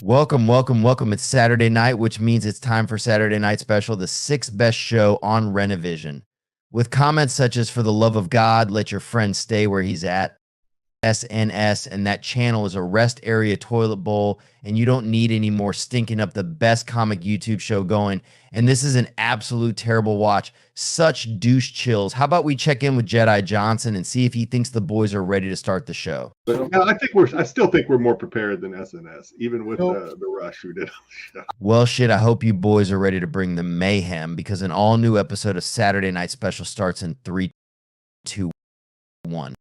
Welcome. It's Saturday night, which means it's time for Saturday Night Special, the sixth best show on Renovision. With comments such as, "For the love of God, let your friend stay where he's at," SNS, and "that channel is a rest area toilet bowl, and you don't need any more stinking up the best comic YouTube show going. And this is an absolute terrible watch. Such douche chills. How about we check in with Jedi Johnson and see if he thinks the boys are ready to start the show?" I still think we're more prepared than SNS, even with the rush who did. Well, shit, I hope you boys are ready to bring the mayhem, because an all-new episode of Saturday Night Special starts in 3, 2, 1.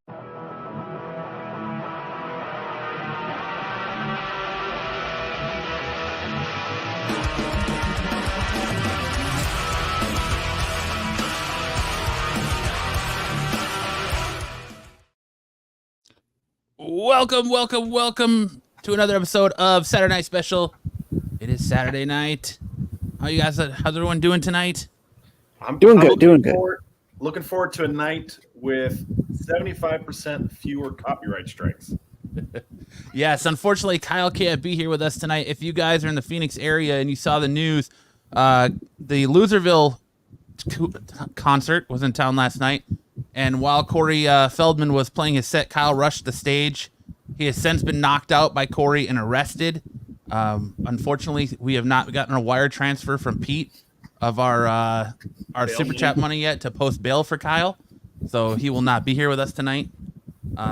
Welcome to another episode of Saturday Night Special. It is Saturday night. How's everyone doing tonight? I'm doing good. Looking forward to a night with 75% fewer copyright strikes. Yes, unfortunately, Kyle can't be here with us tonight. If you guys are in the Phoenix area and you saw the news, the Loserville concert was in town last night. And while Corey Feldman was playing his set, Kyle rushed the stage. He has since been knocked out by Corey and arrested. Unfortunately, we have not gotten a wire transfer from Pete of our super chat money yet to post bail for Kyle. So he will not be here with us tonight.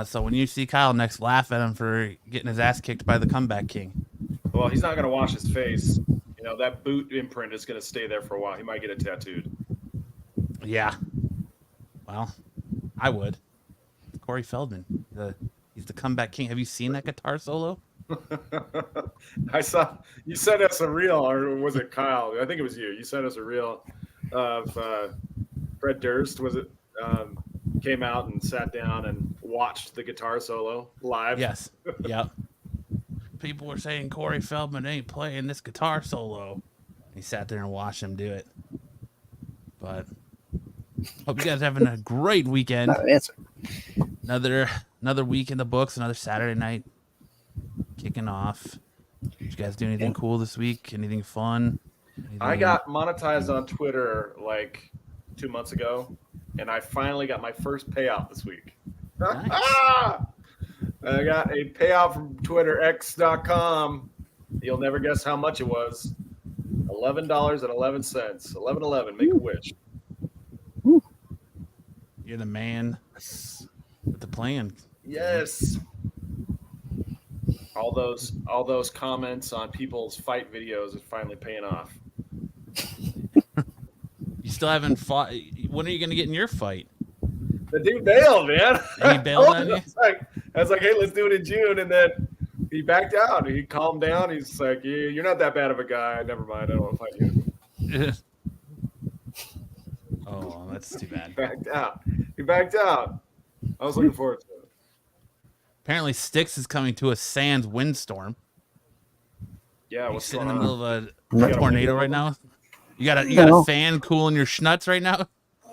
So when you see Kyle next, laugh at him for getting his ass kicked by the comeback king. Well, he's not going to wash his face. You know, that boot imprint is going to stay there for a while. He might get it tattooed. Yeah. Well, I would. Corey Feldman, he's the comeback king. Have you seen that guitar solo? I saw you sent us a reel, or was it Kyle? I think it was you. You sent us a reel of Fred Durst. Was it? Came out and sat down and watched the guitar solo live. Yes. Yep. People were saying Corey Feldman ain't playing this guitar solo. He sat there and watched him do it. But hope you guys are having a great weekend. Not an answer. Another week in the books, another Saturday night kicking off. Did you guys do anything cool this week? Anything fun? I got monetized on Twitter like 2 months ago, and I finally got my first payout this week. Nice. I got a payout from TwitterX.com. You'll never guess how much it was. $11.11. 11.11. Make a wish. You're the man with the plan. Yes. All those comments on people's fight videos is finally paying off. You still haven't fought. When are you going to get in your fight? The dude bailed, man. He bailed on you? I was like, hey, let's do it in June. And then he backed out. He calmed down. He's like, you're not that bad of a guy. Never mind. I don't want to fight you. Oh, that's too bad. He backed out. I was looking forward to it. Apparently, Styx is coming to a Sands windstorm. Yeah, You're what's sitting going in the on? middle of a tornado right now. You got a fan cooling your schnuts right now?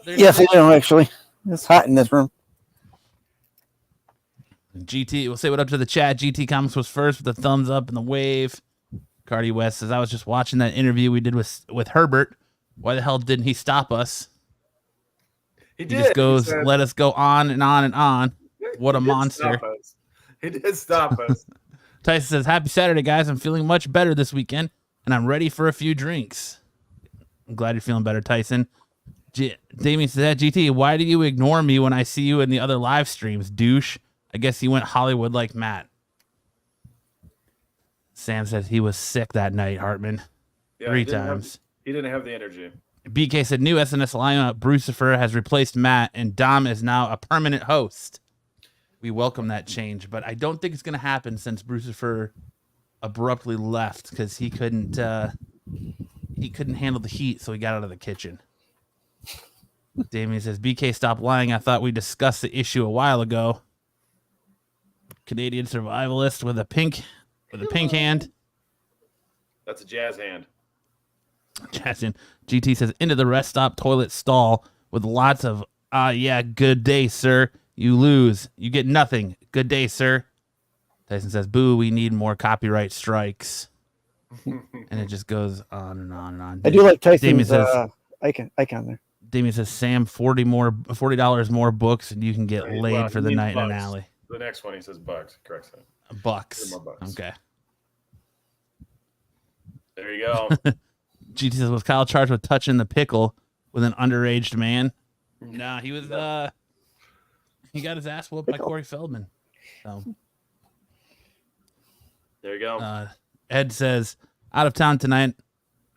Yes, I do, actually. It's hot in this room. GT, we'll say what up to the chat. GT Comics was first with the thumbs up and the wave. Cardi West says, I was just watching that interview we did with Herbert. Why the hell didn't he stop us? He just goes, let us go on and on and on. What a monster. He did stop us. Tyson says, happy Saturday, guys. I'm feeling much better this weekend, and I'm ready for a few drinks. I'm glad you're feeling better, Tyson. Damien says, GT, why do you ignore me when I see you in the other live streams, douche? I guess he went Hollywood like Matt. Sam says he was sick that night, Hartman. Yeah, 3 times. He didn't have the energy. BK said, new SNS lineup, Brucifer has replaced Matt, and Dom is now a permanent host. We welcome that change, but I don't think it's going to happen since Brucifer abruptly left because he couldn't handle the heat, so he got out of the kitchen. Damien says, BK, stop lying. I thought we discussed the issue a while ago. Canadian survivalist with a pink hand. That's a jazz hand. Jazz hand. GT says, into the rest stop toilet stall with lots of, yeah, good day, sir. You lose. You get nothing. Good day, sir. Tyson says, boo, we need more copyright strikes. And it just goes on and on and on. I do like Damien Tyson's says, icon there. Damien says, Sam, $40 more books, and you can get laid Well, for he the means night in an bucks. alley. The next one he says bucks. Corrects it. Bucks. More bucks. Okay. There you go. GT says, was Kyle charged with touching the pickle with an underage man? Nah, he was. He got his ass whooped by Corey Feldman. So there you go. Ed says, out of town tonight.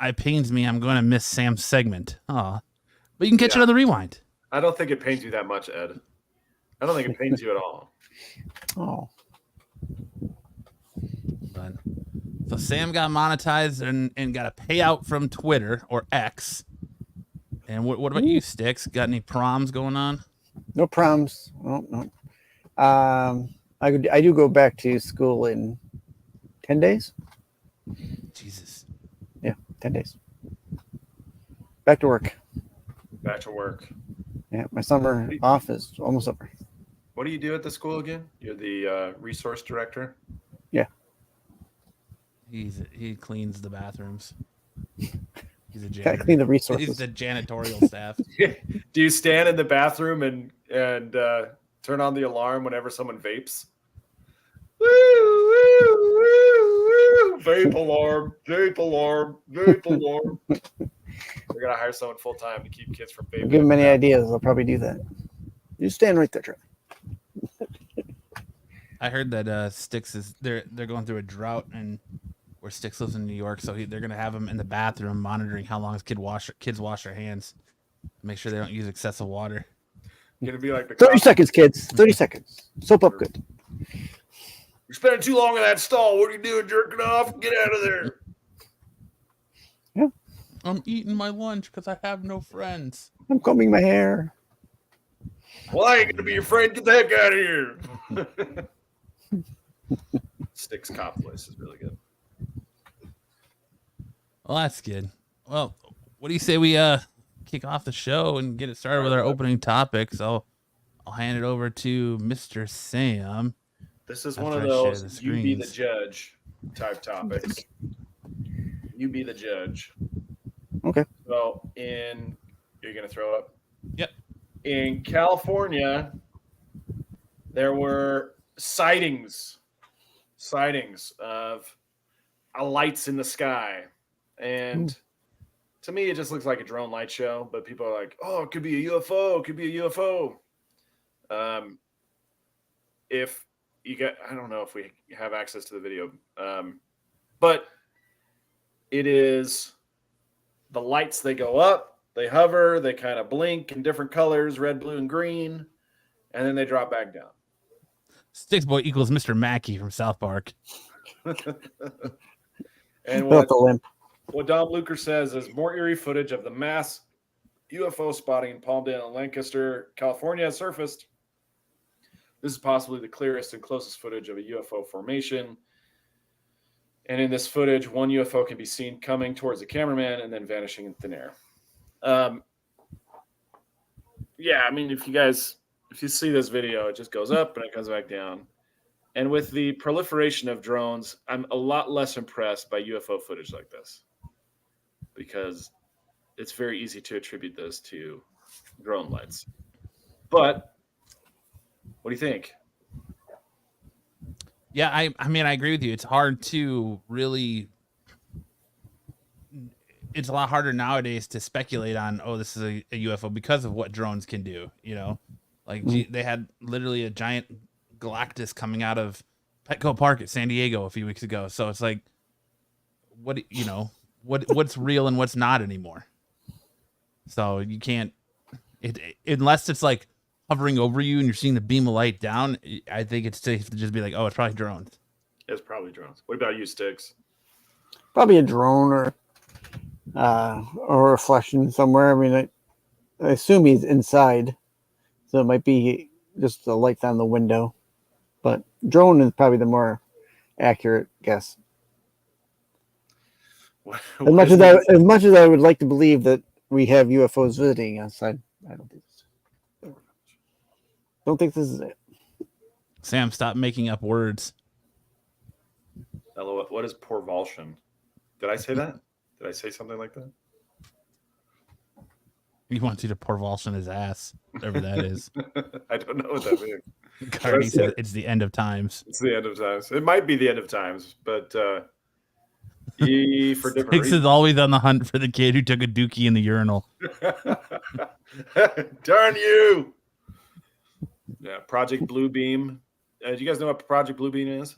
It pains me. I'm going to miss Sam's segment. Aw. But you can catch it on the rewind. I don't think it pains you that much, Ed. I don't think it pains you at all. Oh. But, so Sam got monetized and got a payout from Twitter or X. And what about you, Sticks? Got any proms going on? No proms. No. I do go back to school in 10 days. Jesus. Yeah, 10 days. Back to work. Back to work. Yeah, my summer off is almost over. What do you do at the school again? You're the resource director? Yeah. He cleans the bathrooms. He's a Gotta janitor. clean the resources. He's the janitorial staff. Do you stand in the bathroom and turn on the alarm whenever someone vapes? Woo, woo, woo, woo. Vape alarm, vape alarm, vape alarm. We're gonna hire someone full time to keep kids from vaping. Give them any ideas, I'll probably do that. You stand right there, Charlie. I heard that Sticks is they're going through a drought and where Sticks lives in New York, so they're gonna have him in the bathroom monitoring how long kids wash their hands, make sure they don't use excessive water. Gonna be like the 30 seconds, kids. 30 seconds. Soap up good. You're spending too long in that stall. What are you doing, jerking off? Get out of there. Yeah. I'm eating my lunch because I have no friends. I'm combing my hair. Well, I ain't gonna be your friend. Get the heck out of here. Sticks cop voice is really good. Well, that's good. Well, what do you say we kick off the show and get it started with our opening topic? So I'll hand it over to Mr. Sam. This is one of those you be the judge type topics. You be the judge. Okay. So you're gonna throw up? Yep. In California, there were sightings of lights in the sky. And to me, it just looks like a drone light show, but people are like, oh, it could be a UFO. It could be a UFO. If you get, I don't know if we have access to the video, but it is the lights, they go up, they hover, they kind of blink in different colors, red, blue, and green, and then they drop back down. Sticks Boy equals Mr. Mackey from South Park. And what Dom Luker says is more eerie footage of the mass UFO spotting in Palmdale and Lancaster, California has surfaced. This is possibly the clearest and closest footage of a UFO formation. And in this footage, one UFO can be seen coming towards the cameraman and then vanishing in thin air. Yeah, I mean, if you see this video, it just goes up and it comes back down. And with the proliferation of drones, I'm a lot less impressed by UFO footage like this because it's very easy to attribute this to drone lights. But what do you think? Yeah, I mean, I agree with you. It's hard to really. It's a lot harder nowadays to speculate on, oh, this is a UFO because of what drones can do. You know, like they had literally a giant Galactus coming out of Petco Park at San Diego a few weeks ago. So it's like, what's real and what's not anymore. So you can't, unless it's like hovering over you and you're seeing the beam of light down. I think it's safe to just be like, oh, it's probably drones. It's probably drones. What about you, Sticks? Probably a drone or reflection somewhere. I mean, I assume he's inside, so it might be just the lights on the window. But drone is probably the more accurate guess. As much as I would like to believe that we have UFOs visiting us, I don't think so. Don't think this is it. Sam, stop making up words. Hello, what is porvulsion? Did I say that? Did I say something like that? He wants you to pour Walsh in his ass, whatever that is. I don't know what that means. Cardi said it's the end of times. It's the end of times. It might be the end of times, but for different Sticks reasons. is always on the hunt for the kid who took a dookie in the urinal. Darn you! Yeah, Project Bluebeam. Do you guys know what Project Bluebeam is?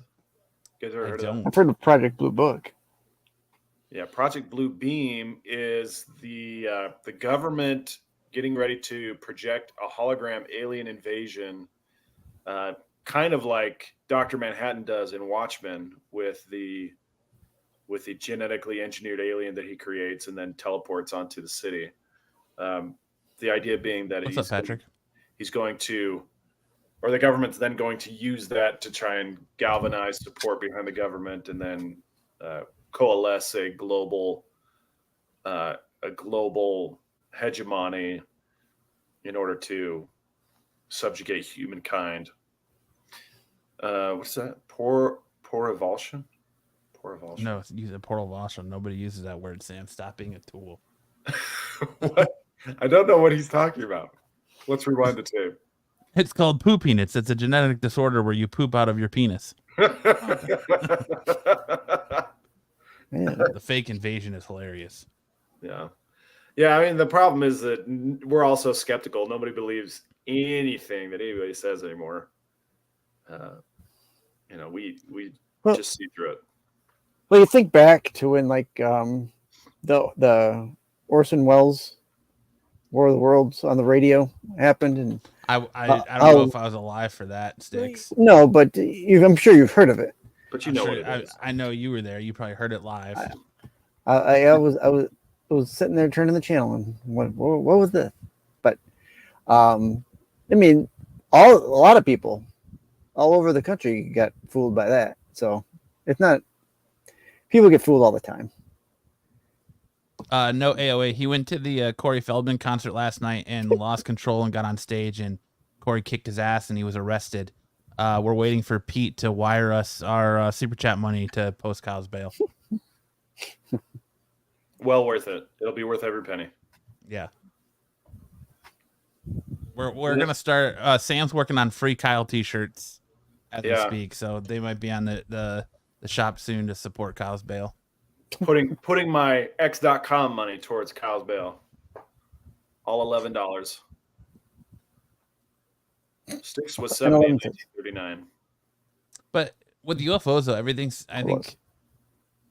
You guys ever heard of that? I've heard of Project Blue Book. Yeah, Project Bluebeam is the government getting ready to project a hologram alien invasion, kind of like Dr. Manhattan does in Watchmen with the genetically engineered alien that he creates and then teleports onto the city. The idea being that What's up, Patrick? He's going to, or the government's then going to use that to try and galvanize support behind the government and then coalesce a global hegemony in order to subjugate humankind. What's that? Poor evulsion? Poor evulsion. No, use a portal Walsham. Nobody uses that word, Sam. Stop being a tool. What? I don't know what he's talking about. Let's rewind the tape. It's called poopiness. It's a genetic disorder where you poop out of your penis. The fake invasion is hilarious. Yeah. I mean, the problem is that we're also skeptical. Nobody believes anything that anybody says anymore. We just see through it. Well, you think back to when the Orson Welles War of the Worlds on the radio happened, and I don't know if I was alive for that, Sticks. No, but I'm sure you've heard of it. But you know what it is. I know you were there. You probably heard it live. I was sitting there turning the channel and what was this? But I mean, a lot of people all over the country got fooled by that. So it's not, people get fooled all the time. No AOA. He went to the Corey Feldman concert last night and lost control and got on stage, and Corey kicked his ass and he was arrested. We're waiting for Pete to wire us our super chat money to post Kyle's bail. Well worth it. It'll be worth every penny. Yeah. We're gonna start. Sam's working on free Kyle t-shirts as we speak, so they might be on the shop soon to support Kyle's bail. Putting my X.com money towards Kyle's bail. All $11. Sticks was 70 in 1939. But with UFOs though, I think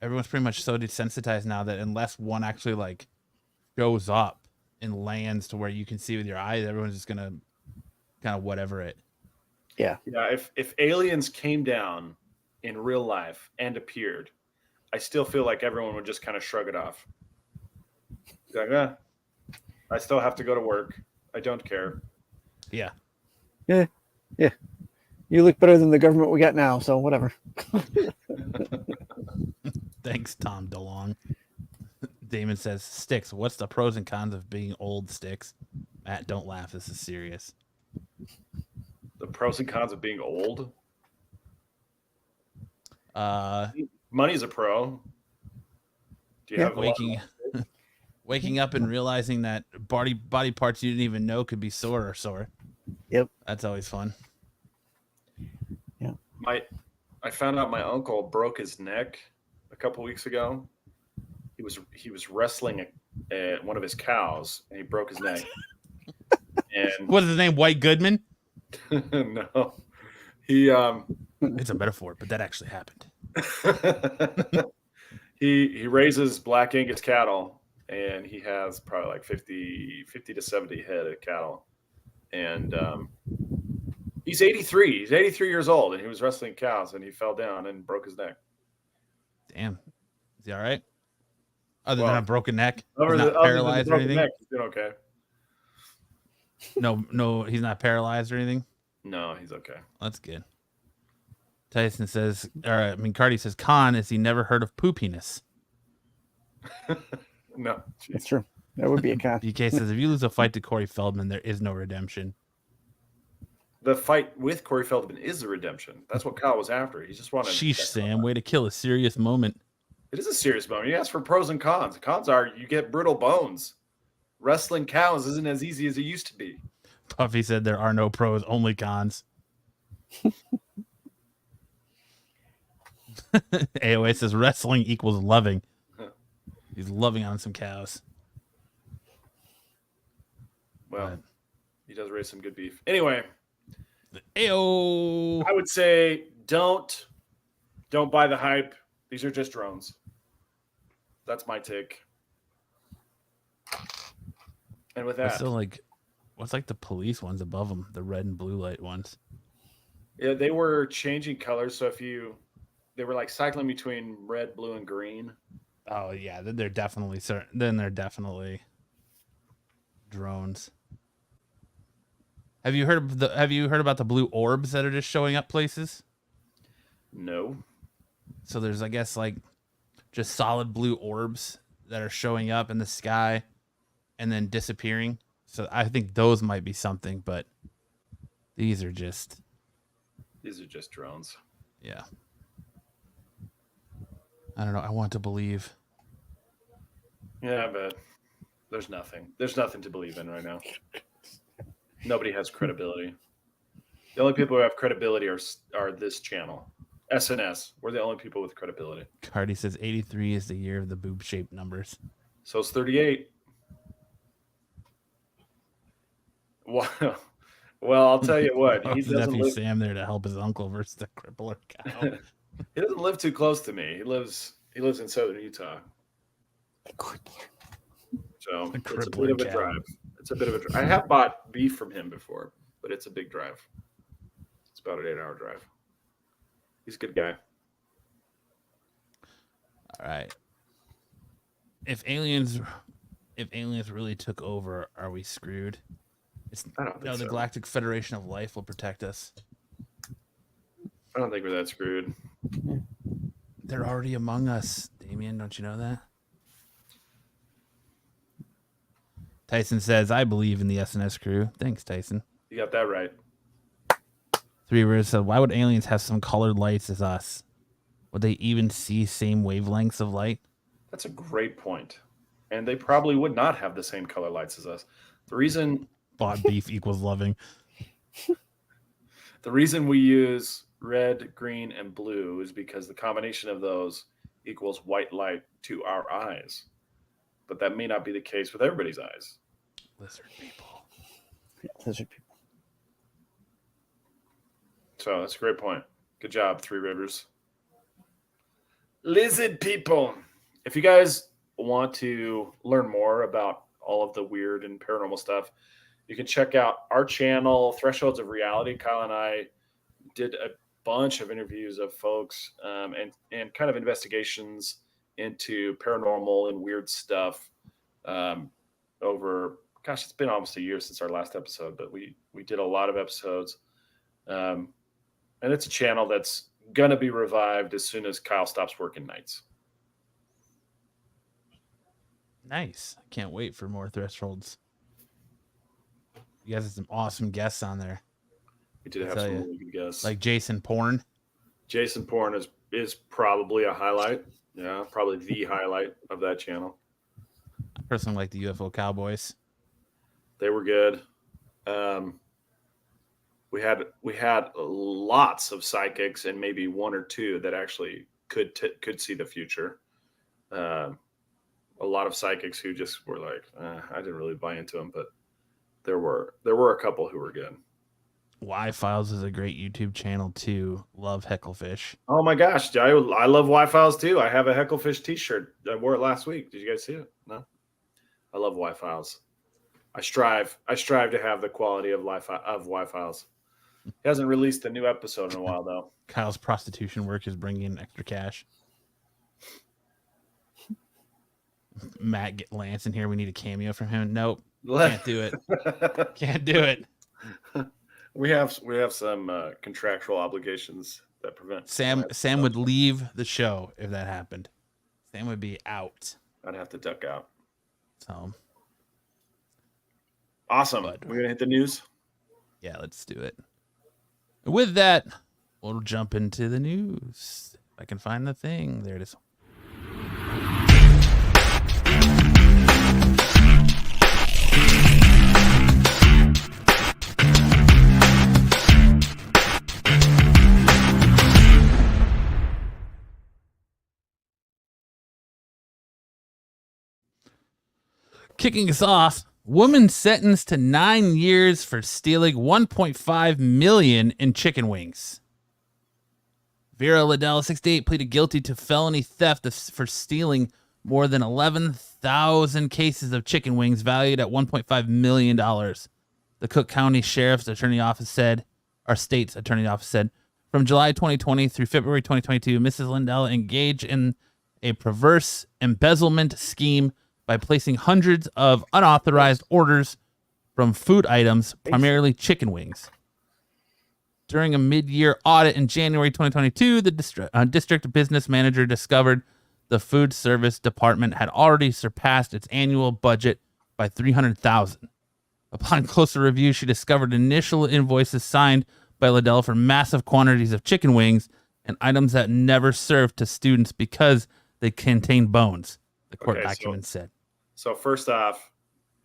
everyone's pretty much so desensitized now that unless one actually shows up and lands to where you can see with your eyes, everyone's just gonna kind of whatever it. Yeah. If aliens came down in real life and appeared, I still feel like everyone would just kind of shrug it off. Like, I still have to go to work. I don't care. Yeah. Yeah. You look better than the government we got now, so whatever. Thanks, Tom DeLong. Damon says, Sticks, what's the pros and cons of being old, Sticks? Matt, don't laugh. This is serious. The pros and cons of being old? Money's a pro. Do you have waking up and realizing that body parts you didn't even know could be sore or sore. Yep. That's always fun. Yeah. I found out my uncle broke his neck a couple weeks ago. He was wrestling one of his cows and he broke his neck. And what is his name? White Goodman? No. He it's a metaphor, but that actually happened. He raises Black Angus cattle, and he has probably like 50 to 70 head of cattle. And he's 83. He's 83 years old, and he was wrestling cows, and he fell down and broke his neck. Damn. Is he all right? Other than a broken neck? He's He's not paralyzed or anything? Neck, he's doing okay. No, he's not paralyzed or anything? No, he's okay. That's good. Tyson says, Cardi says, con is he never heard of poopiness. No. That's true. That would be a con. DK says, if you lose a fight to Corey Feldman, there is no redemption. The fight with Corey Feldman is the redemption. That's what Kyle was after. He just wanted. Sheesh, Sam. Way to kill a serious moment. It is a serious bone. You ask for pros and cons. The cons are you get brittle bones. Wrestling cows isn't as easy as it used to be. Puffy said there are no pros, only cons. AOA says wrestling equals loving. He's loving on some cows. Well, he does raise some good beef. Anyway, Ayo. I would say don't buy the hype. These are just drones. That's my take. And with that, Still what's like the police ones above them, the red and blue light ones? yeah, they were changing colors. So they were like cycling between red, blue, and green. Oh yeah, then they're definitely drones. Have you heard about the blue orbs that are just showing up places? No. So there's, I guess, like just solid blue orbs that are showing up in the sky and then disappearing. So I think those might be something, but these are just drones. Yeah. I don't know. I want to believe. Yeah, but there's nothing. There's nothing to believe in right now. Nobody has credibility. The only people who have credibility are this channel. SNS. We're the only people with credibility. Cardi says 83 is the year of the boob-shaped numbers. So it's 38. Well, I'll tell you what. He His doesn't nephew live. Sam there to help his uncle versus the crippler cow. He doesn't live too close to me. He lives in southern Utah. So it's a bit of a drive. It's a bit of a drive. I have bought beef from him before, but it's a big drive. It's about an 8-hour drive. He's a good guy. All right. If aliens really took over, are we screwed? I don't think so. The Galactic Federation of Life will protect us. I don't think we're that screwed. They're already among us, Damien. Don't you know that? Tyson says, I believe in the SNS crew. Thanks, Tyson. You got that right. Three Rivers said, why would aliens have some colored lights as us? Would they even see same wavelengths of light? That's a great point. And they probably would not have the same color lights as us. The reason Bought beef equals loving. The reason we use red, green, and blue is because the combination of those equals white light to our eyes. But that may not be the case with everybody's eyes. Lizard people. Yeah, lizard people. So that's a great point. Good job, Three Rivers. Lizard people. If you guys want to learn more about all of the weird and paranormal stuff, you can check out our channel, Thresholds of Reality. Kyle and I did a bunch of interviews of folks and kind of investigations into paranormal and weird stuff over, gosh, it's been almost a year since our last episode, but we did a lot of episodes. And it's a channel that's going to be revived as soon as Kyle stops working nights. Nice. I can't wait for more Thresholds. You guys had some awesome guests on there. We did have some really good guests. Like Jason Porn. Jason Porn is probably a highlight. Yeah, probably the highlight of that channel. I personally like the UFO Cowboys. They were good. We had lots of psychics and maybe one or two that actually could see the future. A lot of psychics who just were like, I didn't really buy into them, but there were a couple who were good. Y-Files is a great YouTube channel too. Love Hecklefish. Oh my gosh, I love Y-Files too. I have a Hecklefish t-shirt. I wore it last week. Did you guys see it? No? I love Y-Files. I strive to have the quality of Y-Files. He hasn't released a new episode in a while though. Kyle's prostitution work is bringing in extra cash. Matt, get Lance in here. We need a cameo from him. Nope. Can't do it. Can't do it. We have some contractual obligations that prevent Sam would leave the show if that happened. Sam would be out. I'd have to duck out. So awesome. We're gonna hit the news. Yeah, let's do it. With that, we'll jump into the news. If I can find the thing. There it is. Kicking us off, woman sentenced to 9 years for stealing $1.5 million in chicken wings. Vera Liddell, 68, pleaded guilty to felony theft for stealing more than 11,000 cases of chicken wings valued at $1.5 million. The Cook County Sheriff's Attorney Office said, our state's attorney office said, from July 2020 through February 2022, Mrs. Liddell engaged in a perverse embezzlement scheme by placing hundreds of unauthorized orders from food items, primarily chicken wings. During a mid-year audit in January 2022, the district business manager discovered the food service department had already surpassed its annual budget by $300,000. Upon closer review, she discovered initial invoices signed by Liddell for massive quantities of chicken wings and items that never served to students because they contained bones, the court document said. So first off,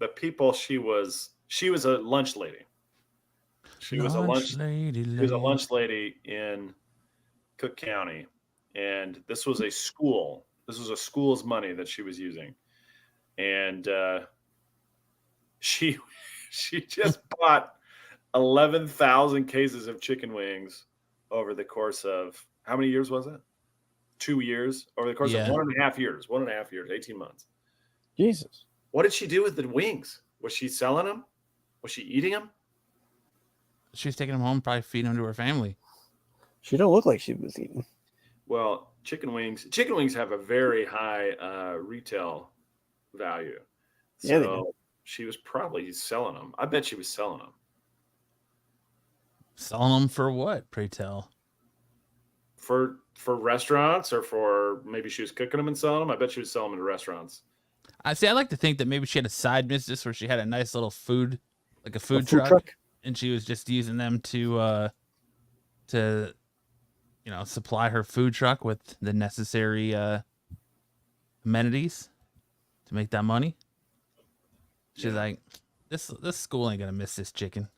the people she was a lunch lady. She was a lunch lady in Cook County, and this was a school. This was a school's money that she was using, and she just bought 11,000 cases of chicken wings over the course of how many years was it? 2 years over the course of 1.5 years. 1.5 years, 18 months. Jesus. What did she do with the wings? Was she selling them? Was she eating them? She's taking them home, probably feeding them to her family. She don't look like she was eating. Well, chicken wings have a very high retail value. So she was probably selling them. I bet she was selling them. Selling them for what, pray tell? For restaurants, or for maybe she was cooking them and selling them? I bet she was selling them to restaurants. I like to think that maybe she had a side business where she had a nice little food, like a food truck, and she was just using them to supply her food truck with the necessary amenities to make that money. She's like, this school ain't gonna miss this chicken.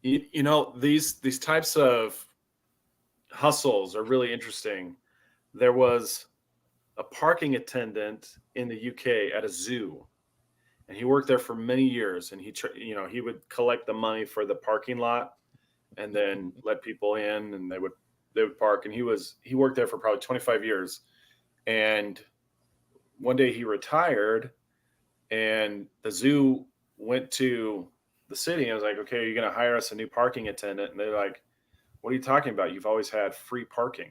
You know, these types of hustles are really interesting. There was a parking attendant in the UK at a zoo, and he worked there for many years, and he would collect the money for the parking lot and then let people in, and they would park. And he worked there for probably 25 years. And one day he retired, and the zoo went to the city and was like, okay, you're going to hire us a new parking attendant. And they're like, what are you talking about? You've always had free parking.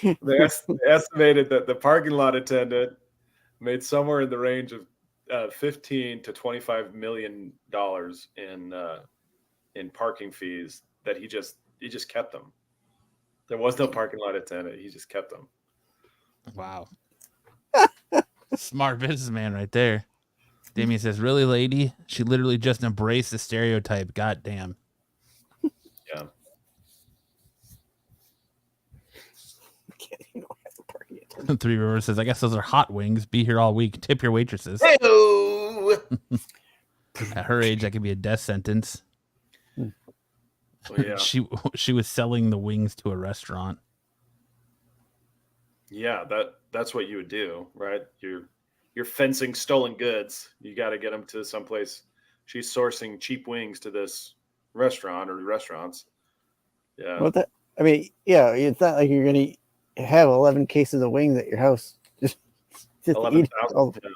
They estimated that the parking lot attendant made somewhere in the range of $15 to $25 million in parking fees that he just kept them. There was no parking lot attendant. He just kept them. Wow. Smart businessman right there. Damien says, really, lady? She literally just embraced the stereotype. God damn. Yeah. Three Rivers says, I guess those are hot wings. Be here all week. Tip your waitresses. Hey-o! At her age, that could be a death sentence. Well, yeah. She was selling the wings to a restaurant. Yeah, that's what you would do, right? You're fencing stolen goods. You got to get them to someplace. She's sourcing cheap wings to this restaurant or restaurants. Yeah. What that? I mean, yeah, it's not like you're gonna have 11 cases of wings at your house. Just 11,000. Yeah.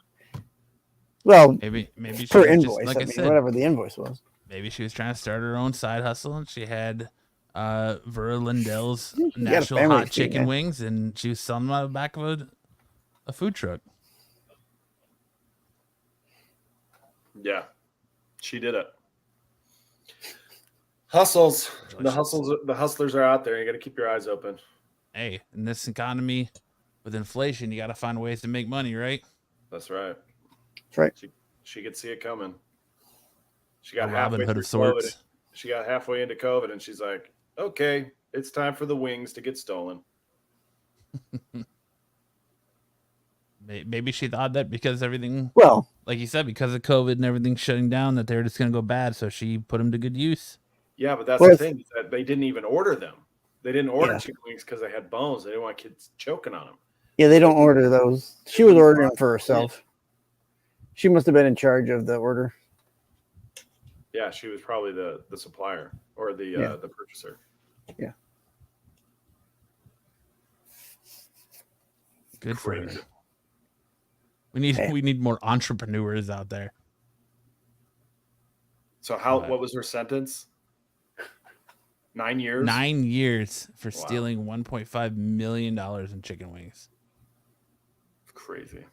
Well, maybe per she invoice. Just, like I said, whatever the invoice was. Maybe she was trying to start her own side hustle, and she had Vera Lindell's Nashville hot chicken wings, and she was selling them out of the back of a food truck. Yeah, she did it. Hustles. The hustlers are out there. You got to keep your eyes open. Hey, in this economy with inflation, you got to find ways to make money, right? That's right. That's right. She could see it coming. She got Robin halfway Hood through of sorts. COVID. She got halfway into COVID, and she's like, okay, it's time for the wings to get stolen. Maybe she thought that because everything, well, like you said, because of COVID and everything shutting down, that they were just going to go bad. So she put them to good use. Yeah, but that's the thing, is that they didn't even order them. They didn't order chicken wings because they had bones. They didn't want kids choking on them. Yeah, they don't order those. She was ordering for herself. She must have been in charge of the order. Yeah, she was probably the supplier or the purchaser. Yeah. Good for her. Crazy. We need more entrepreneurs out there. So what was her sentence? 9 years? 9 years for Wow. stealing $1.5 million in chicken wings. Crazy.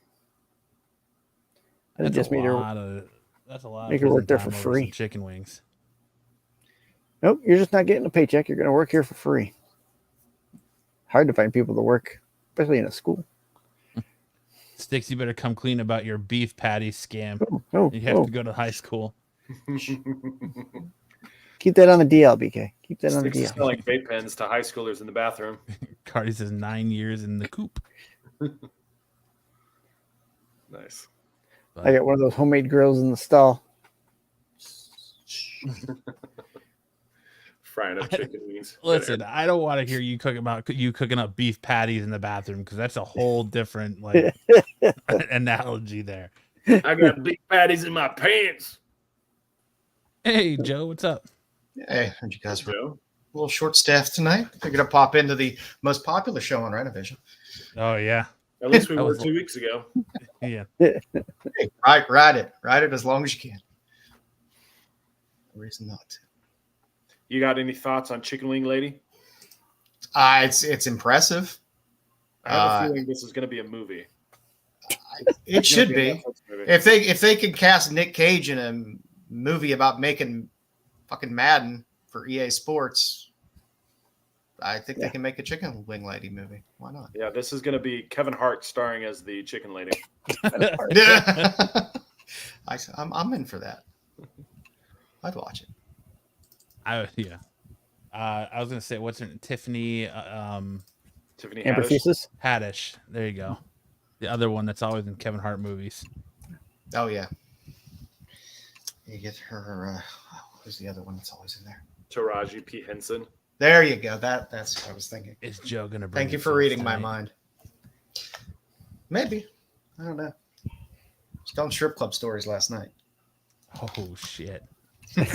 They just made her. That's a lot. Make of her work there prison for time over free. some chicken wings. Nope, you're just not getting a paycheck. You're going to work here for free. Hard to find people to work, especially in a school. Sticks, you better come clean about your beef patty scam. Oh, You have to go to high school. Keep that on the DL, BK. Keep that on the Sticks is DL. selling vape pens to high schoolers in the bathroom. Cardi says 9 years in the coop. Nice. But I got one of those homemade grills in the stall. Frying up chicken wings. listen, I don't want to hear you cooking up beef patties in the bathroom because that's a whole different analogy there. I got big patties in my pants. Hey, Joe, what's up? Hey, heard you guys were a Joe. little short-staffed tonight. Figured I'd pop into the most popular show on Renovision. Oh yeah, At least we That were was- 2 weeks ago. yeah. Hey, ride it as long as you can. No reason not to. You got any thoughts on Chicken Wing Lady? It's impressive. I have a feeling this is going to be a movie. It should It's gonna be. a Netflix movie. If they could cast Nick Cage in a movie about making fucking Madden for EA Sports, I think they can make a Chicken Wing Lady movie. Why not? Yeah, this is going to be Kevin Hart starring as the Chicken Lady. Yeah. I'm in for that. I'd watch it. I was gonna say, what's her name? Tiffany Tiffany Amber Haddish. Thesis. Haddish. There you go. The other one that's always in Kevin Hart movies. Oh yeah. You get her. Who's the other one that's always in there? Taraji P. Henson. There you go. That's what I was thinking. Is Joe gonna bring? Thank you it for to us reading my tonight? mind. Maybe. I don't know. Just telling strip club stories last night. Oh shit! I'll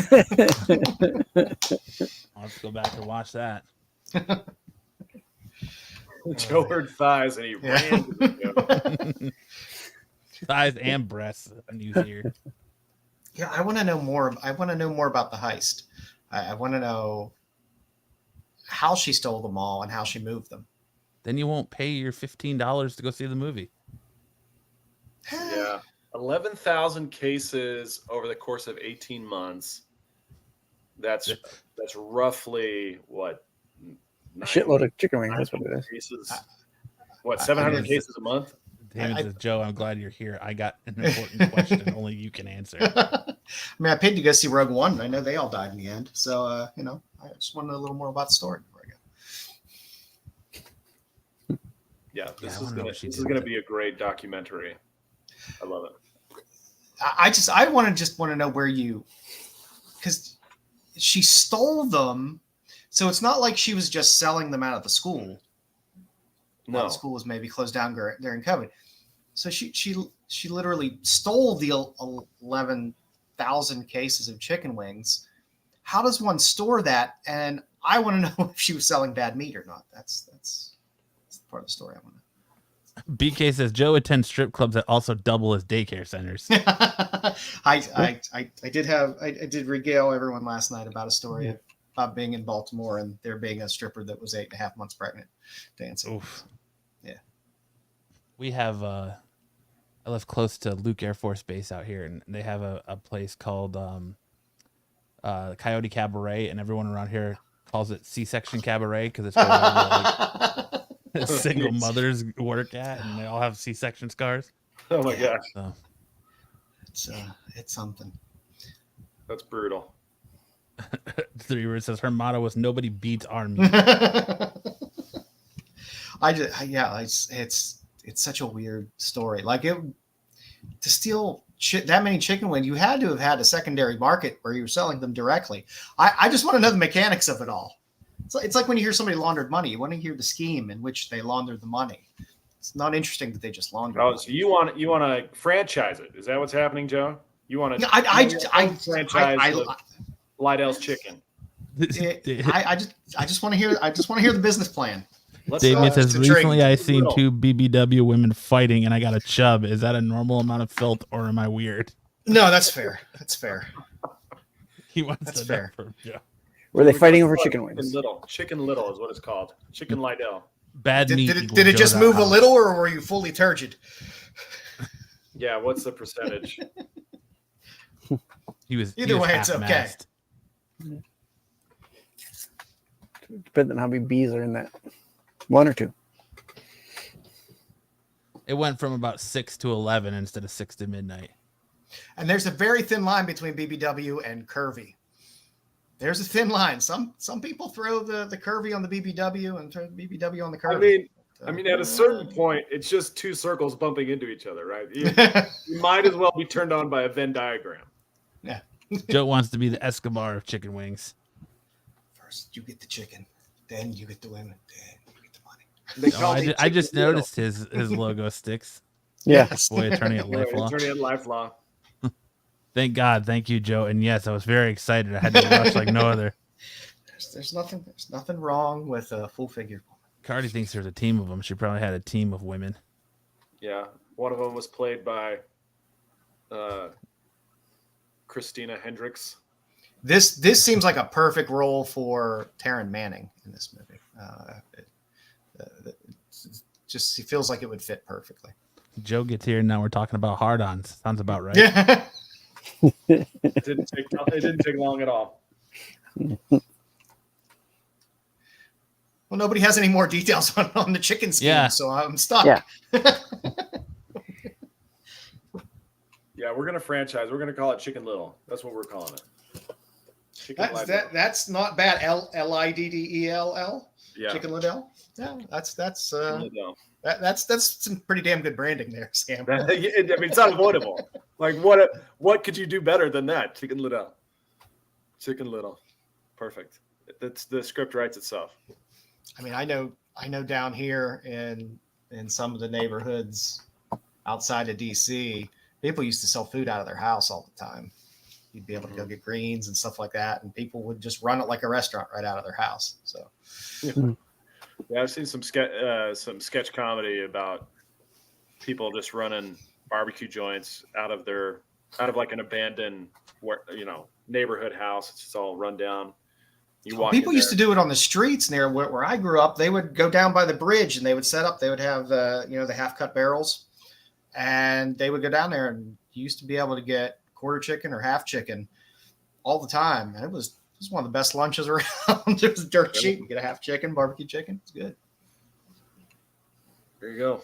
have to go back and watch that. Joe heard thighs and he Yeah. ran to the show. Thighs and breasts. News here. Yeah, I want to know more. I want to know more about the heist. I want to know how she stole them all and how she moved them. Then you won't pay your $15 to go see the movie. Yeah. 11,000 cases over the course of 18 months. That's roughly what? A shitload of chicken wings. That's what it is. Cases. What, 700 cases a month? Damon I- says, Joe, I'm glad you're here. I got an important question only you can answer. I mean, I paid to go see Rogue One. And I know they all died in the end. So, I just want to know a little more about the story before I go. Yeah, Yeah, this I wanna know what she is did going to with be a great documentary. I love it. I want to know where because she stole them. So it's not like she was just selling them out of the school. While No, the school was maybe closed down during COVID. So she literally stole the 11,000 cases of chicken wings. How does one store that? And I want to know if she was selling bad meat or not. That's part of the story I want to know. BK says Joe attends strip clubs that also double as daycare centers. I did regale everyone last night about a story about being in Baltimore and there being a stripper that was 8.5 months pregnant dancing. Oof. Yeah. We have I live close to Luke Air Force Base out here, and they have a place called Coyote Cabaret, and everyone around here calls it C-section Cabaret because it's where like, single mothers work at, and they all have C-section scars. oh my gosh, So It's something. that's brutal. Three Words says her motto was "Nobody beats our meat." It's such a weird story. Like to steal that many chicken wings, you had to have had a secondary market where you were selling them directly. I just want to know the mechanics of it all. It's like when you hear somebody laundered money, you want to hear the scheme in which they laundered the money. It's not interesting that they just launder. Oh, so you want to franchise it? Is that what's happening, Joe? You want to? Yeah, I franchise Lydell's chicken. I just want to hear the business plan. Damien says, recently I seen little. 2 BBW women fighting and I got a chub. Is that a normal amount of filth or am I weird? No, that's fair. That's fair. He wants That's to fair. know. Yeah. Were they fighting over chicken wings? Chicken Little is what it's called. Chicken Lydell. Bad meat. Did it just move a little, or were you fully turgid? Yeah, what's the percentage? He was Either way, it's okay. half-mast. Depending on how many bees are in that. 1 or 2. It went from about 6 to 11 instead of 6 to midnight. And there's a very thin line between BBW and curvy. There's a thin line. Some people throw the curvy on the BBW and throw the BBW on the curvy. I mean, at a certain point, it's just 2 circles bumping into each other, right? You might as well be turned on by a Venn diagram. Yeah. Joe wants to be the Escobar of chicken wings. First, you get the chicken, then you get the women, then you get the money. I just noticed his logo sticks. Yeah. Boy, attorney at life law. Attorney at life law. Thank God. Thank you, Joe. And yes, I was very excited. I had to rush like no other. There's nothing wrong with a full figure. Cardi thinks there's a team of them. She probably had a team of women. Yeah, one of them was played by Christina Hendricks. This seems like a perfect role for Taryn Manning in this movie. He feels like it would fit perfectly. Joe gets here, and now we're talking about hard-ons. Sounds about right. Yeah. It didn't take long at all. Well, nobody has any more details on the chicken scheme, so I'm stuck. Yeah. Yeah, we're gonna franchise. We're gonna call it Chicken Little. That's what we're calling it. That's not bad. Liddell. Yeah. Chicken Liddell. Yeah, that's Liddell. That's some pretty damn good branding there, Sam. I mean, it's unavoidable. Like, what could you do better than that? Chicken Liddell. Chicken Little. Perfect. The script writes itself. I mean, I know down here in some of the neighborhoods outside of DC, people used to sell food out of their house all the time. You'd be able to go get greens and stuff like that, and people would just run it like a restaurant right out of their house. So, yeah, I've seen some sketch comedy about people just running barbecue joints out of like an abandoned neighborhood house. It's just all run down. People used to do it on the streets near where I grew up. They would go down by the bridge and they would set up. They would have the half cut barrels, and they would go down there. And you used to be able to get quarter chicken or half chicken all the time. And it was one of the best lunches around. It was dirt cheap. You get a half chicken, barbecue chicken. It's good. There you go.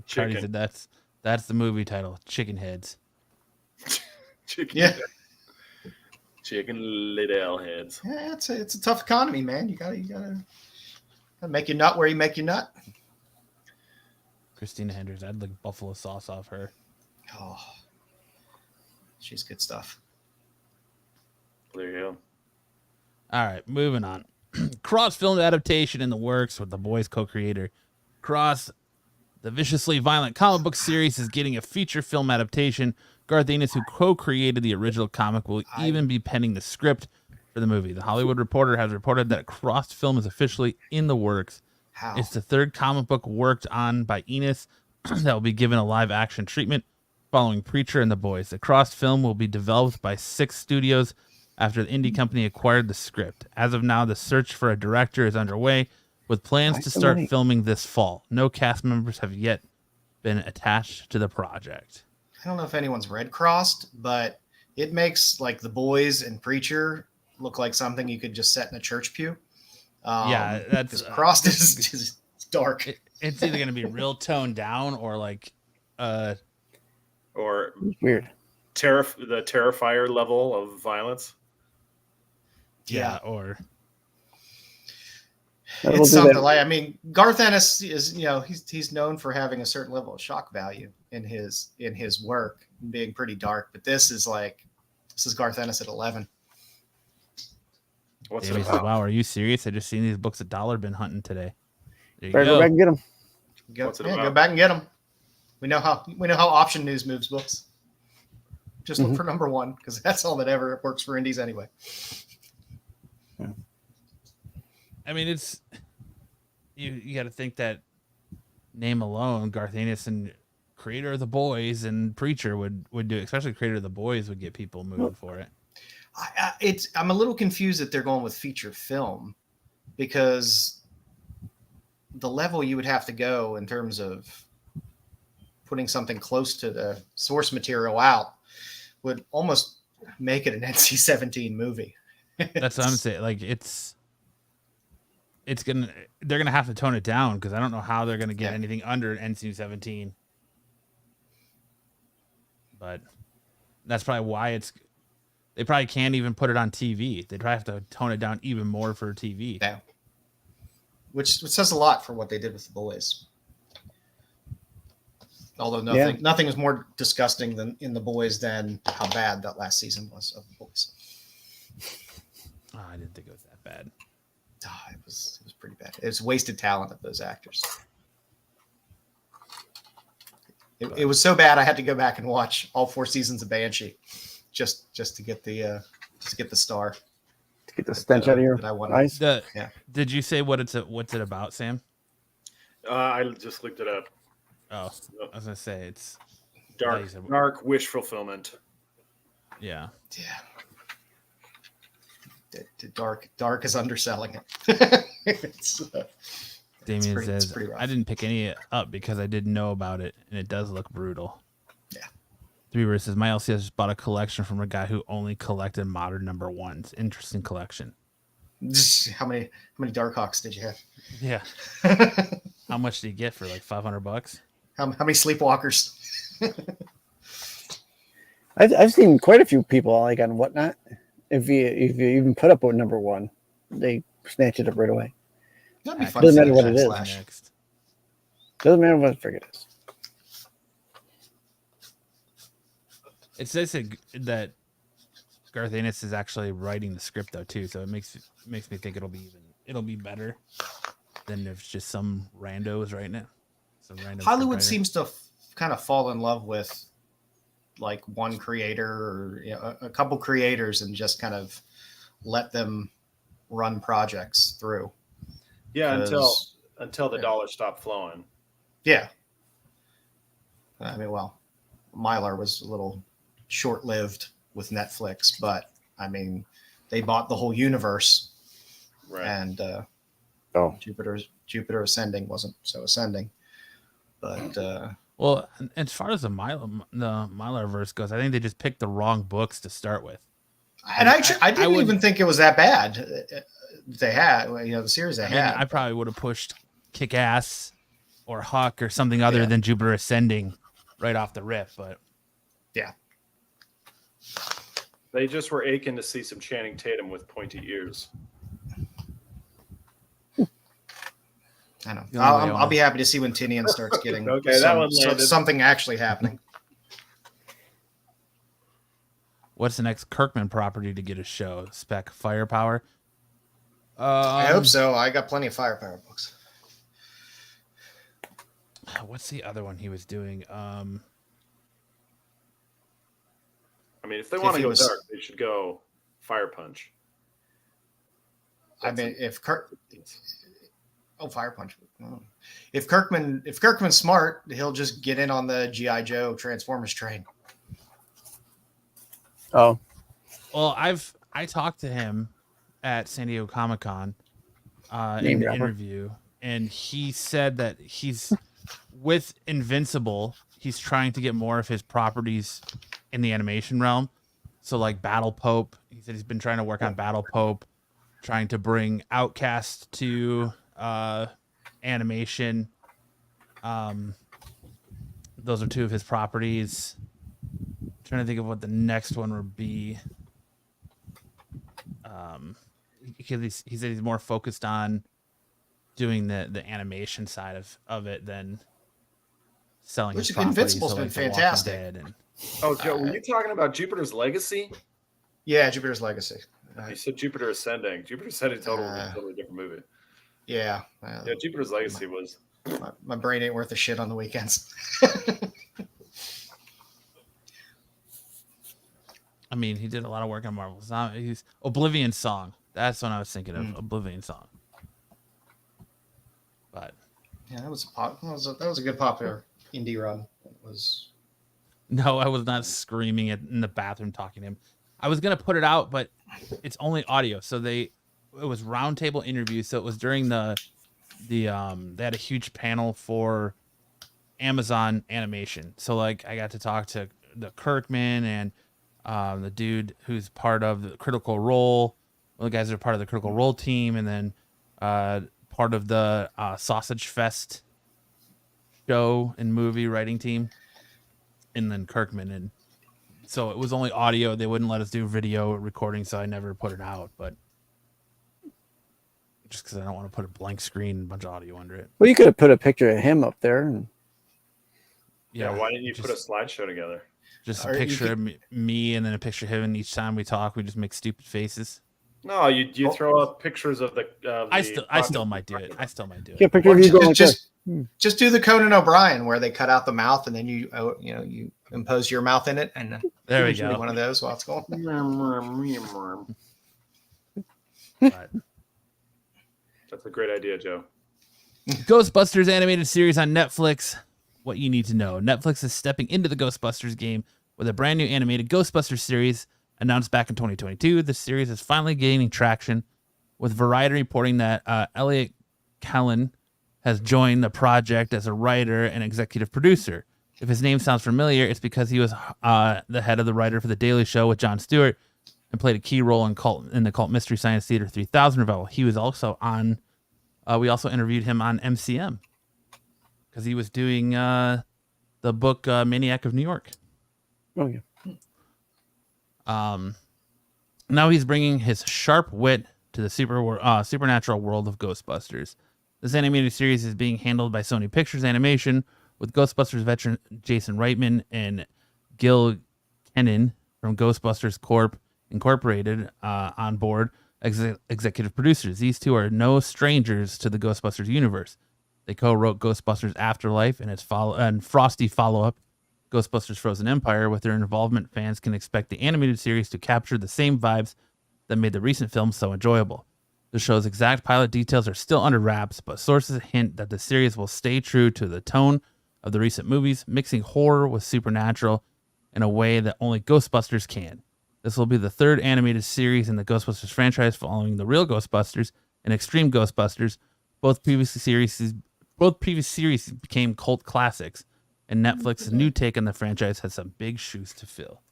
Charlie said that's the movie title, Chicken Heads. Chicken. Yeah. Chicken Liddell heads. Yeah, it's a tough economy, man. You gotta make your nut where you make your nut. Christina Hendricks. I'd like buffalo sauce off her. Oh, she's good stuff. There you go. All right, moving on. Cross-filmed adaptation in the works with the boys' co-creator. Cross, the viciously violent comic book series, is getting a feature film adaptation. Garth Ennis, who co-created the original comic, will even be penning the script for the movie. The Hollywood Reporter has reported that a crossed film is officially in the works. How? It's the third comic book worked on by Ennis that will be given a live-action treatment following Preacher and the Boys. The crossed film will be developed by 6 studios after the indie company acquired the script. As of now, the search for a director is underway, with plans to start filming this fall. No cast members have yet been attached to the project. I don't know if anyone's read Crossed, but it makes like The Boys and Preacher look like something you could just set in a church pew. Yeah, that's Crossed is dark. It's either going to be real toned down or like or weird. The Terrifier level of violence. Yeah, or it's something like, I mean, Garth Ennis is, he's known for having a certain level of shock value in his work, being pretty dark, but this is Garth Ennis at 11. What's Davey it said, about? wow, are you serious? I just seen these books at Dollar Bin hunting today. There you Better go back and get them. What's it go about? back and get them. We know how option news moves, books. Just look for number one, because that's all that ever works for indies anyway. I mean, it's you got to think that name alone, Garth Ennis and creator of The Boys and Preacher would do, especially creator of The Boys would get people moving for it. I'm a little confused that they're going with feature film, because the level you would have to go in terms of putting something close to the source material out would almost make it an NC-17 movie. That's what I'm saying. Like they're gonna have to tone it down, because I don't know how they're gonna get anything under NC-17. But that's probably why they probably can't even put it on TV. They'd probably have to tone it down even more for TV. Yeah. Which says a lot for what they did with The Boys. Although nothing is more disgusting than in The Boys than how bad that last season was of The Boys. Oh, I didn't think it was that bad. Oh, it was pretty bad. It was wasted talent of those actors. It was so bad I had to go back and watch all 4 seasons of Banshee just to get the star. To get the stench out of your eyes. Did you say what's it about, Sam? I just looked it up. Oh, I was gonna say it's dark wish fulfillment. Yeah. Dark is underselling it. Damien says, I didn't pick any up because I didn't know about it, and it does look brutal. Yeah. 3 says, my LCS just bought a collection from a guy who only collected modern number ones. Interesting collection. How many Darkhawks did you have? Yeah. How much did you get for like $500? How many Sleepwalkers? I've seen quite a few people like on Whatnot. If you even put up a number one, they snatch it up right away. That'd be fun. Doesn't matter what it is. Next. Doesn't matter what frick it is. It says that Garth Ennis is actually writing the script though too, so it makes me think it'll be better than if just some rando is writing it. Hollywood seems to kind of fall in love with like one creator or a couple creators and just kind of let them run projects through. Yeah, until the dollars stop flowing. Yeah. I mean, well, Mylar was a little short-lived with Netflix, but I mean, they bought the whole universe, right? And Jupiter Ascending wasn't so ascending, but well, as far as the Mylar verse goes, I think they just picked the wrong books to start with. And I didn't even think it was that bad. They had, the series they had. I probably would have pushed Kick-Ass or Huck or something other than Jupiter Ascending right off the rip, but yeah. They just were aching to see some Channing Tatum with pointy ears. I know. I'll be happy to see when Tinian starts getting something actually happening. What's the next Kirkman property to get a show? Spec Firepower? I hope so. I got plenty of Firepower books. What's the other one he was doing? I mean, if they want to go dark, they should go Fire Punch. I mean, Fire Punch. If Kirkman's smart, he'll just get in on the G.I. Joe Transformers train. Oh, well, I talked to him at San Diego Comic-Con in an interview, and he said that he's with Invincible. He's trying to get more of his properties in the animation realm. So like Battle Pope, he said he's been trying to work on Battle Pope, trying to bring Outcast to animation. Those are 2 of his properties. Trying to think of what the next one would be. He said he's more focused on doing the animation side of it than selling his properties. Invincible's been fantastic. Joe, were you talking about Jupiter's Legacy? Yeah, Jupiter's Legacy. You said Jupiter Ascending. Jupiter Ascending totally different movie. Yeah. Jupiter's Legacy was My brain ain't worth a shit on the weekends. I mean, he did a lot of work on Marvel. He's Oblivion Song. That's what I was thinking of. Oblivion Song. But yeah, that was a good popular indie run. It was. No, I was not screaming it in the bathroom talking to him. I was gonna put it out, but it's only audio. So it was roundtable interviews. So it was during they had a huge panel for Amazon animation. So like I got to talk to the Kirkman and the dude who's part of the Critical Role. Well, the guys that are part of the Critical Role team, and then part of the Sausage Fest show and movie writing team, and then Kirkman. And so it was only audio. They wouldn't let us do video recording, so I never put it out. But just because I don't want to put a blank screen and a bunch of audio under it. Well, you could have put a picture of him up there. And... Yeah, why didn't you put a slideshow together? Just a picture of me and then a picture of him, and each time we talk, we just make stupid faces. No, you throw up pictures of the. I still might do it. Get a picture of you going like this. Just do the Conan O'Brien where they cut out the mouth and then you impose your mouth in it, and there we go. One of those while it's going. That's a great idea, Joe. Ghostbusters animated series on Netflix. What you need to know. Netflix is stepping into the Ghostbusters game with a brand new animated Ghostbusters series announced back in 2022. The series is finally gaining traction, with Variety reporting that Elliot Callan has joined the project as a writer and executive producer. If his name sounds familiar, it's because he was the head of the writer for The Daily Show with Jon Stewart and played a key role in the Cult Mystery Science Theater 3000 revival. He was also on. We also interviewed him on MCM. Because he was doing the book Maniac of New York. Oh, yeah. Now he's bringing his sharp wit to the supernatural world of Ghostbusters. This animated series is being handled by Sony Pictures Animation, with Ghostbusters veteran Jason Reitman and Gil Kenan from Ghostbusters Corp. Incorporated on board executive producers. These two are no strangers to the Ghostbusters universe. They co-wrote Ghostbusters Afterlife and its frosty follow-up, Ghostbusters Frozen Empire. With their involvement, fans can expect the animated series to capture the same vibes that made the recent film so enjoyable. The show's exact pilot details are still under wraps, but sources hint that the series will stay true to the tone of the recent movies, mixing horror with supernatural in a way that only Ghostbusters can. This will be the third animated series in the Ghostbusters franchise, following the Real Ghostbusters and Extreme Ghostbusters. Both previous series became cult classics, and Netflix's new take on the franchise has some big shoes to fill.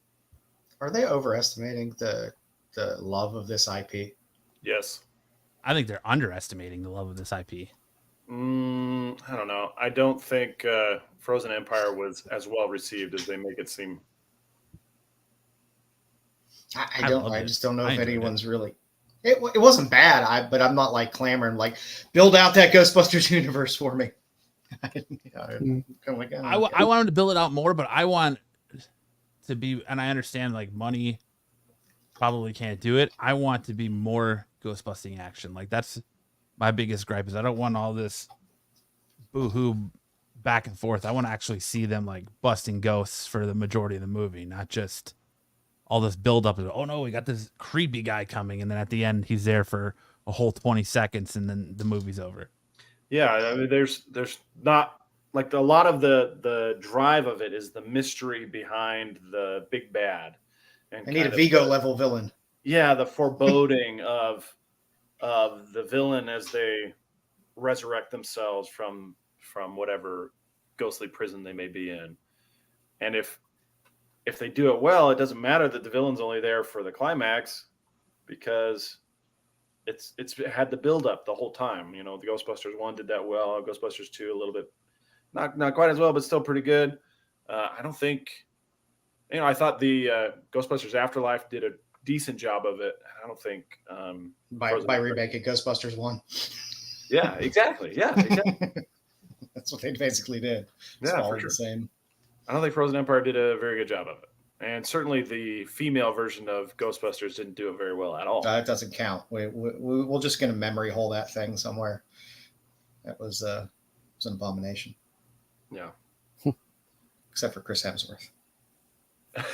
Are they overestimating the love of this IP? Yes. I think they're underestimating the love of this IP. I don't know. I don't think Frozen Empire was as well received as they make it seem. I just don't know if anyone's really. It wasn't bad, but I'm not like clamoring like build out that Ghostbusters universe for me. I wanted to build it out more, but I want to be, and I understand like money probably can't do it. I want to be more Ghostbusting action. Like that's my biggest gripe is I don't want all this boo-hoo back and forth. I want to actually see them like busting ghosts for the majority of the movie, not just all this build up of, oh no, we got this creepy guy coming, and then at the end he's there for a whole 20 seconds and then the movie's over. Yeah, I mean, there's not like a lot of the drive of it is the mystery behind the big bad. And I need a Vigo level villain. Yeah, the foreboding of the villain as they resurrect themselves from whatever ghostly prison they may be in. And if they do it well, it doesn't matter that the villain's only there for the climax, because it's had the build up the whole time. You know, the Ghostbusters 1 did that well. Ghostbusters 2 a little bit not quite as well, but still pretty good. I don't think, I thought the Ghostbusters Afterlife did a decent job of it. I don't think by remaking Ghostbusters 1. Yeah, exactly. Yeah, exactly. That's what they basically did. It's all for sure. The same. I don't think Frozen Empire did a very good job of it. And certainly the female version of Ghostbusters didn't do it very well at all. That doesn't count. We're just going to memory hole that thing somewhere. That was was an abomination. Yeah. Except for Chris Hemsworth,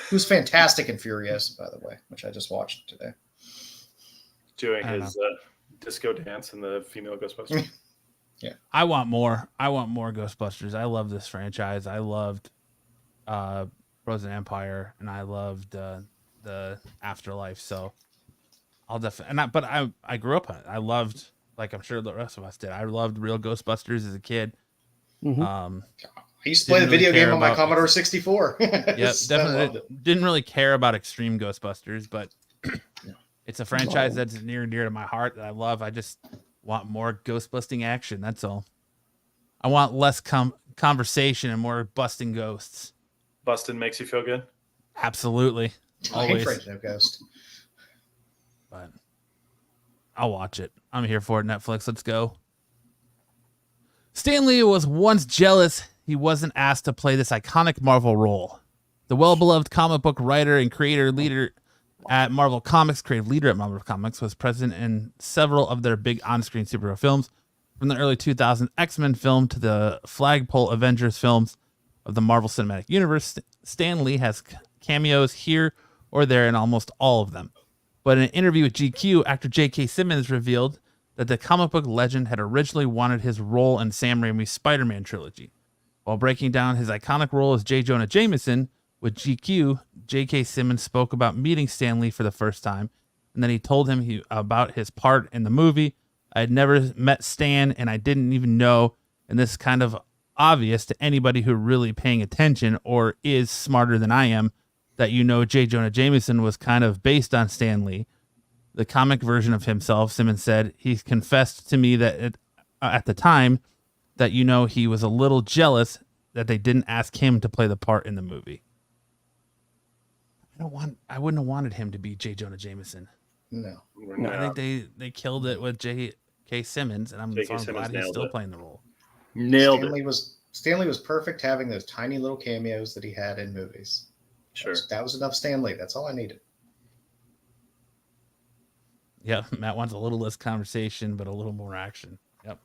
who's fantastic in Furiosa, by the way, which I just watched today. Doing his disco dance in the female Ghostbusters. Yeah. I want more Ghostbusters. I love this franchise. I loved Frozen Empire, and I loved the Afterlife. So I'll definitely. But I grew up on it. I loved, like I'm sure the rest of us did. I loved real Ghostbusters as a kid. Mhm. I used to play the video game on my Commodore 64. Yeah, definitely didn't really care about Extreme Ghostbusters, but it's a franchise that's near and dear to my heart that I love. I just want more ghost busting action. That's all. I want less conversation and more busting ghosts. Bustin' makes you feel good? Afraid Always. of no ghost. But I'll watch it. I'm here for it. Netflix, let's go. Stan Lee was once jealous he wasn't asked to play this iconic Marvel role. The well-beloved comic book writer and creative leader at Marvel Comics, was present in several of their big on-screen superhero films, from the early 2000s X-Men film to the flagpole Avengers films of the Marvel Cinematic Universe. Stan Lee has cameos here or there in almost all of them. But in an interview with GQ, actor J.K. Simmons revealed that the comic book legend had originally wanted his role in Sam Raimi's Spider-Man trilogy. While breaking down his iconic role as J. Jonah Jameson with GQ, J.K. Simmons spoke about meeting Stan Lee for the first time, and then he told him about his part in the movie. I had never met Stan, and I didn't even know, and this is kind of obvious to anybody who really paying attention or is smarter than I am, that J. Jonah Jameson was kind of based on Stan Lee. The comic version of himself, Simmons said, he confessed to me that at the time that, he was a little jealous that they didn't ask him to play the part in the movie. I wouldn't have wanted him to be J. Jonah Jameson. No. I think they killed it with J.K. Simmons, and I'm glad he's still playing the role. Nailed it. Stanley was perfect having those tiny little cameos that he had in movies. Sure. That was enough Stanley. That's all I needed. Yeah, Matt wants a little less conversation, but a little more action. Yep.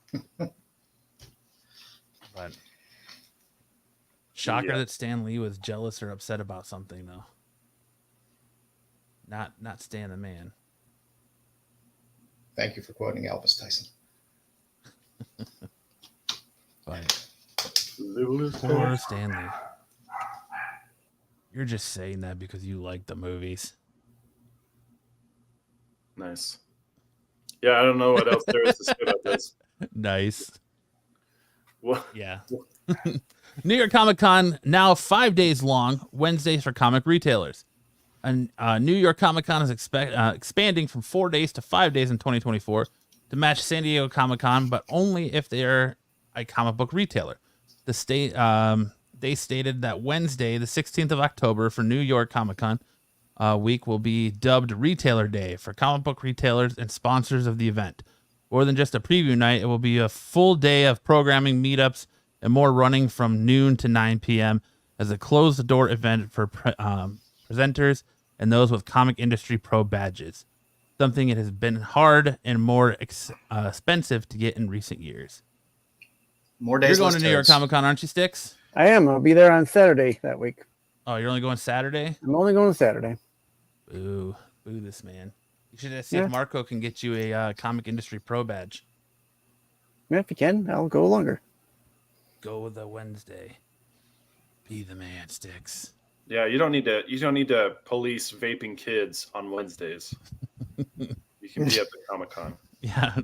But shocker that Stan Lee was jealous or upset about something, though. Not Stan the man. Thank you for quoting Elvis Tyson. But poor Stan Lee. You're just saying that because you like the movies. Nice. Yeah, I don't know what else there is to say about this. Nice. What? Yeah. New York Comic Con now 5 days long, Wednesdays for comic retailers. And New York Comic Con is expanding from 4 days to 5 days in 2024 to match San Diego Comic Con, but only if they're a comic book retailer. The state they stated that Wednesday, the 16th of October, for New York Comic Con week will be dubbed Retailer Day for comic book retailers and sponsors of the event. More than just a preview night, it will be a full day of programming, meetups, and more, running from noon to 9 p.m. as a closed-door event for presenters and those with comic industry pro badges, something it has been hard and more expensive to get in recent years. More days. You're going to New York Comic Con, aren't you, Sticks? I am. I'll be there on Saturday that week. Oh, you're only going Saturday? I'm only going Saturday. Boo this man. You should see if Marco can get you a comic industry pro badge. Yeah, if you can, I'll go longer. Go with the Wednesday. Be the man, Sticks. Yeah, you don't need to police vaping kids on Wednesdays. You can be at the Comic Con. Yeah.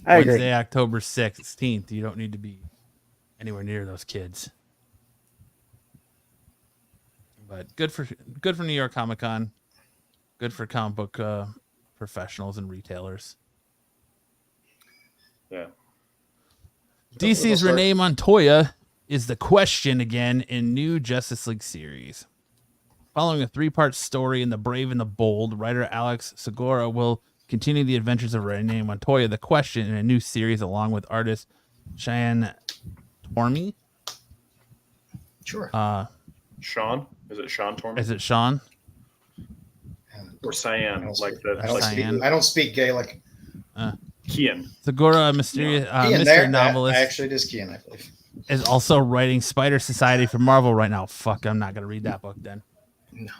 I agree. Wednesday, October 16th. You don't need to be anywhere near those kids. But good for New York Comic Con. Good for comic book professionals and retailers. Yeah. DC's Renee Montoya is the question again in new Justice League series. Following a 3-part story in The Brave and the Bold, writer Alex Segura will continue the adventures of Renee Montoya, the Question, in a new series along with artist Cheyenne Tormey. Sure. Sean? Is it Sean Tormey? Is it Sean? Or Cyan? I don't speak Gaelic. Segura, mysterious Kian mystery there. novelist, Actually, it is Kian, I believe. is also writing Spider Society for Marvel right now. Fuck, I'm not gonna read that book then. No.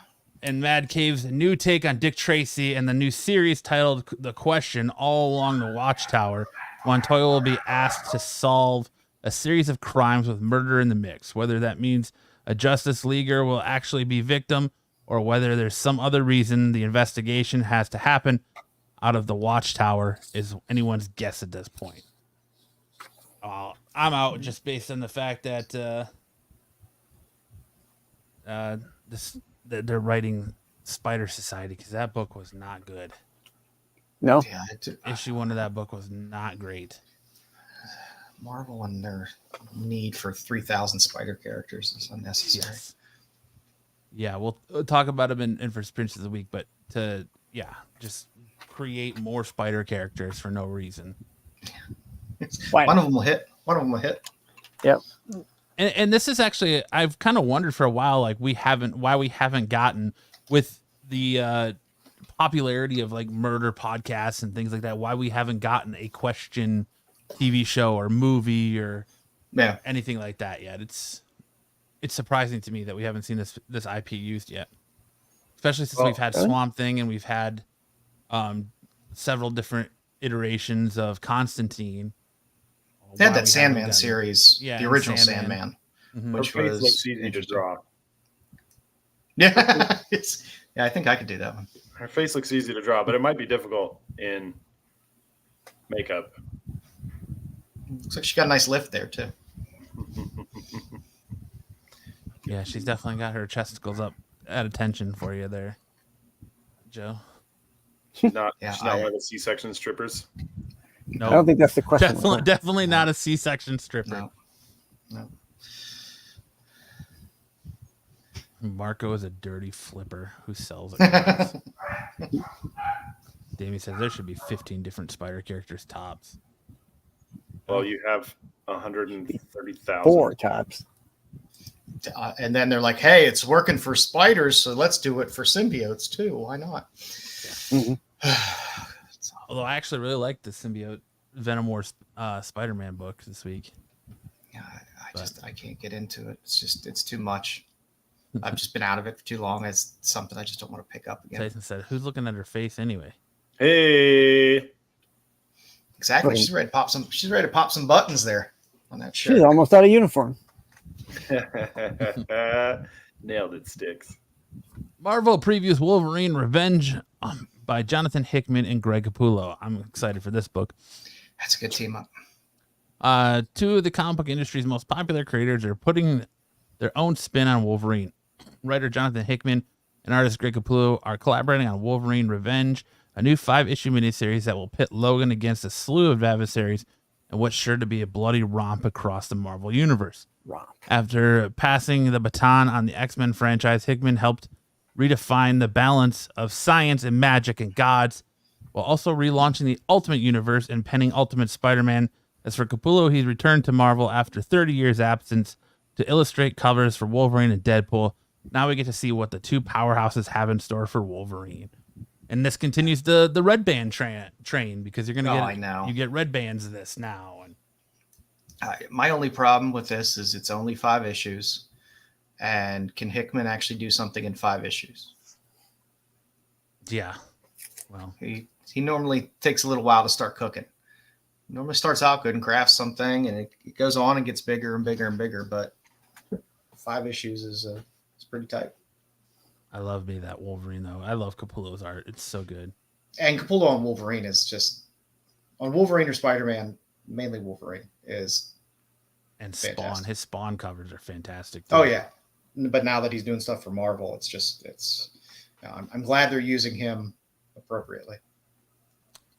And Mad Cave's new take on Dick Tracy and the new series titled The Question, All Along the Watchtower. Montoya will be asked to solve a series of crimes with murder in the mix, whether that means a Justice Leaguer will actually be victim or whether there's some other reason the investigation has to happen out of the Watchtower is anyone's guess at this point. I'm out just based on the fact that they're writing Spider Society, because that book was not good. No. Yeah, Issue 1 of that book was not great. Marvel and their need for 3,000 Spider characters is unnecessary. Yes. Yeah, we'll talk about them in First Prince of the Week, but just create more Spider characters for no reason. One of them will hit. One of them will hit. Yep. And this is actually, I've kind of wondered for a while, like why we haven't gotten, with the popularity of like murder podcasts and things like that, why we haven't gotten a Question TV show or movie or anything like that yet. It's surprising to me that we haven't seen this IP used yet, especially since we've had Swamp Thing and we've had several different iterations of Constantine. They had that Sandman series, the original Sandman, which looks easy to draw. Yeah, I think I could do that one. Her face looks easy to draw, but it might be difficult in makeup. Looks like she got a nice lift there too. Yeah, she's definitely got her chesticles up at attention for you there, Joe. She's not one of the C-section strippers. No, I don't think that's the question. Definitely not a C-section stripper. No. Marco is a dirty flipper who sells it. Damien says there should be 15 different Spider characters tops. Well, you have 130,000. 4 tops. And then they're like, hey, it's working for spiders, so let's do it for symbiotes too. Why not? Mm-hmm. Although I actually really like the symbiote Venom Wars Spider-Man book this week. Yeah, I can't get into it. It's too much. I've just been out of it for too long. It's something I just don't want to pick up again. Tyson said, "Who's looking at her face anyway?" Hey, exactly. She's ready to pop some buttons there on that shirt. She's almost out of uniform. Nailed it, Sticks. Marvel previews Wolverine Revenge by Jonathan Hickman and Greg Capullo. I'm excited for this book. That's a good team up. 2 of the comic book industry's most popular creators are putting their own spin on Wolverine. Writer Jonathan Hickman and artist Greg Capullo are collaborating on Wolverine Revenge, a new 5-issue miniseries that will pit Logan against a slew of adversaries and what's sure to be a bloody romp across the Marvel Universe. After passing the baton on the X-Men franchise, Hickman helped redefine the balance of science and magic and gods, while also relaunching the Ultimate Universe and penning Ultimate Spider-Man. As for Capullo, he's returned to Marvel after 30 years absence to illustrate covers for Wolverine and Deadpool. Now we get to see what the 2 powerhouses have in store for Wolverine. And this continues the red band train because you're going to you get red bands of this now. And my only problem with this is it's only 5 issues. And can Hickman actually do something in 5 issues? Yeah. Well, he normally takes a little while to start cooking. Normally starts out good and crafts something, and it goes on and gets bigger and bigger and bigger. But 5 issues is pretty tight. I love me that Wolverine though. I love Capullo's art. It's so good. And Capullo on Wolverine is just on Wolverine or Spider-Man, mainly Wolverine is. And fantastic. Spawn, his Spawn covers are fantastic too. Oh yeah, but now that he's doing stuff for Marvel, I'm glad they're using him appropriately.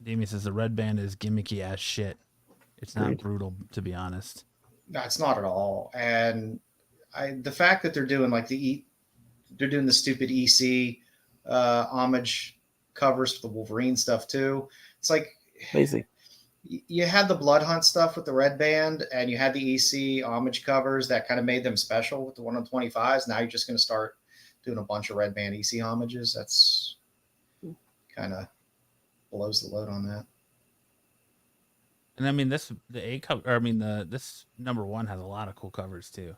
Damien says the red band is gimmicky as shit. It's not brutal, to be honest. No, it's not at all. And the fact that they're doing they're doing the stupid EC homage covers for the Wolverine stuff too. It's like lazy. You had the Blood Hunt stuff with the red band, and you had the EC homage covers that kind of made them special with the 1/25s. Now you're just going to start doing a bunch of red band EC homages. That's kind of blows the load on that. And I mean, this number 1 has a lot of cool covers too.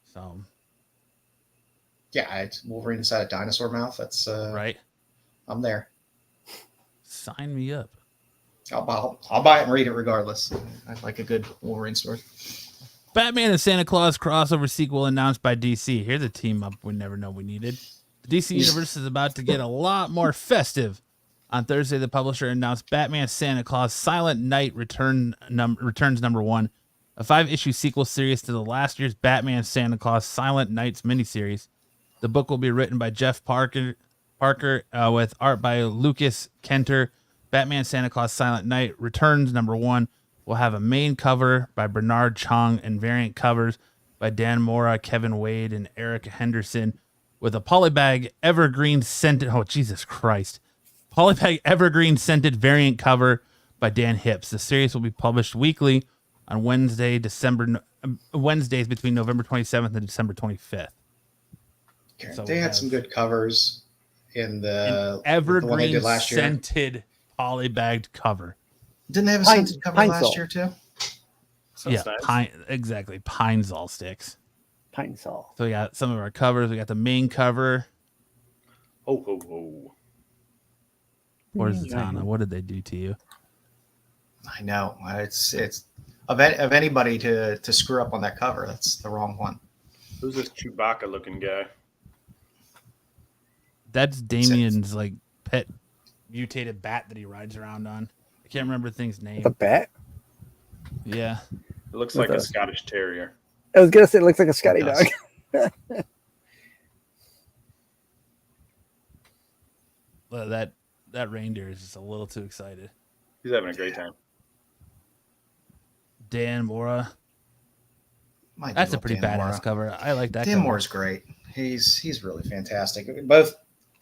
So Yeah, it's Wolverine inside a dinosaur mouth. That's right. I'm there. Sign me up. I'll buy it and read it regardless. I like a good Wolverine story. Batman and Santa Claus crossover sequel announced by DC. Here's a team up we never know we needed. The DC universe is about to get a lot more festive. On Thursday, the publisher announced Batman Santa Claus Silent Night returns number 1, a 5-issue sequel series to the last year's Batman Santa Claus Silent Nights miniseries. The book will be written by Jeff Parker with art by Lucas Kenter. Batman Santa Claus Silent Night returns number 1 will have a main cover by Bernard Chong and variant covers by Dan Mora, Kevin Wade, and Eric Henderson, with a polybag evergreen scented. Oh, Jesus Christ. Polybag evergreen scented variant cover by Dan Hips. The series will be published weekly on Wednesdays between November 27th and December 25th. Okay. So they had some good covers in the evergreen one they did last year. scented polybagged cover. Didn't they have a scented cover last year too? Yeah, nice. exactly. Pine Sol sticks. Pine Sol. So we got some of our covers. We got the main cover. Ho ho ho. Where's Zatanna? What did they do to you? I know. It's of anybody to screw up on that cover. That's the wrong one. Who's this Chewbacca looking guy? That's Damien's like pet mutated bat that he rides around on. I can't remember the thing's name. The bat? Yeah. It looks like a Scottish Terrier. I was gonna say it looks like a Scotty dog. Well, that reindeer is just a little too excited. He's having a great time. Dan Mora. That's a pretty badass cover. I like that. Dan Mora's great. He's really fantastic. Both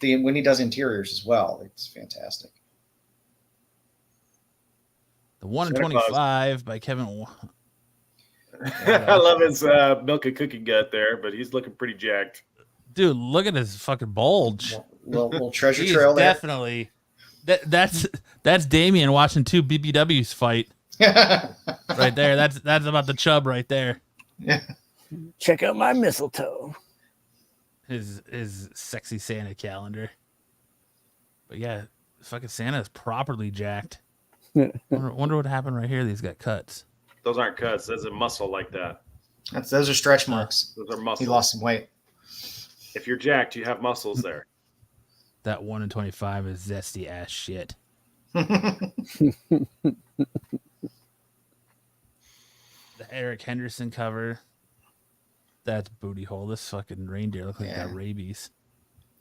when he does interiors as well, it's fantastic. The 1 in 25 by Kevin. I love his milk and cookie gut there, but he's looking pretty jacked. Dude, look at his fucking bulge. Little treasure trail there. Definitely. That's Damien watching 2 BBWs fight. Right there. That's about the chub right there. Yeah. Check out my mistletoe. His sexy Santa calendar. But yeah, fucking Santa is properly jacked. Wonder what happened right here. These got cuts. Those aren't cuts. There's a muscle like that. Those are stretch marks. Those are muscles. He lost some weight. If you're jacked, you have muscles there. That 1 in 25 is zesty ass shit. The Eric Henderson cover. That's booty hole. This fucking reindeer looks like it got rabies.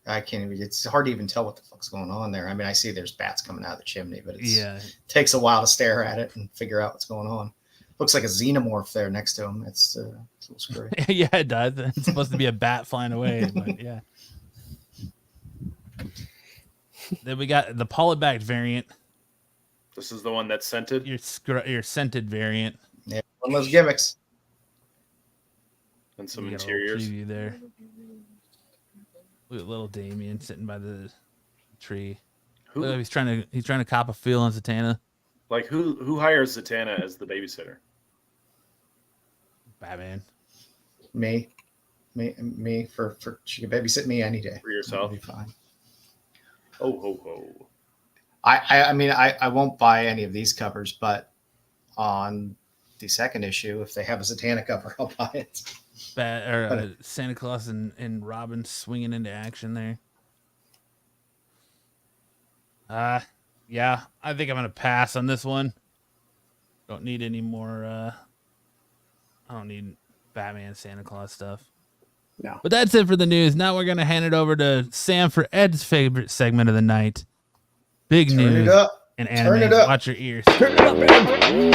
I can't even. It's hard to even tell what the fuck's going on there. I mean, I see there's bats coming out of the chimney, but it takes a while to stare at it and figure out what's going on. Looks like a xenomorph there next to him. It's a little scary. Yeah, it does. It's supposed to be a bat flying away, but yeah. Then we got the polybagged variant. This is the one that's scented. Your scented variant. Yeah, one of those gimmicks. And some interiors. Preview there. Look at little Damien sitting by the tree. Look, he's trying to cop a feel on Zatanna. Like who hires Zatanna as the babysitter? Batman. Me for she can babysit me any day. For yourself. That'd be fine. Oh ho ho. I mean I won't buy any of these covers, but on the second issue, if they have a Zatanna cover, I'll buy it. Santa Claus and Robin swinging into action there. Yeah, I think I'm gonna pass on this one. Don't need any more. I don't need Batman Santa Claus stuff. No. But that's it for the news. Now we're gonna hand it over to Sam for Ed's favorite segment of the night. Big Turn news it up. and Turn anime. it up. Watch your ears. Turn it up, man.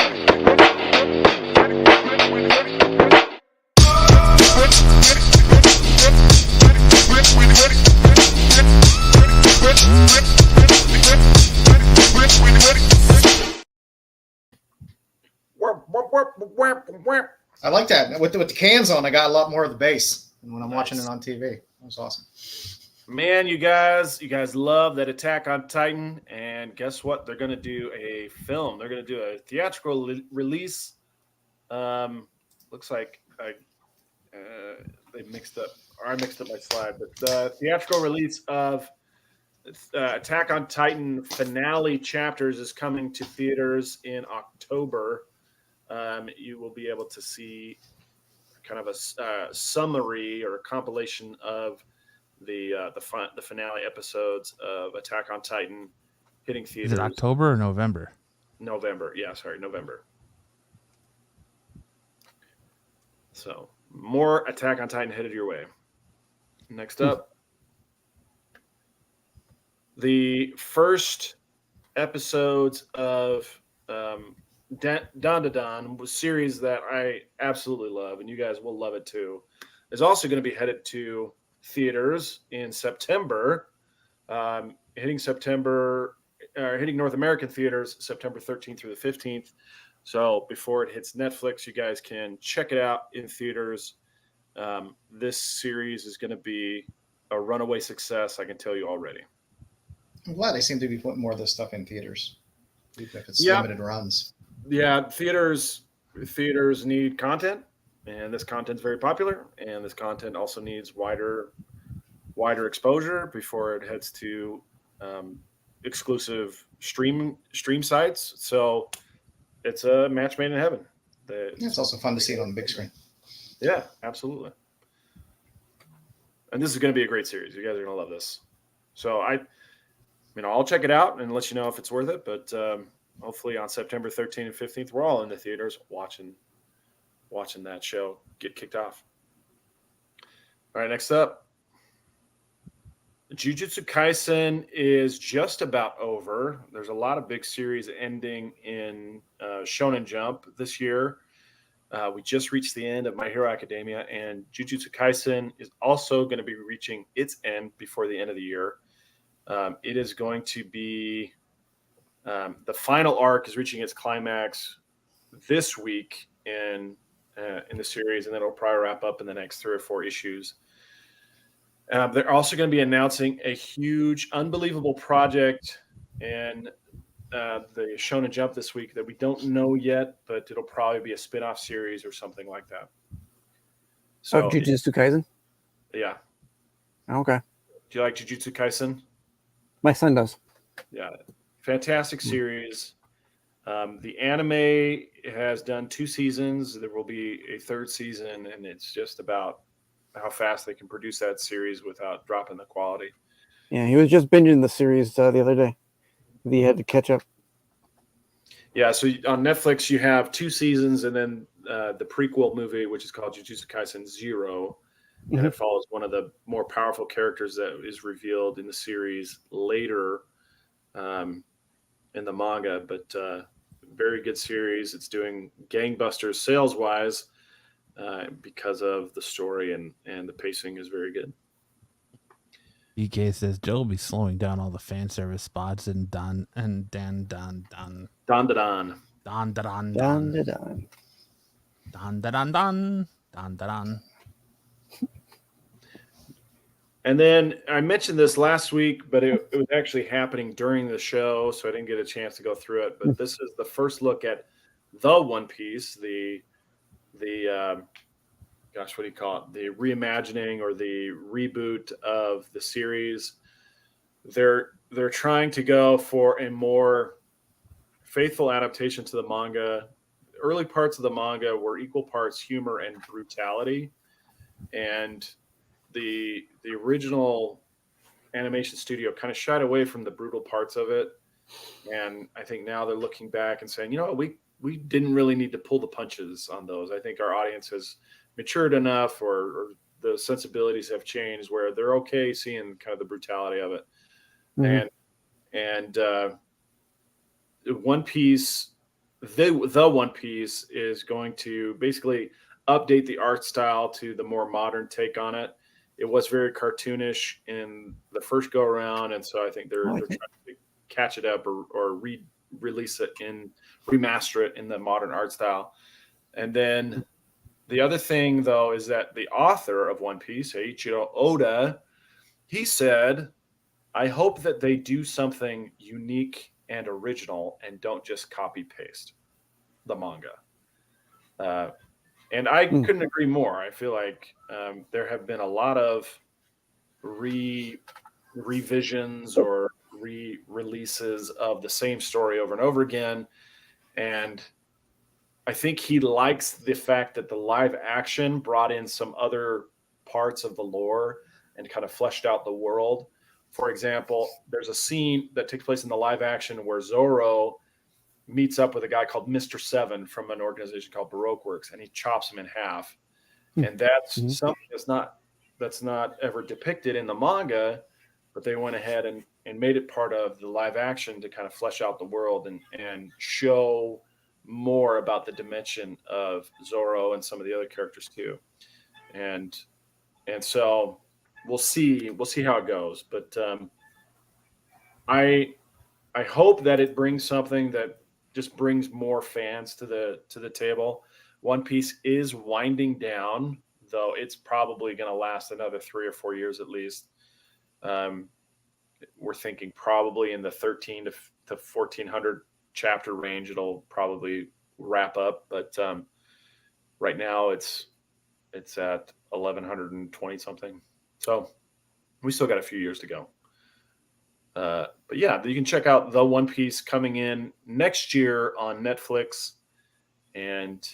I like that. With the cans on, I got a lot more of the bass than when I'm watching it on TV. That was awesome. Man, you guys love that Attack on Titan, and guess what? They're going to do a film. They're going to do a theatrical release. Looks like they mixed up. Or I mixed up my slide, but the theatrical release of Attack on Titan finale chapters is coming to theaters in October. You will be able to see kind of a summary or a compilation of the finale episodes of Attack on Titan hitting theaters. Is it October or November? November. Yeah, sorry, November. So more Attack on Titan headed your way. Next up, the first episodes of Don to Don was a series that I absolutely love, and you guys will love it too. Is also going to be headed to theaters in September, hitting North American theaters September 13th through the 15th. So before it hits Netflix, you guys can check it out in theaters. This series is going to be a runaway success, I can tell you already. I'm glad they seem to be putting more of this stuff in theaters, even if it's limited runs. Yeah, theaters need content, and this content's very popular, and this content also needs wider exposure before it heads to exclusive stream sites. So it's a match made in heaven. It's also fun to see it on the big screen. Yeah, absolutely. And this is going to be a great series. You guys are going to love this. So I'll check it out and let you know if it's worth it. But hopefully on September 13th and 15th, we're all in the theaters watching that show get kicked off. All right, next up. Jujutsu Kaisen is just about over. There's a lot of big series ending in Shonen Jump this year. We just reached the end of My Hero Academia, and Jujutsu Kaisen is also going to be reaching its end before the end of the year. It is going to be the final arc is reaching its climax this week in the series, and then it'll probably wrap up in the next 3 or 4 issues. They're also going to be announcing a huge, unbelievable project in the Shonen Jump this week that we don't know yet, but it'll probably be a spin-off series or something like that. So, of Jujutsu Kaisen? Yeah. Okay. Do you like Jujutsu Kaisen? My son does. Yeah. Fantastic series. The anime has done 2 seasons. There will be a 3rd season, and it's just about how fast they can produce that series without dropping the quality. Yeah, he was just binging the series the other day. He had to catch up. Yeah, so on Netflix you have 2 seasons, and then the prequel movie, which is called Jujutsu Kaisen 0, and it follows one of the more powerful characters that is revealed in the series later in the manga. But very good series. It's doing gangbusters sales-wise because of the story, and the pacing is very good. BK says Joe will be slowing down all the fan service spots and Don. And then I mentioned this last week, but it was actually happening during the show, so I didn't get a chance to go through it. But this is the first look at the One Piece, the what do you call it? The reimagining or the reboot of the series. They're trying to go for a more faithful adaptation to the manga. Early parts of the manga were equal parts humor and brutality, and the original animation studio kind of shied away from the brutal parts of it. And I think now they're looking back and saying, we didn't really need to pull the punches on those. I think our audience has matured enough, or the sensibilities have changed where they're okay seeing kind of the brutality of it. And One Piece, the One Piece is going to basically update the art style to the more modern take on it. It was very cartoonish in the first go around, and so I think they're trying to catch it up or release it remaster it in the modern art style. And then the other thing, though, is that the author of One Piece, Eiichiro Oda, he said, I hope that they do something unique and original and don't just copy paste the manga. And I couldn't agree more. I feel like there have been a lot of revisions or re-releases of the same story over and over again. And I think he likes the fact that the live action brought in some other parts of the lore and kind of fleshed out the world. For example, there's a scene that takes place in the live action where Zoro meets up with a guy called Mr. Seven from an organization called Baroque Works, and he chops him in half. And that's something that's not ever depicted in the manga, but they went ahead and made it part of the live action to kind of flesh out the world and show more about the dimension of Zoro and some of the other characters too. And so we'll see how it goes. But I hope that it brings something that just brings more fans to the table. One Piece is winding down, though it's probably going to last another 3 or 4 years at least. We're thinking probably in the 13 to 1400 chapter range it'll probably wrap up, but right now it's at 1120 something, so we still got a few years to go. But yeah, you can check out the One Piece coming in next year on Netflix, and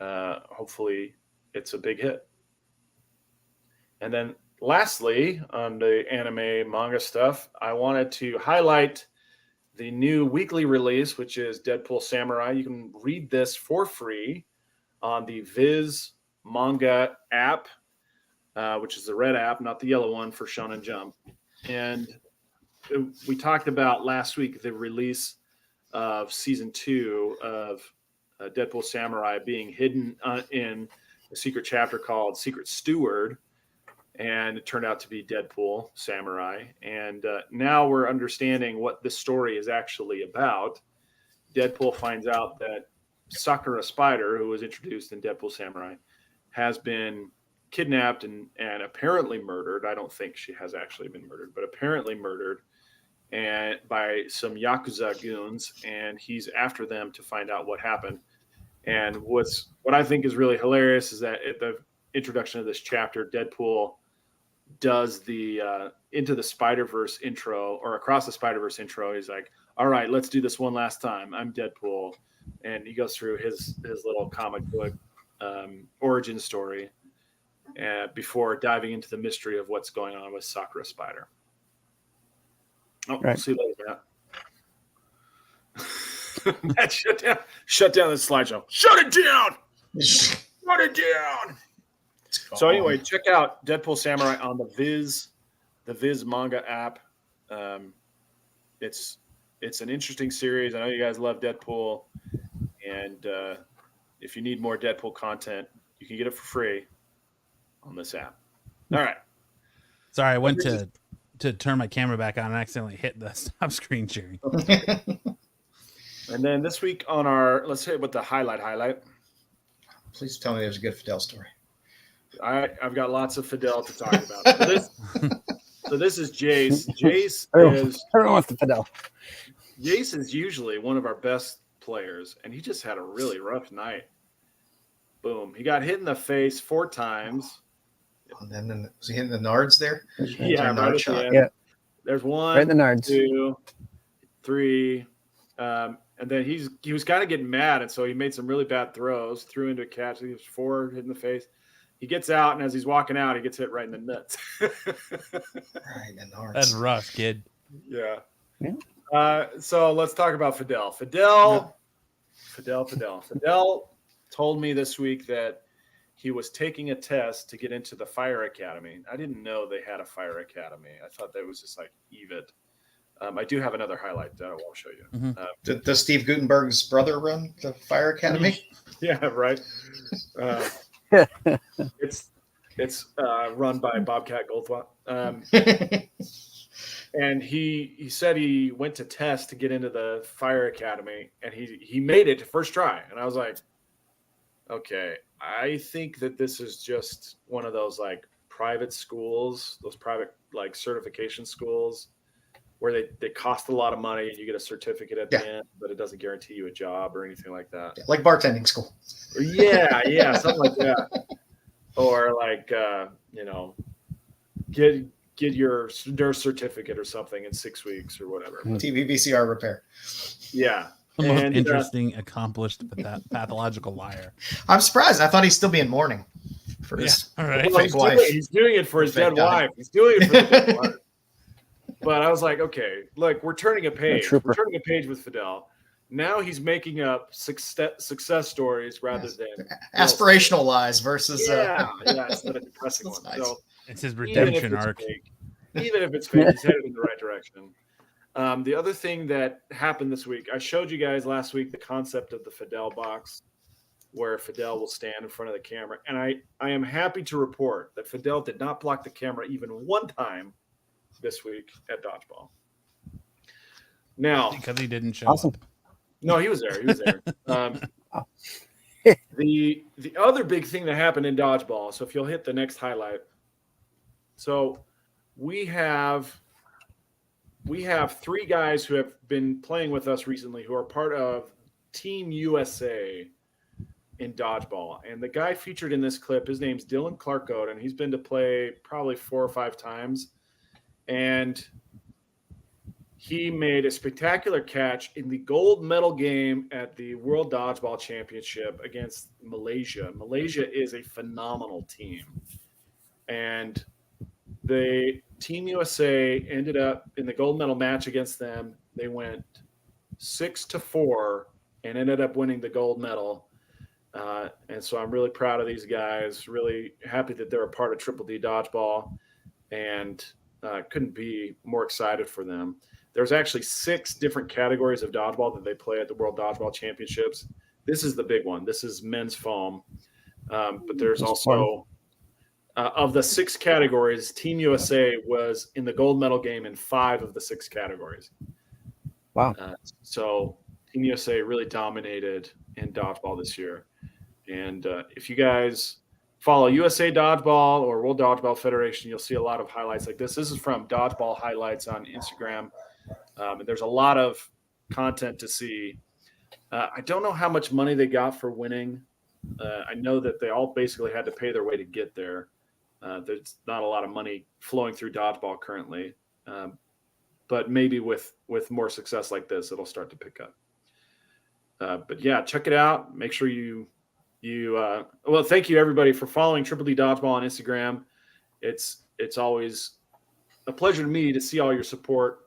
hopefully it's a big hit. And then lastly, on the anime manga stuff, I wanted to highlight the new weekly release, which is Deadpool Samurai. You can read this for free on the Viz Manga app, which is the red app, not the yellow one for Shonen Jump. And we talked about last week the release of season 2 of Deadpool Samurai being hidden in a secret chapter called Secret Steward. And it turned out to be Deadpool Samurai. And now we're understanding what this story is actually about. Deadpool finds out that Sakura Spider, who was introduced in Deadpool Samurai, has been kidnapped and apparently murdered. I don't think she has actually been murdered, but apparently murdered and by some Yakuza goons. And he's after them to find out what happened. And what I think is really hilarious is that at the introduction of this chapter, Deadpool does the Into the Spider-Verse intro, or Across the Spider-Verse intro. He's like, all right, let's do this one last time. I'm Deadpool. And he goes through his little comic book origin story before diving into the mystery of what's going on with Sakura Spider. Oh, right. We'll see you later, Matt. Matt, shut down this slideshow. Shut it down! Shut it down! So anyway, check out Deadpool Samurai on the Viz Manga app. It's an interesting series. I know you guys love Deadpool, and if you need more Deadpool content, you can get it for free on this app. All right. Sorry, I went to turn my camera back on and accidentally hit the stop screen sharing. And then this week on let's hit with the highlight. Please tell me there's a good Fidel story. I've got lots of Fidel to talk about. So this is Jace. Everyone wants the Fidel. Jace is usually one of our best players, and he just had a really rough night. Boom. He got hit in the face 4 times. And then was he hitting the nards there? Yeah, right shot. Yeah. There's 1, right in the nards. 2, 3. And then he was kind of getting mad, and so he made some really bad throws, threw into a catch. He was 4 hit in the face. He gets out, and as he's walking out, he gets hit right in the nuts. Right in the nards. That's rough, kid. Yeah. So let's talk about Fidel. Fidel told me this week that he was taking a test to get into the Fire Academy. I didn't know they had a Fire Academy. I thought that was just like EVIT. I do have another highlight that I won't show you. Mm-hmm. Does Steve Gutenberg's brother run the Fire Academy? Yeah, right. It's run by Bobcat Goldthwait. And he said he went to test to get into the Fire Academy, and he made it first try. And I was like, okay, I think that this is just one of those like private schools, those private like certification schools, where they cost a lot of money and you get a certificate at the end, but it doesn't guarantee you a job or anything like that. Yeah, like bartending school. Yeah, something like that. Or like get your nurse certificate or something in 6 weeks or whatever. TV VCR repair. Yeah. The most interesting, accomplished, pathological liar. I'm surprised. I thought he'd still be in mourning for his fake wife. He's doing it for his dead wife. He's doing it for his dead wife. But I was like, okay, look, we're turning a page. We're turning a page with Fidel. Now he's making up success stories rather than aspirational lies versus instead of depressing ones. Nice. So it's his redemption arc. Even if it's fake, he's headed in the right direction. The other thing that happened this week, I showed you guys last week the concept of the Fidel box, where Fidel will stand in front of the camera, and I am happy to report that Fidel did not block the camera even one time this week at dodgeball. Now, because he didn't show up. No, he was there. He was there. The other big thing that happened in dodgeball. So if you'll hit the next highlight. So we have 3 guys who have been playing with us recently who are part of Team USA in dodgeball. And the guy featured in this clip, his name's Dylan Clarkode, and he's been to play probably 4 or 5 times. And he made a spectacular catch in the gold medal game at the World Dodgeball Championship against Malaysia. Malaysia is a phenomenal team. And the Team USA ended up in the gold medal match against them. They went 6-4 and ended up winning the gold medal. And so I'm really proud of these guys, really happy that they're a part of Triple D Dodgeball, and couldn't be more excited for them. There's actually 6 different categories of dodgeball that they play at the World Dodgeball Championships. This is the big one. This is men's foam. But there's also, of the 6 categories, Team USA was in the gold medal game in 5 of the 6 categories. Wow. So Team USA really dominated in dodgeball this year. And if you guys follow USA Dodgeball or World Dodgeball Federation, you'll see a lot of highlights like this. This is from Dodgeball Highlights on Instagram. And there's a lot of content to see. I don't know how much money they got for winning. I know that they all basically had to pay their way to get there. There's not a lot of money flowing through dodgeball currently. But maybe with more success like this, it'll start to pick up. But yeah, check it out. Make sure well, thank you everybody for following Triple D Dodgeball on Instagram. It's always a pleasure to me to see all your support.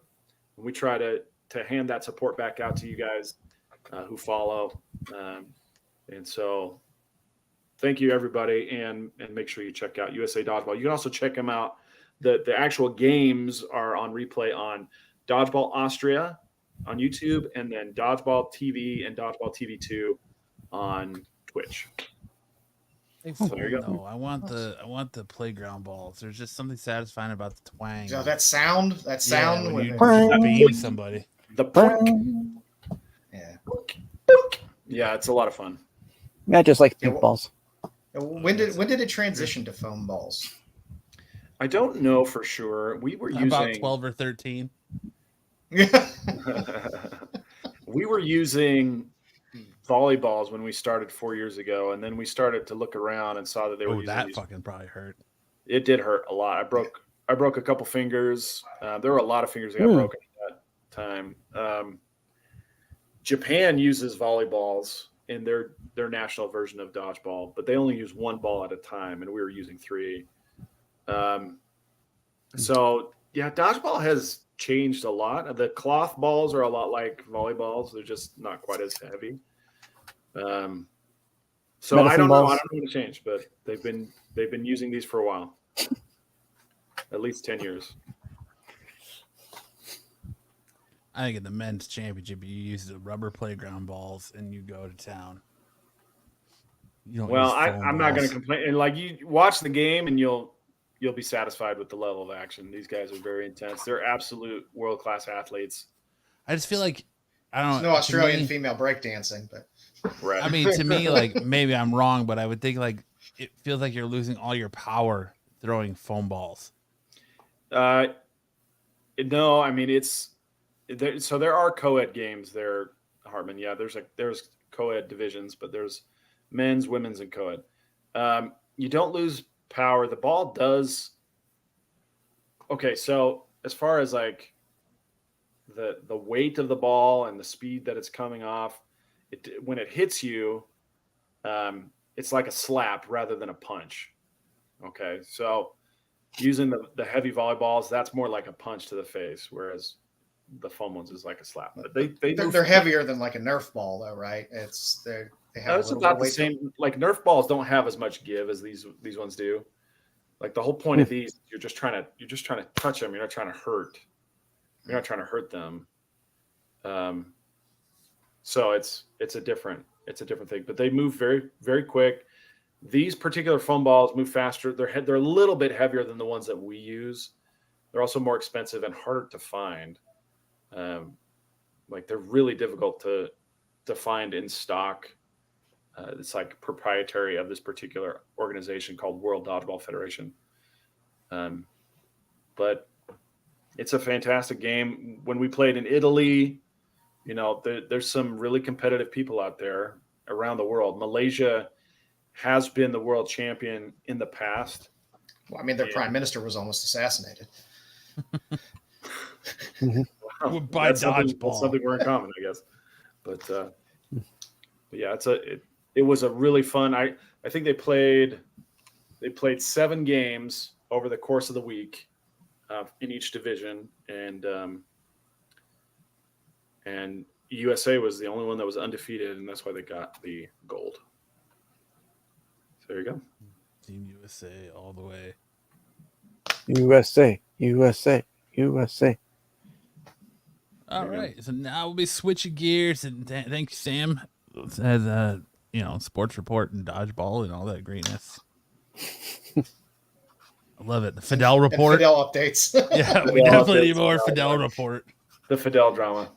And we try to hand that support back out to you guys who follow. And so thank you everybody, and make sure you check out USA Dodgeball. You can also check them out. The actual games are on replay on Dodgeball Austria on YouTube, and then Dodgeball TV and Dodgeball TV 2 on Twitch. So there you go. No, I want the playground balls. There's just something satisfying about the twang. So that sound when you beam somebody. The point. Yeah, it's a lot of fun. Yeah, just like pink balls. When did it transition to foam balls? I don't know for sure. We were using about 12 or 13. We were using volleyballs when we started 4 years ago, and then we started to look around and saw that they were using that these. Fucking probably hurt. It did hurt a lot. I broke a couple fingers. There were a lot of fingers that got broken at that time. Japan uses volleyballs in their national version of dodgeball, but they only use 1 ball at a time, and we were using 3. So yeah, dodgeball has changed a lot. The cloth balls are a lot like volleyballs. They're just not quite as heavy. So I don't know. I don't know what to change, but they've been using these for a while, at least 10 years. I think in the men's championship, you use the rubber playground balls and you go to town. I'm not going to complain. And like, you watch the game and you'll be satisfied with the level of action. These guys are very intense. They're absolute world-class athletes. I just feel like, I don't know. There's no Australian female breakdancing, but I mean, to me, like, maybe I'm wrong, but I would think like it feels like you're losing all your power throwing foam balls? No, I mean so there are co-ed games there, Hartman. Yeah, there's co-ed divisions, but there's men's, women's, and co-ed. You don't lose power. The ball does. Okay, so as far as like the weight of the ball and the speed that it's coming off, when it hits you, it's like a slap rather than a punch. Okay, so using the heavy volleyballs, that's more like a punch to the face, whereas the foam ones is like a slap. But they're heavier than like a Nerf ball, though, right? They have it's about the same. Like Nerf balls don't have as much give as these ones do. Like the whole point of these, you're just trying to touch them. You're not trying to hurt. You're not trying to hurt them. So it's a different thing. But they move very, very quick. These particular foam balls move faster. They're a little bit heavier than the ones that we use. They're also more expensive and harder to find. Like they're really difficult to find in stock. It's like proprietary of this particular organization called World Dodgeball Federation. But it's a fantastic game. When we played in Italy, there's some really competitive people out there around the world. Malaysia has been the world champion in the past. Well, I mean, their prime minister was almost assassinated. By dodgeball. That's something we're in common, I guess. But yeah, it was a really fun. I think they played 7 games over the course of the week in each division, and USA was the only one that was undefeated, and that's why they got the gold. So there you go. Team USA all the way. USA, USA, USA. All right, so now we'll be switching gears, and thank you, Sam, as sports report and dodgeball and all that greatness. I love it. The Fidel report. And Fidel updates. Yeah, we definitely need more Fidel report. The Fidel drama.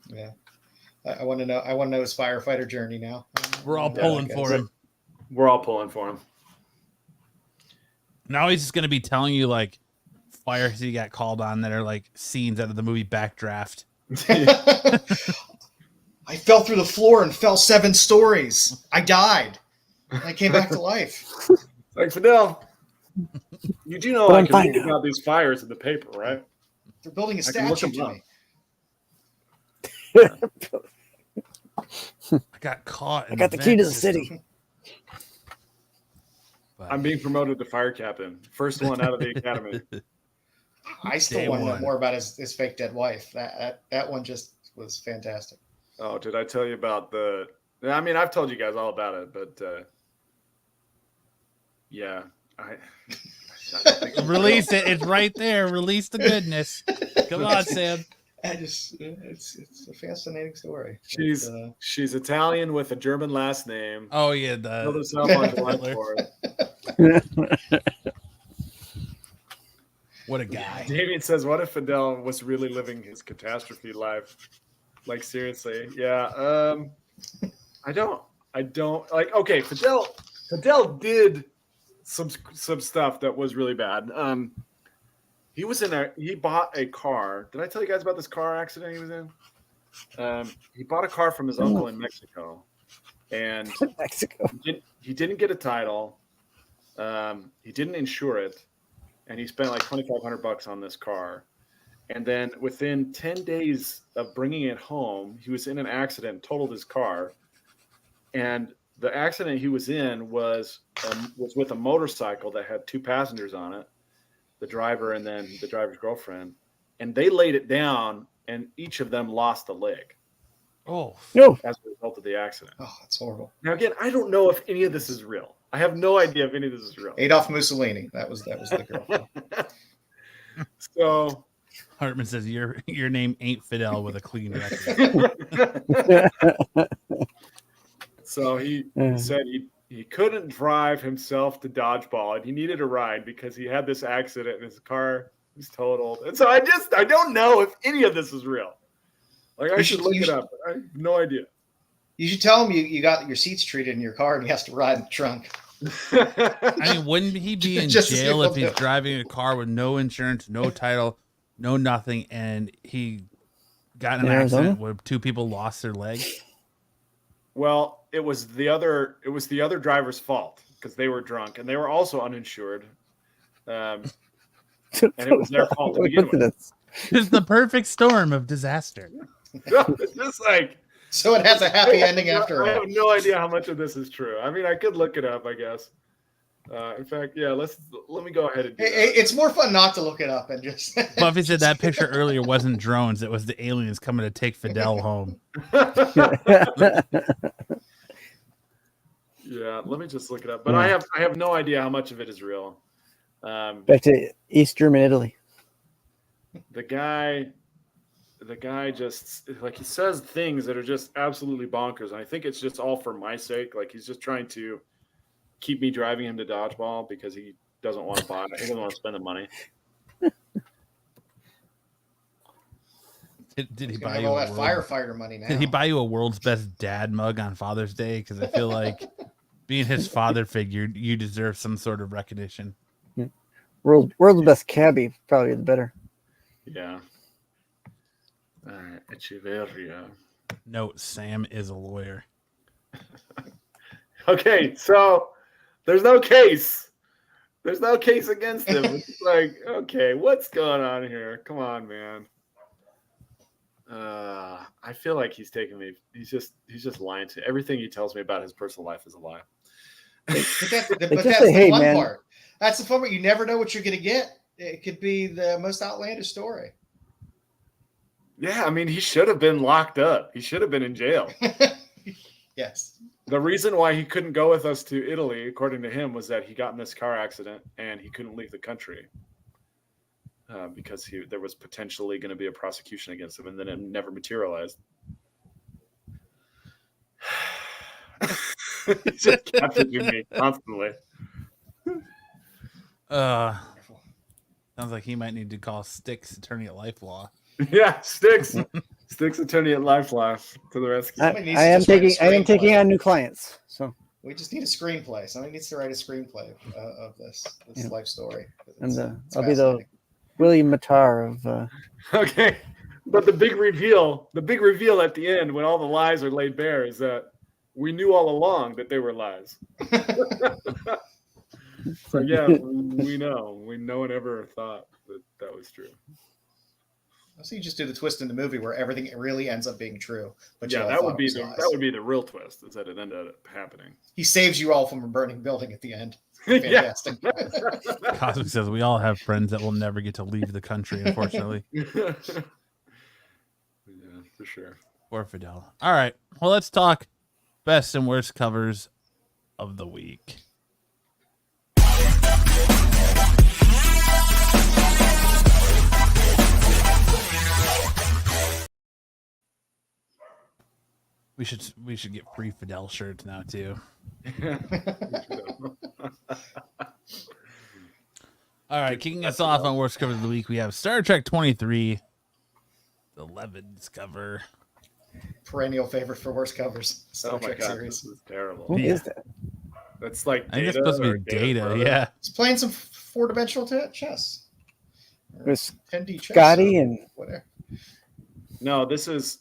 Yeah, I want to know. I want to know his firefighter journey now. We're all pulling for him. We're all pulling for him. Now he's just going to be telling you like fires he got called on that are like scenes out of the movie Backdraft. I fell through the floor and fell 7 stories. I died. I came back to life. Like Fidel, you do know I can read about these fires in the paper, right? They're building a statue to me. I got caught. I got the key to the city. I'm being promoted to fire captain. First one out of the academy. I still want to know more about his fake dead wife. That one just was fantastic. Oh, did I tell you about I've told you guys all about it, but yeah. I Release it. It's right there. Release the goodness. Come on, Sam. It's a fascinating story. She's Italian with a German last name. Oh yeah, what a guy. Damien says, "What if Fidel was really living his catastrophe life? Like seriously? Yeah. I don't like. Okay, Fidel did some stuff that was really bad. He bought a car. Did I tell you guys about this car accident he was in? He bought a car from his uncle in Mexico, and he didn't get a title. He didn't insure it, and he spent like $2,500 on this car. And then within 10 days of bringing it home, he was in an accident, totaled his car, and the accident he was in was with a motorcycle that had 2 passengers on it. The driver and then the driver's girlfriend, and they laid it down, and each of them lost a leg. Oh, no! As a result of the accident. Oh, that's horrible. Now again, I don't know if any of this is real. I have no idea if any of this is real. Adolf Mussolini. That was the girl. So Hartman says your name ain't Fidel with a clean record. So he said he couldn't drive himself to dodgeball, and he needed a ride because he had this accident and his car was totaled. And so I don't know if any of this is real. Like I should look it up. But I have no idea. You should tell him you got your seats treated in your car and he has to ride in the trunk. I mean, wouldn't he be in Just as jail if people he's do. driving a car with no insurance, no title, no nothing, and he got in an In accident Arizona? where 2 people lost their legs? Well, it was the other driver's fault because they were drunk and they were also uninsured. And it was their fault to What begin with. coincidence. It's the perfect storm of disaster. It's just like So it has a happy ending after I all. have no idea how much of this is true. I mean, I could look it up, I guess. In fact, yeah, let me go ahead and do that. It's more fun not to look it up and just. Buffy said that picture earlier wasn't drones; it was the aliens coming to take Fidel home. Yeah, let me just look it up. But I have no idea how much of it is real. Back to East German Italy. The guy just like he says things that are just absolutely bonkers, and I think it's just all for my sake. Like he's just trying to keep me driving him to dodgeball because he doesn't want to buy it. He doesn't want to spend the money. Did he He's buy gonna have you all a that world, firefighter money now. Did he buy you a world's best dad mug on Father's Day? Because I feel like being his father figure, you deserve some sort of recognition. World's best cabbie, probably the better. Yeah. All right, Echeverria. Note: Sam is a lawyer. Okay, so there's no case. There's no case against him. It's like, okay, what's going on here? Come on, man. I feel like he's taking me. He's just lying to me. Everything he tells me about his personal life is a lie. But that's just the say, "Hey, fun man." part. That's the fun part. You never know what you're going to get. It could be the most outlandish story. Yeah, I mean, he should have been locked up. He should have been in jail. Yes. The reason why he couldn't go with us to Italy, according to him, was that he got in this car accident and he couldn't leave the country because there was potentially going to be a prosecution against him, and then it never materialized. He's just catfishing me constantly. Sounds like he might need to call Styx, attorney at Life Law. Yeah, Styx attorney at Life Law to the rescue. I Somebody needs to am just write a taking screenplay. on new clients. So We just need a screenplay. Somebody needs to write a screenplay of this Yeah. life story. and It's I'll be the fascinating. William Matar of Okay, but the big reveal at the end when all the lies are laid bare is that we knew all along that they were lies. So yeah, we know. No one ever thought that was true. So you just do the twist in the movie where everything really ends up being true. But you Yeah, all that thought would it be was the lies. real twist, is that it ended up happening. He saves you all from a burning building at the end. Yeah. Fantastic. Cosmic says we all have friends that will never get to leave the country, unfortunately. Yeah, for sure. Poor Fidel. All right. Well, let's talk best and worst covers of the week. We should get free Fidel shirts now too. All right, kicking us off on worst covers of the week, we have Star Trek 23, the Levins cover. Perennial favorite for worst covers. Star Oh my Trek god, series. this is terrible. who Yeah. is that? That's like I think it's Data supposed to or be Data. brother. Yeah. He's playing some four-dimensional chess. It was 10D chess. Scotty or and whatever. No, this is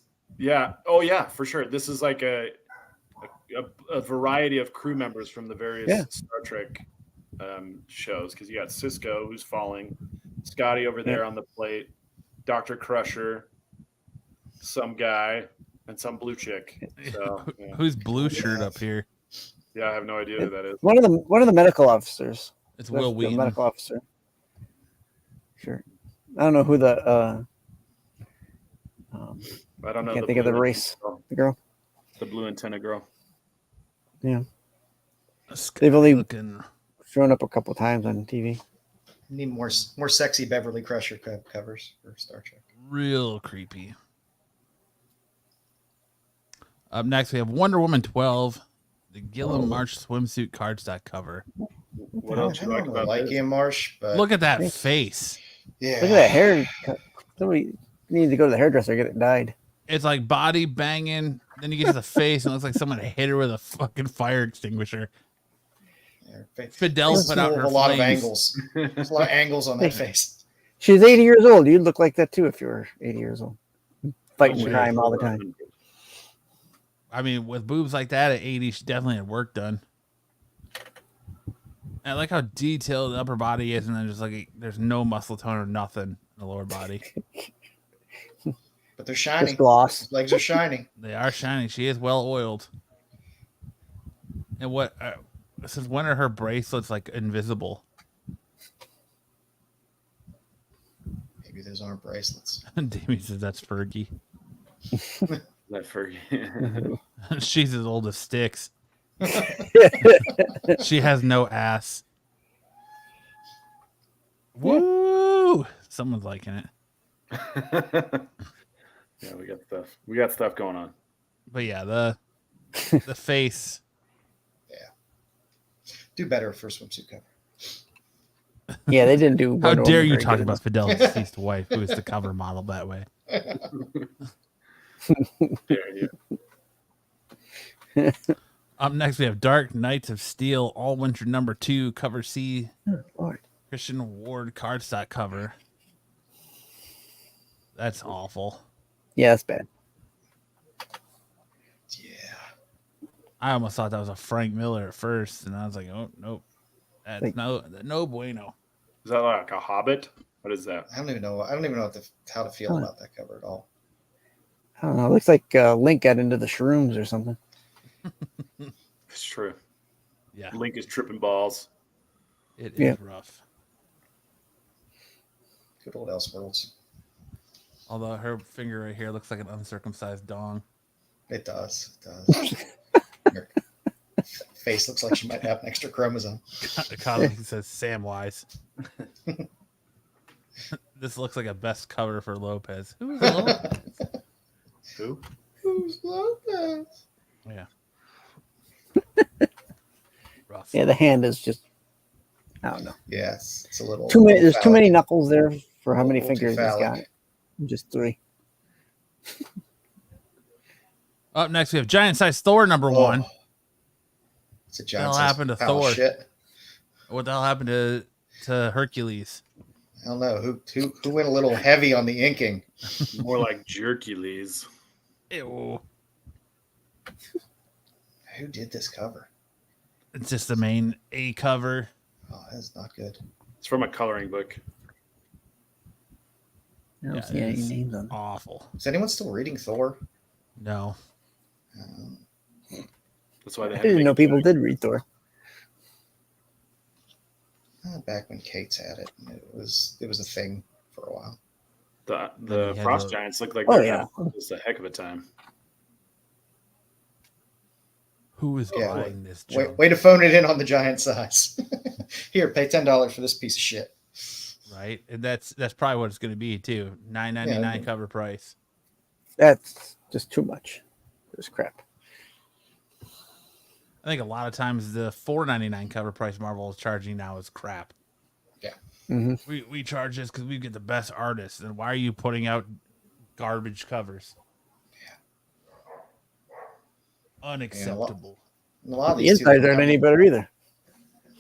Oh yeah, for sure. This is like a variety of crew members from the various Yeah. Star Trek shows, because you got Cisco, who's falling, Scotty over there on the plate, Dr. Crusher, some guy, and some blue chick. So yeah. Who's blue shirt up here? Yeah, I have no idea who that is. one of the medical officers. It's Will The Wheaton. medical officer. Sure. I don't know who the I don't know. can't think of the blue race. girl. the girl. The blue antenna girl. Yeah. Scotty They've only looking. shown up a couple times on TV. Need more sexy Beverly Crusher covers for Star Trek. Real creepy. Up next, we have Wonder Woman 12, the Gilliam March swimsuit cardstock cover. What I else you like don't about like this? Ian Marsh, but Look at that face. yeah. Look at that hair. Somebody needs to go to the hairdresser and get it dyed. It's like body banging. Then you get to the face, and it looks like someone hit her with a fucking fire extinguisher. Fidel put out her a lot of flames. angles. There's a lot of angles on that face. She's 80 years old. You'd look like that too if you were 80 years old. Fighting Oh, crime all the time. I mean, with boobs like that at 80, she definitely had work done. I like how detailed the upper body is, and then just like there's no muscle tone or nothing in the lower body. But they're shiny. Just gloss. Legs are shiny. They are shiny. She is well oiled. And what? Since when are her bracelets like invisible? Maybe those aren't bracelets. Damien says that's Fergie. That Fergie. She's as old as sticks. She has no ass. Woo! Someone's liking it. Yeah, we got stuff. We got stuff going on. But yeah, the face. Do better for swimsuit cover. Yeah, they didn't do. How Wonder dare Woman you very talk good. about Fidel's deceased wife, who is the cover model that way? Up next, we have Dark Knights of Steel, All Winter #2, cover C, Lord. Christian Ward cardstock cover. That's awful. Yeah, that's bad. Yeah. I almost thought that was a Frank Miller at first, and I was like, oh, nope. That's Like- no bueno. Is that like a Hobbit? What is that? I don't even know how to feel about that cover at all. I don't know. It looks like Link got into the shrooms or something. It's true. Yeah, Link is tripping balls. it is Yeah. rough. Good old Elseworlds. Although her finger right here looks like an uncircumcised dong. It does. It does. Her face looks like she might have an extra chromosome. Colin says Samwise. This looks like a best cover for Lopez. Who is Lopez? Who? Who's Lopez? Yeah. Rough. Yeah, the hand is just. I don't know. Yeah, it's a little Too many. There's too phallic. many knuckles there for how many Little too fingers he's got. phallic. Just 3. Up next, we have Giant Size Thor #1. It's a What the giant hell size happened to pile of Thor? Shit. What the hell happened to Hercules? I don't know who went a little heavy on the inking. More like Jerkules. Ew. Who did this cover? It's just the main A cover. Oh, that's not good. It's from a coloring book. I don't Yeah, see any it's names on it. awful. Is anyone still reading Thor? No. That's why they I had to didn't make know it people big. did read Thor. Back when Kate's had it, it was a thing for a while. The Then he had Frost the- Giants look like Oh, they're yeah. having just a heck of a time. Who is Yeah, buying this junk? Way to phone it in on the giant size. Here, pay $10 for this piece of shit. Right? And that's probably what it's going to be too. $9.99 Yeah. cover price. That's just too much. This crap. I think a lot of times the $4.99 cover price Marvel is charging now is crap. Mm-hmm. We charge this because we get the best artists. And why are you putting out garbage covers? Unacceptable. And a lot of The these too, insides they aren't have- any better either.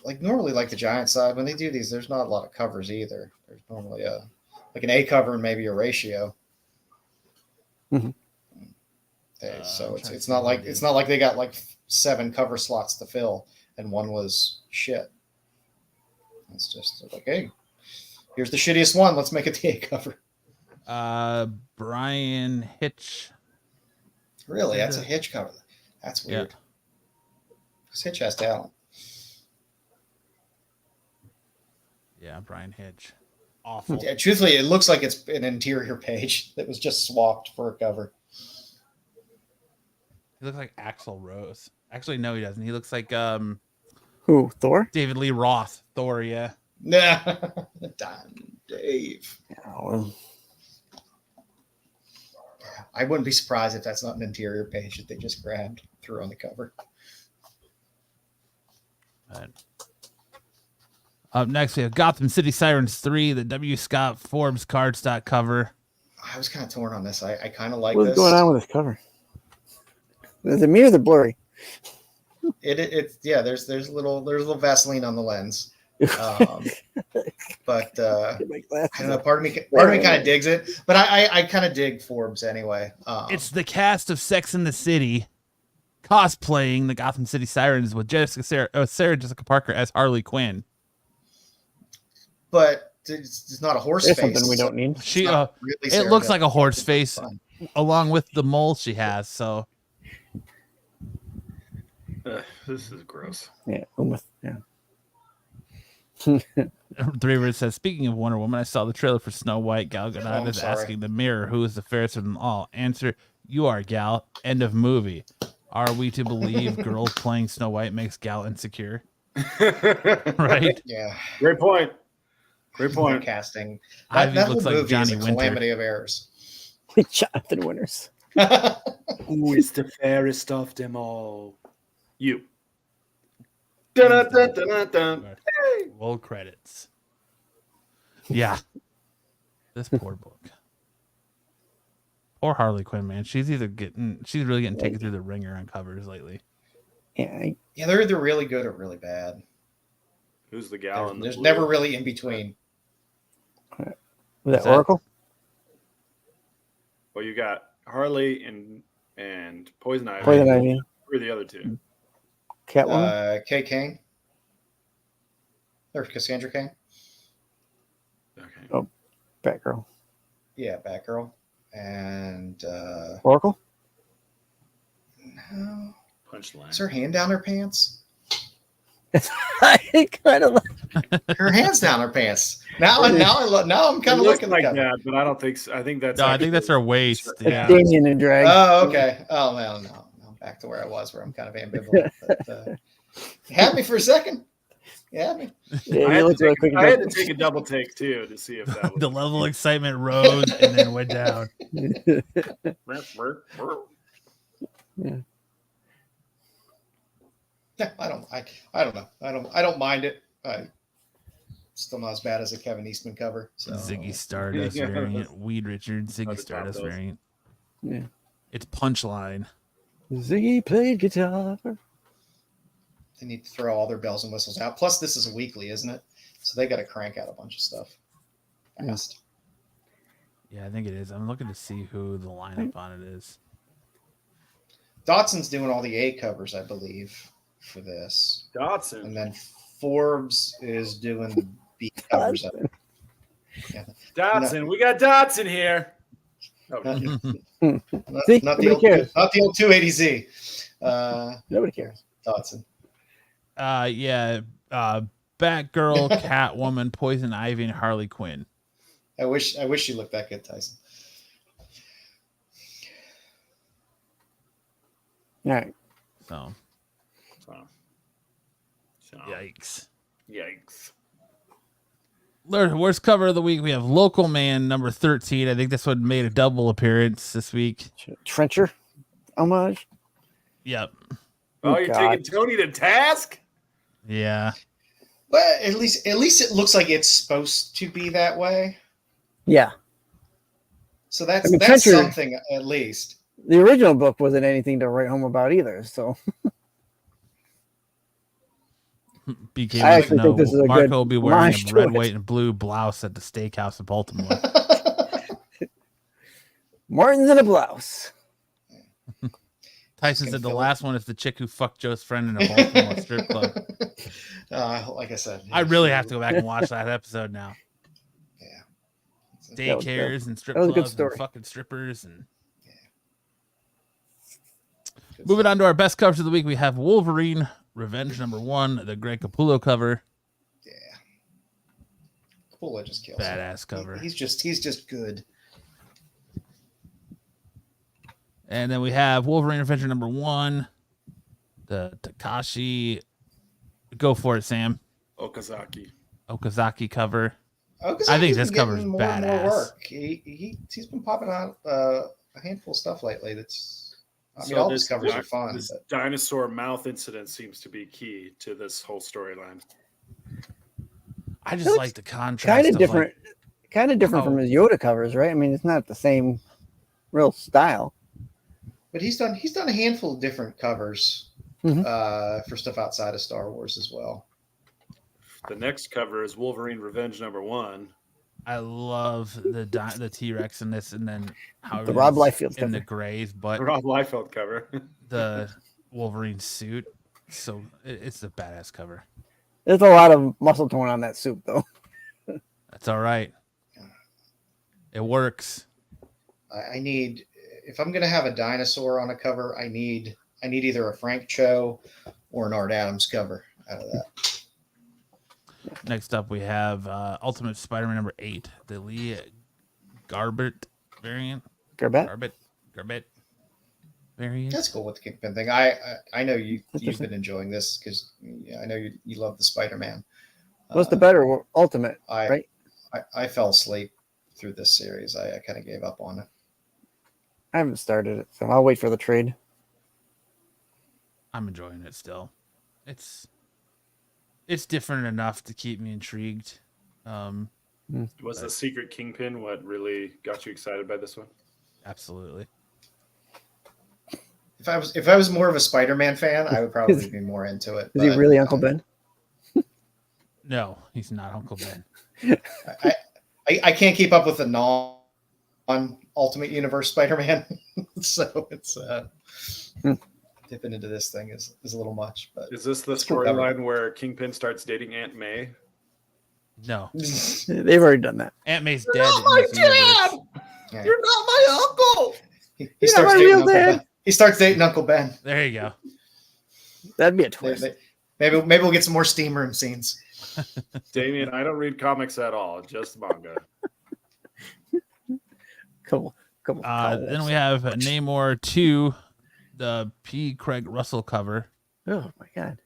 like normally like the giant side when they do these. There's not a lot of covers either. There's normally like an A cover and maybe a ratio. Mhm. So I'm it's trying to it's see not what I like did. it's not like they got like 7 cover slots to fill and one was shit. It's just like, hey, here's the shittiest one. Let's make it the A cover. Brian Hitch. Really, Yeah. that's a Hitch cover. That's Yeah. weird. Because Hitch has talent. Yeah, Brian Hitch. Awful. Yeah, truthfully, it looks like it's an interior page that was just swapped for a cover. He looks like Axl Rose. Actually, no, he doesn't. He looks like Who? Thor? David Lee Roth. Thor, yeah. Nah, Diamond Dave. Yeah, well, I wouldn't be surprised if that's not an interior page that they just grabbed, threw on the cover. But up next, we have Gotham City Sirens 3, the W. Scott Forbes cardstock cover. I was kind of torn on this. I kind of like what's this. going on with this cover? Is it me or the blurry? It's yeah. There's a little Vaseline on the lens. But I don't know. Part of me kind of digs it, but I kind of dig Forbes anyway. It's the cast of Sex in the City cosplaying the Gotham City Sirens with Sarah Jessica Parker as Harley Quinn. But it's not a horse There's face. something we don't need. She Really it Sarah looks Jessica like a horse Parker. face along with the mole she has. So This is gross. Yeah. Yeah. Three says, speaking of Wonder Woman, I saw the trailer for Snow White. Gal Gadot is sorry. asking the mirror, who is the fairest of them all? Answer, you are, Gal. End of movie. Are we to believe girl playing Snow White makes Gal insecure? Right? Yeah. Great point. Great Point point. casting. Ivy That whole looks like movie Johnny is a Winter. calamity of errors. Jonathan Winters. Who is the fairest of them all? You. Dun, dun, dun, dun, dun. Roll credits. Yeah. This poor book. Poor Harley Quinn, man. She's really getting taken through the ringer on covers lately. Yeah. Yeah, they're either really good or really bad. Who's the gal in the There's blue? never really in between. Was that Is that- Oracle? Well, you got Harley and Poison Ivy. Poison Ivy. Who are the other two? Catwoman. Kay Kane or Cassandra Kane. Okay. Batgirl. Yeah, Batgirl and Oracle. no, Punchline. is her hand down her pants? I kind of Her hand's down her pants. Now I'm kind of looking like at it. that, but I don't think so. I think that's. No, I think that's her waist. Yeah. Damien and Drag. Oh, okay. Oh, well, no. Back to where I was, where I'm kind of ambivalent. But, you had me for a second. You had me. Yeah, I you had, look to really take, quick. I had to take a double take too to see if that was The level of excitement rose and then went down. Yeah, I don't know. I don't mind it. Still not as bad as a Kevin Eastman cover. So Ziggy Stardust Yeah. variant. Weed Richard, Ziggy Hard to top Stardust those. variant. Yeah. It's Punchline. Ziggy played guitar. they need to throw all their bells and whistles out. Plus, this is a weekly, isn't it? So they got to crank out a bunch of stuff fast. Yeah, I think it is. I'm looking to see who the lineup on it is. Dotson's doing all the A covers, I believe, for this. Dotson. And then Forbes is doing the B covers of it. Yeah. Dotson. We got Dotson here. Oh, Not, See, not nobody cares. the old 280Z. Nobody cares. Dotson. Batgirl, Catwoman, Poison Ivy, and Harley Quinn. I wish you looked that good, Tyson. All right. So, So, yikes. yikes. Worst cover of the week, we have Local Man number 13. I think this one made a double appearance this week. Trencher homage. Yep. Oh, you're God. taking Tony to task? Yeah. But at least it looks like it's supposed to be that way. Yeah. So that's I mean, that's Trencher- something at least. The original book wasn't anything to write home about either. So BK I wants actually to think know, this is a Marco good will be wearing homage a to red, it. white, and blue blouse at the steakhouse in Baltimore. Martin's in a blouse. Tyson Gonna said the fill it. last one is the chick who fucked Joe's friend in a Baltimore strip club. Like I said, I really have to go back and watch that episode now. Yeah. That was Daycares and strip That was a good clubs and story. fucking strippers. And Good moving stuff. on to our best covers of the week, we have Wolverine Revenge number 1, the Greg Capullo cover. Yeah. Capullo just kills. Badass cover. He's just good. And then we have Wolverine Adventure number 1, the Takashi. Go for it, Sam. Okazaki. Okazaki cover. Okazaki's I think this been cover's getting more and more badass. work. He's been popping out a handful of stuff lately. So all his covers are fun. This But dinosaur mouth incident seems to be key to this whole storyline. I just looks like the contrast. Kind of of different. Kind of different Oh. from his Yoda covers, right? I mean, it's not the same real style. he's done a handful of different covers for stuff outside of Star Wars as well. The next cover is Wolverine Revenge #1. I love the T-Rex in this, and then how The Rob it's Liefeld in the cover. grays, but Rob Liefeld cover. the Wolverine suit. So it's the badass cover. There's a lot of muscle tone on that suit, though. That's all right. It works. I need, if I'm going to have a dinosaur on a cover, I need either a Frank Cho or an Art Adams cover out of that. Next up, we have Ultimate Spider-Man #8, the Lee Garbett variant. Garbett? Garbett variant. That's cool with the Kingpin thing. I know you've been enjoying this because I know you love the Spider-Man. What's the better Ultimate, right? I fell asleep through this series. I kind of gave up on it. I haven't started it, so I'll wait for the trade. I'm enjoying it still. It's different enough to keep me intrigued. Was the Secret Kingpin what really got you excited by this one? Absolutely. If I was more of a Spider-Man fan, I would probably be more into it. Is he really Uncle Ben? No, he's not Uncle Ben. I can't keep up with the non-Ultimate Universe Spider-Man, so it's dipping into this thing is a little much. But is this the storyline where Kingpin starts dating Aunt May? No, they've already done that. Aunt May's dead. Not my dad. Yeah. You're not my uncle. He starts dating Uncle Ben. He starts dating Uncle Ben. There you go. That'd be a twist. Maybe we'll get some more steam room scenes. Damien, I don't read comics at all, just manga. Cool. Then we have Namor 2, the P. Craig Russell cover. Oh my god.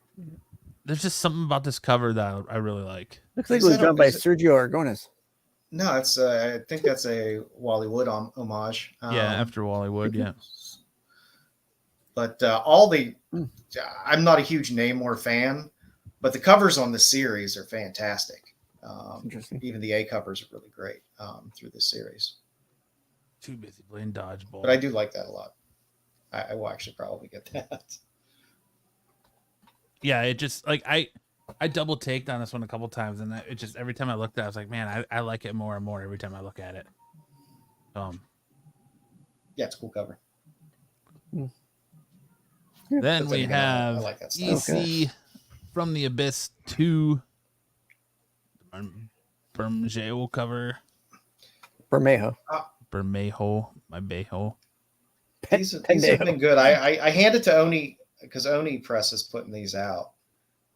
There's just something about this cover that I really like. Looks like it was drawn by Sergio Aragones. No, it's I think that's a Wally Wood homage. Yeah, after Wally Wood, yeah. But I'm not a huge Namor fan, but the covers on the series are fantastic. Interesting. Even the A covers are really great through this series. Too busy playing dodgeball. But I do like that a lot. I will actually probably get that. Yeah, it just like I double taked on this one a couple times, and it just every time I looked at it, I was like, man, I like it more and more every time I look at it. Yeah, it's a cool cover. Then we have like that stuff. EC from the Abyss 2 Bermejo cover. Bermejo. My Bejo. These have been good. I hand it to Oni because Oni Press is putting these out.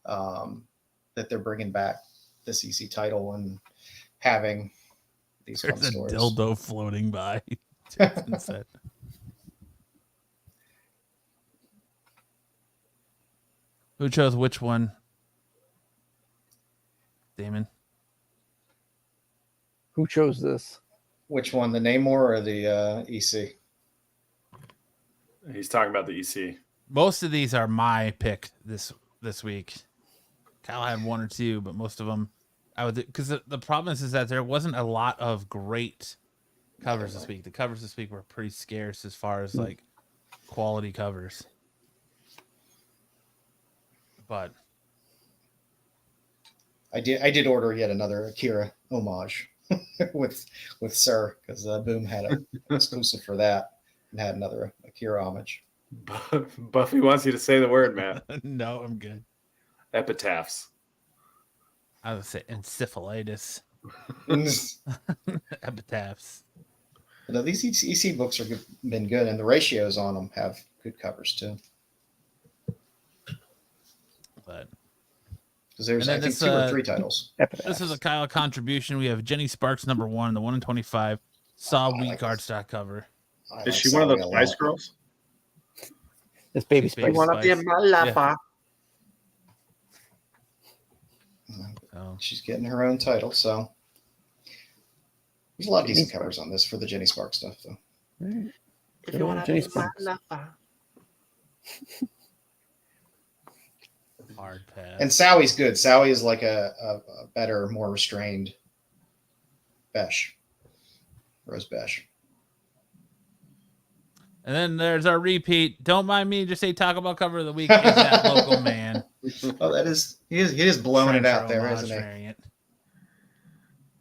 That they're bringing back this EC title and having these fun There's a stories. dildo floating by. Who chose which one? Damon. Who chose this? Which one, the Namor or the EC? He's talking about the EC. Most of these are my pick this week. Kyle had one or two, but most of them I would, because the problem is that there wasn't a lot of great covers this week. The covers this week were pretty scarce as far as like quality covers. But I did order yet another Akira homage with Sir because Boom had an exclusive for that and had another Akira homage. Buffy wants you to say the word, Matt. No, I'm good. Epitaphs. I would say encephalitis. Epitaphs. No, these EC books have been good, and the ratios on them have good covers too. But because there's I think 2 or 3 titles. This is a Kyle contribution. We have Jenny Sparks #1, the 1 in 25. Saw Weak cardstock cover. Is she one of those Spice Girls? This baby Spice. Want to be in my lap? She's getting her own title, so there's a lot of decent covers on this for the Jenny Sparks stuff, though. Right. If you want to be in my lap. Hard pass. And Sowie's good. Sowie is like a better, more restrained Besh. Rose Besh. And then there's our repeat. Don't mind me, just say Taco Bell cover of the week is that local man. Oh, he is blowing it out there, Trencher isn't he? variant.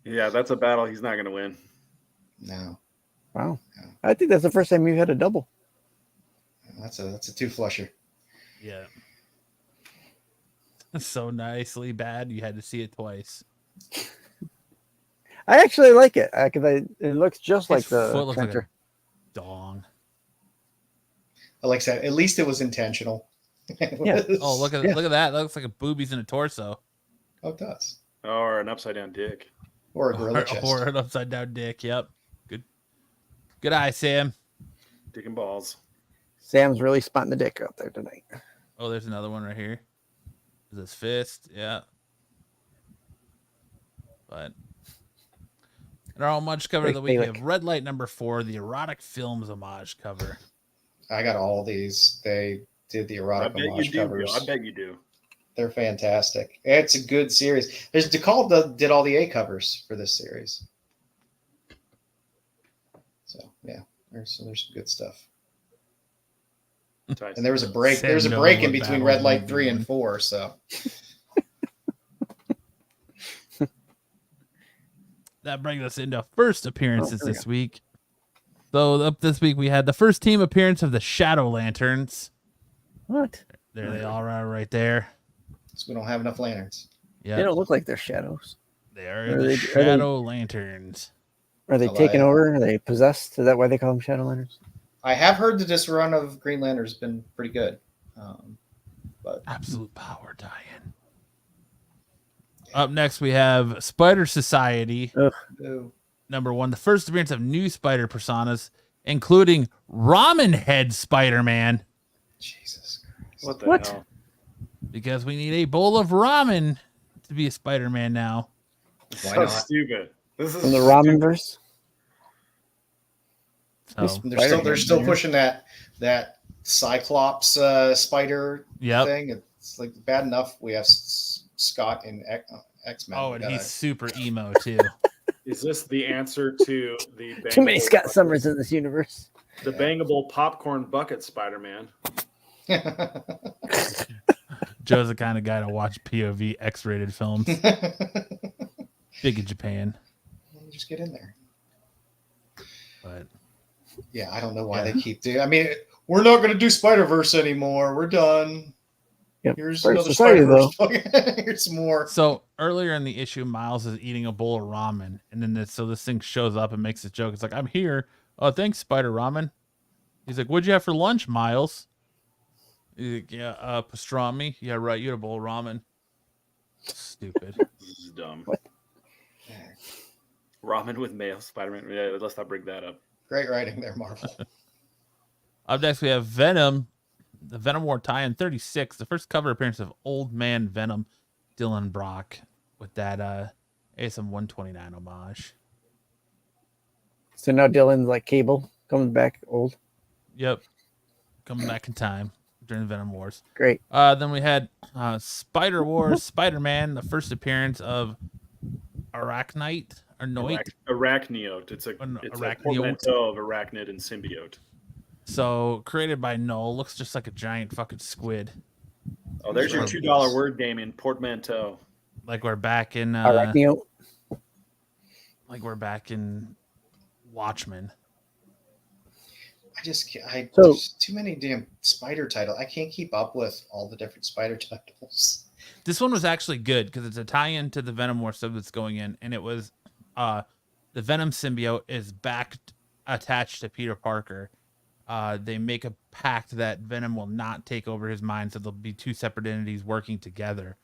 Yeah, that's a battle he's not going to win. No, Wow. I think that's the first time you've had a double. that's a two flusher. Yeah. So nicely bad you had to see it twice. I actually like it because it looks just like His foot the looks like a Trencher. dong. Like I said, at least it was intentional. Yeah. Oh, look at that. That looks like a boobies and a torso. Oh, it does. Or an upside down dick. Or a gorilla chest. Or an upside down dick. Yep. Good eye, Sam. Dick and balls. Sam's really spotting the dick out there tonight. Oh, there's another one right here. Is this fist? Yeah. But in our homage cover of the week, we have Red Light number 4, the erotic films homage cover. I got all these. They did the erotic homage covers. I bet you do. They're fantastic. It's a good series. There's DeCall did all the A covers for this series. So yeah, there's some good stuff. And there was a break. There's a break in between Red Light 3 and 4. So that brings us into first appearances this week. So up this week we had the first team appearance of the Shadow Lanterns. What? There they all are right there. So we don't have enough lanterns. Yeah, they don't look like they're shadows. They are the Shadow Lanterns. Are they taken over? Are they possessed? Is that why they call them Shadow Lanterns? I have heard that this run of Green Lantern has been pretty good. But absolute power, Diane. Up next, we have Spider Society. Number 1, the first appearance of new Spider personas, including Ramen Head Spider-Man. Jesus Christ. What the hell? Because we need a bowl of ramen to be a Spider-Man now. Why so not? Stupid. This is from the Ramen verse. So, they're still pushing that Cyclops spider thing. It's like bad enough we have Scott in X-Men. Oh, and he's super emo too. Is this the answer to the Too many Scott Summers in this universe? The bangable popcorn bucket Spider-Man. Joe's the kind of guy to watch POV X-rated films. Big in Japan. Just get in there. But yeah, I don't know why they keep doing. I mean, we're not going to do Spider-Verse anymore. We're done. Yep. Here's another Spider-Verse. Here's some more. So earlier in the issue, Miles is eating a bowl of ramen, and then this thing shows up and makes a joke. It's like, "I'm here. Oh, thanks, Spider Ramen." He's like, "What'd you have for lunch, Miles?" He's like, "Yeah, pastrami." Yeah, right. You had a bowl of ramen. Stupid. This is dumb. What? Ramen with mayo, Spider-Man. Yeah, let's not bring that up. Great writing there, Marvel. Up next, we have Venom, the Venom War tie-in 36, the first cover appearance of Old Man Venom, Dylan Brock, with that ASM 129 homage. So now Dylan's like Cable, coming back old. Yep. Coming back in time during the Venom Wars. Great. Then we had Spider Wars, Spider-Man, the first appearance of Arachnite. Or Noit. Arachniote. It's a portmanteau of arachnid and symbiote. So created by Null, looks just like a giant fucking squid. Oh, there's your $2 word game in portmanteau. Like we're back in Arachniote. Like we're back in Watchmen. There's too many damn spider titles. I can't keep up with all the different spider titles. This one was actually good because it's a tie-in to the Venom War stuff that's going in, and it was the Venom symbiote is attached to Peter Parker. They make a pact that Venom will not take over his mind, so there'll be two separate entities working together.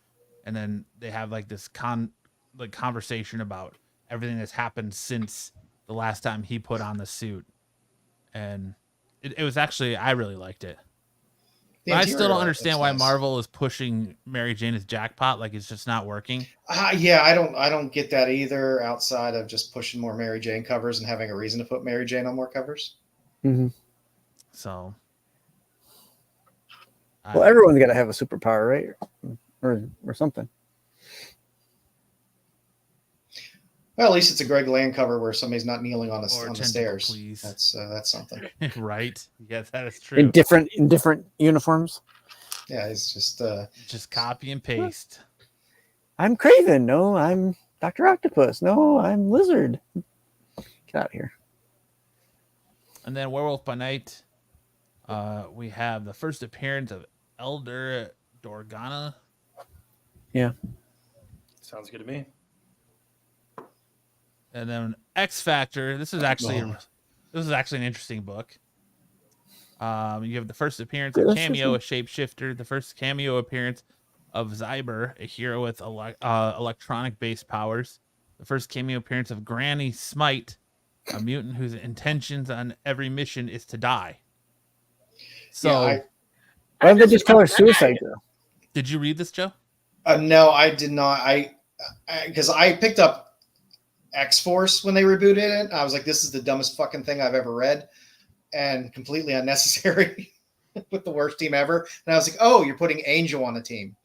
And then they have like this conversation about everything that's happened since the last time he put on the suit. And it was actually, I really liked it. But I still don't understand why Marvel is pushing Mary Jane as Jackpot. Like it's just not working. Yeah, I don't get that either. Outside of just pushing more Mary Jane covers and having a reason to put Mary Jane on more covers. Mm-hmm. So, well, everyone's got to have a superpower, right? Or something. Well, at least it's a Greg Land cover where somebody's not kneeling on Or the tentacle, stairs. please. That's something. Right? Yes, that is true. in different uniforms. Yeah, it's Just copy and paste. I'm Craven. No, I'm Dr. Octopus. No, I'm Lizard. Get out of here. And then Werewolf by Night, we have the first appearance of Elder Dorgana. Yeah. Sounds good to me. And then X Factor. This is actually an interesting book. You have the first appearance of Cameo, a shapeshifter. The first cameo appearance of Zyber, a hero with electronic-based powers. The first cameo appearance of Granny Smite, a mutant whose intentions on every mission is to die. So, yeah, why don't they just call her Suicide Girl? did you read this, Joe? no, I did not. Because I picked up X-Force when they rebooted it. I was like, this is the dumbest fucking thing I've ever read and completely unnecessary with the worst team ever. And I was like, oh, you're putting Angel on a team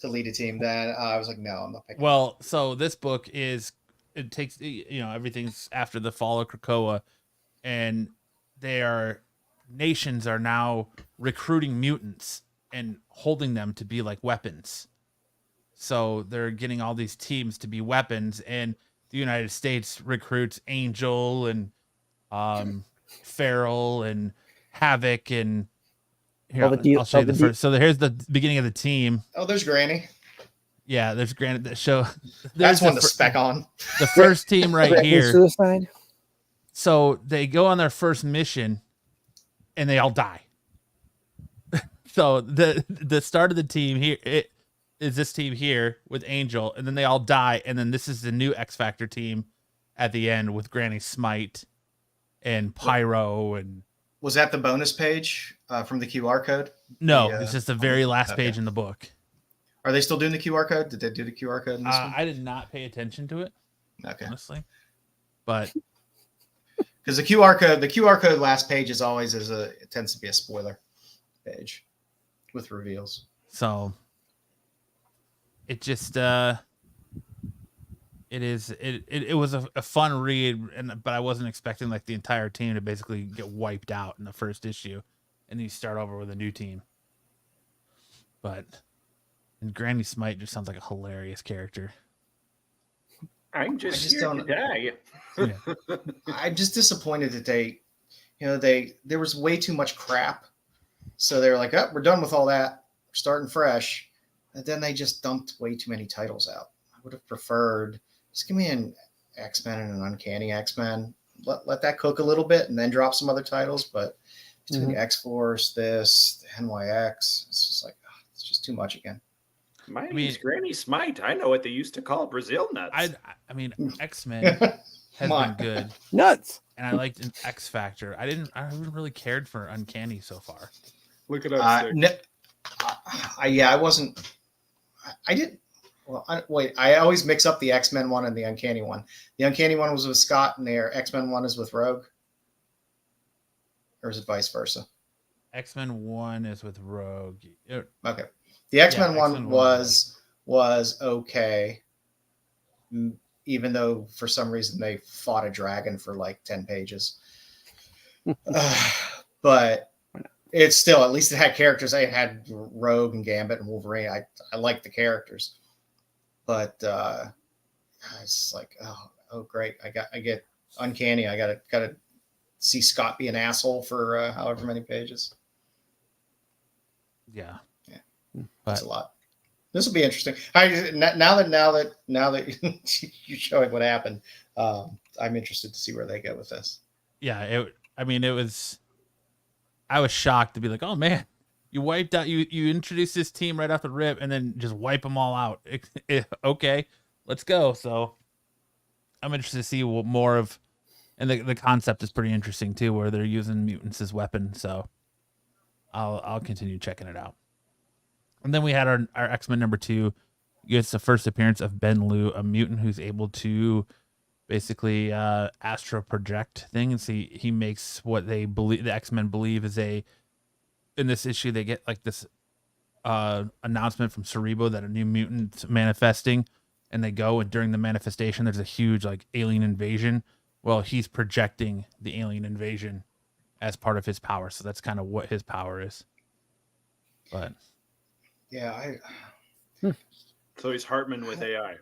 to lead a team. Then I was like, no, I'm not picking Well, so this book it takes, everything's after the fall of Krakoa, and nations are now recruiting mutants and holding them to be like weapons. So they're getting all these teams to be weapons, and the United States recruits Angel and Feral and Havoc, and here I'll show you the first. So here's the beginning of the team. Oh, there's Granny. Yeah, there's Granny. That show. That's one to spec on. The first team right here. Suicide. So they go on their first mission, and they all die. So the start of the team here is this team here with Angel, and then they all die, and then this is the new X Factor team at the end with Granny Smite and Pyro. And was that the bonus page from the QR code? No, it's just the very last page in the book. Are they still doing the QR code? Did they do the QR code in this one? I did not pay attention to it, honestly, but because the QR code last page is always it tends to be a spoiler page with reveals. So it just it was a fun read, but I wasn't expecting like the entire team to basically get wiped out in the first issue, and then you start over with a new team. And Granny Smite just sounds like a hilarious character. I'm just here to die. Yeah. I'm just disappointed that there was way too much crap. So they were like, oh, we're done with all that. We're starting fresh. And then they just dumped way too many titles out. I would have preferred just give me an X-Men and an Uncanny X-Men. Let that cook a little bit and then drop some other titles. But between the X-Force, the NYX, it's just like, it's just too much again. Mine is Granny Smite. I know what they used to call Brazil nuts. I mean, X-Men has been good. Nuts. And I liked an X Factor. I haven't really cared for Uncanny so far. Look it up. I wasn't. I didn't. Well, I always mix up the X-Men one and the Uncanny one. The Uncanny one was with Scott, and their X-Men one is with Rogue. Or is it vice versa? X-Men 1 is with Rogue. Okay. The X-Men one was okay, even though for some reason they fought a dragon for like 10 pages. But it's still, at least it had characters. I had Rogue and Gambit and Wolverine. I liked the characters. But it's like, oh great. I get Uncanny. I gotta see Scott be an asshole for however many pages. Yeah. That's a lot. This will be interesting. Now that you're showing what happened, I'm interested to see where they go with this. Yeah, I was shocked to be like, oh man, you wiped out, you introduced this team right off the rip and then just wipe them all out. Okay, let's go. So I'm interested to see what more of, and the concept is pretty interesting too, where they're using mutants as weapons. So I'll continue checking it out. And then we had our X-Men number 2. It's the first appearance of Ben Liu, a mutant who's able to basically astral project things. He makes what they believe, the X-Men believe, is in this issue they get like this announcement from Cerebro that a new mutant manifesting, and they go, and during the manifestation, there's a huge like alien invasion. Well, he's projecting the alien invasion as part of his power. So that's kind of what his power is. But Yeah, So he's Hartman with AI.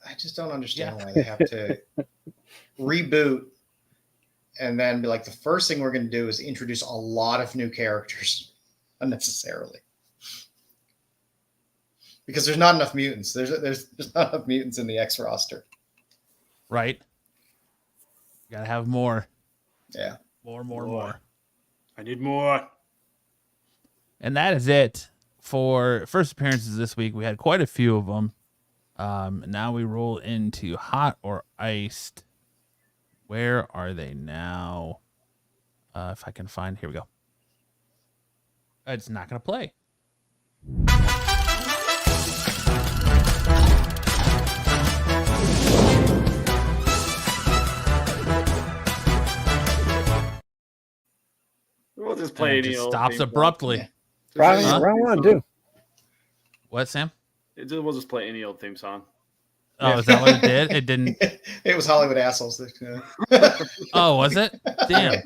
I just don't understand why they have to reboot and then be like, the first thing we're going to do is introduce a lot of new characters unnecessarily. Because there's not enough mutants. There's not enough mutants in the X roster. right. Gotta have more. Yeah. More. I need more. And that is it for first appearances this week. We had quite a few of them. Now we roll into hot or iced. Where are they now? If I can find, here we go. It's not going to play. We'll just play And it any just old stops theme abruptly. Yeah. Round one, too. What, Sam? song. We'll just play any old theme song. Oh, is that what it did? It didn't. It was Hollywood assholes. Oh, was it? Damn.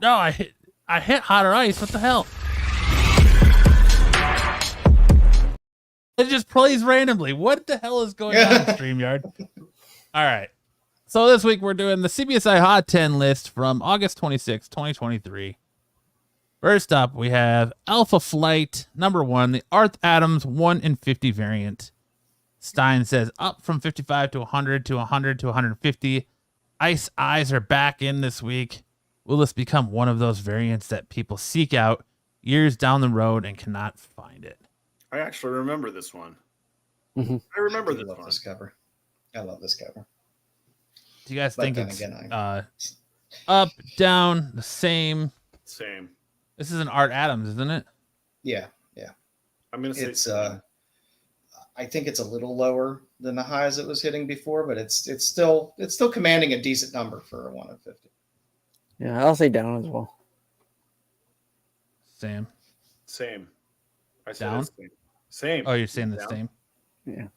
No, I hit hot or ice. What the hell? It just plays randomly. What the hell is going on in StreamYard? All right. So this week we're doing the CBSI Hot 10 list from August 26, 2023. First up, we have Alpha Flight number 1, the Arth Adams 1 in 50 variant. Stein says up from 55 to 100 to 100 to 150. Ice Eyes are back in this week. Will this become one of those variants that people seek out years down the road and cannot find it? I actually remember this one. Mm-hmm. I remember I this love one. this cover. I love this cover. Do you guys But think then it's again, up, down, the same? Same. This is an Art Adams, isn't it? Yeah. I'm gonna say It's same. I think it's a little lower than the highs it was hitting before, but it's still commanding a decent number for a 1 in 50. Yeah, I'll say down as well. Sam. Same. I said Down? it's same. Same. Oh, you're saying the Down. same? Yeah.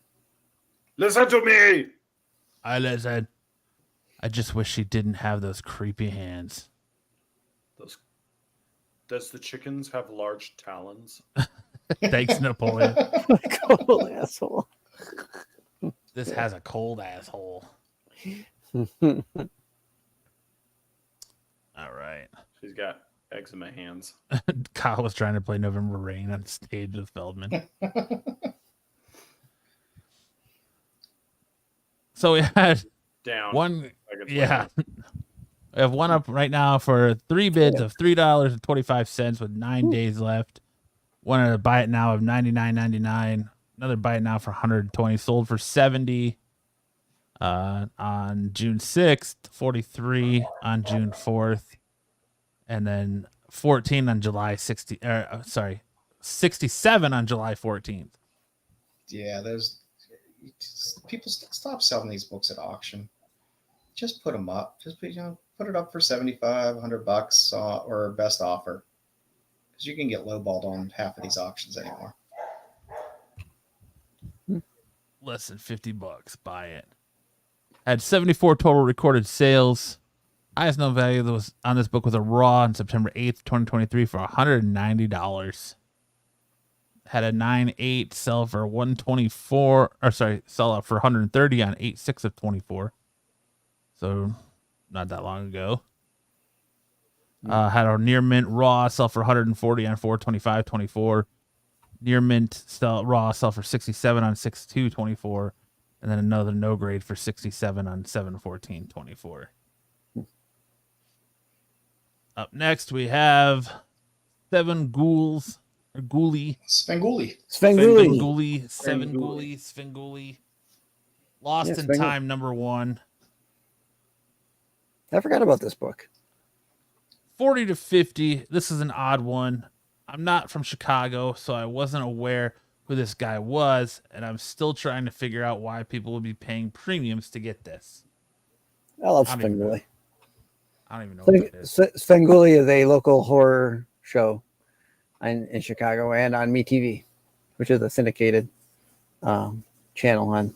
Listen to me. I listen. I just wish she didn't have those creepy hands. Does the chickens have large talons? Thanks, Napoleon. Total asshole. This has a cold asshole. All right. She's got eczema hands. Kyle was trying to play November Rain on stage with Feldman. So we had Down. one. Seconds Yeah. later. We have one up right now for 3 bids of $3.25 with 9 days left. One to buy it now of $99.99. Another buy it now for $120. Sold for $70 on June 6th, $43 on June 4th, and then $14 on July 60. $67 on July 14th. Yeah, those people stop selling these books at auction. Just put them up. Just put it up for $75, $100 or best offer, because you can get lowballed on half of these auctions anymore. Less than $50. Buy it. Had 74 total recorded sales. Highest known value that was on this book was a raw on September 8th, 2023 for $190. Had a 9.8 sell for 124, or sorry, sell out for 130 on 8.6 of 24. So not that long ago. Had a near mint raw sell for 140 on 425.24. Near mint sell raw sell for 67 on 6.2.24, and then another no grade for 67 on 7.14.24. Up next we have Seven Ghouls or Ghoulie. Svengoolie. Svengoolie. Svengoolie. Lost Yeah, in Svengoolie. Time #1. I forgot about this book. 40 to 50. This is an odd one. I'm not from Chicago, so I wasn't aware who this guy was, and I'm still trying to figure out why people would be paying premiums to get this. I love I don't even know. Svengoolie. I don't even know what it is. Svengoolie is a local horror show in Chicago and on MeTV, which is a syndicated channel on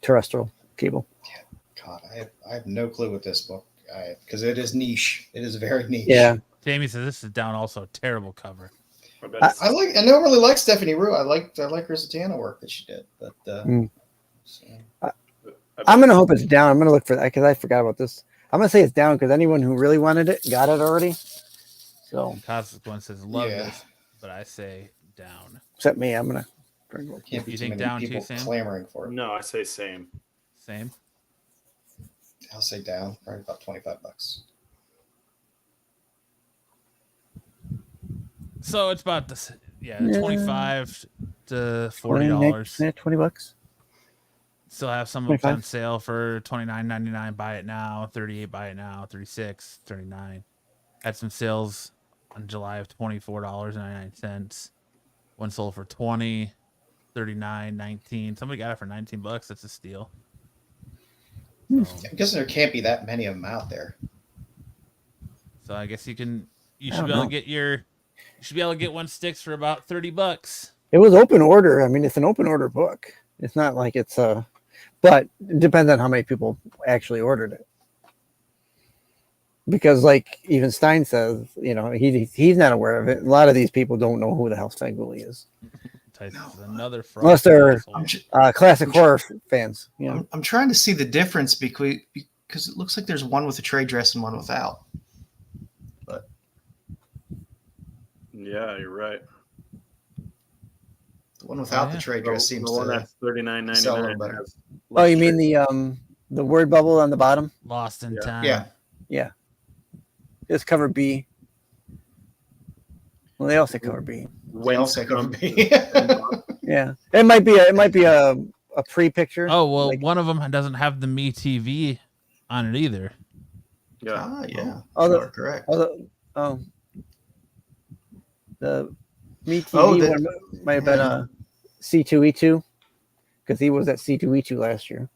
terrestrial cable. God, I have no clue with this book because it is niche. It is very niche. Yeah. Jamie says this is down also. Terrible cover. I don't really like Stephanie Rue. I like her Zatanna work that she did, but so. I'm gonna hope it's down. I'm gonna look for that because I forgot about this. I'm gonna say it's down because anyone who really wanted it got it already. So Consequence says love this, but I say down. Except me, I'm gonna. Can't be You too think many down people too, Sam? clamoring for it. No, I say same. Same. I'll say down, probably about $25. So it's about this, $25 to $40. Yeah, $20. Still have some of them on sale for $29.99. Buy it now. $38. Buy it now. $36. $39. Had some sales on July of $24.99. One sold for $20. $39. $19. Somebody got it for $19. That's a steal. I'm guessing there can't be that many of them out there. So I guess you should be able to get one sticks for about $30. It was open order. I mean, it's an open order book. It's not like it's but it depends on how many people actually ordered it. Because, like even Stein says, he's not aware of it. A lot of these people don't know who the hell Svengoolie is. Another fraud. Unless they're classic horror fans. I'm trying to see the difference because it looks like there's one with a trade dress and one without. But yeah, you're right. The one without the trade dress seems the one to that's $39.99. Oh, you mean the word bubble on the bottom? Lost in Time. Yeah. It's cover B. Well, they all say cover B. Yeah, it might be a pre-picture. Oh well, one of them doesn't have the Me TV on it either. Yeah. Yeah. Correct. The Me TV one might have been a C2E2 because he was at C2E2 last year.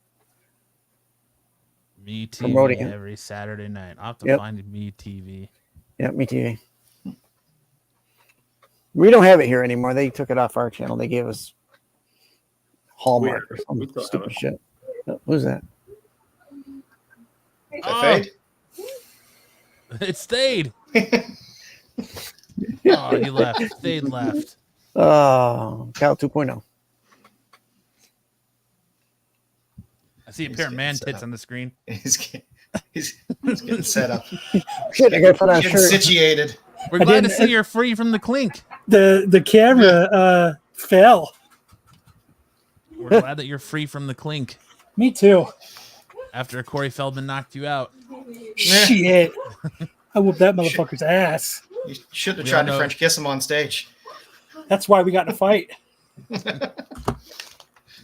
Me TV every Saturday night. I'll have to find Me TV. Yeah, Me TV. We don't have it here anymore. They took it off our channel. They gave us Hallmark or some stupid shit. Who's that? Fade? It stayed. Oh, he left. Fade left. Oh, Cal 2.0. I see a pair of man tits on the screen. He's getting set up. Shit, I gotta put on a shirt. Situated. We're glad to see you're free from the clink. The camera fell. We're glad that you're free from the clink. Me too. After Corey Feldman knocked you out. Shit. I whooped that motherfucker's ass. You shouldn't have tried to French kiss him on stage. That's why we got in a fight. He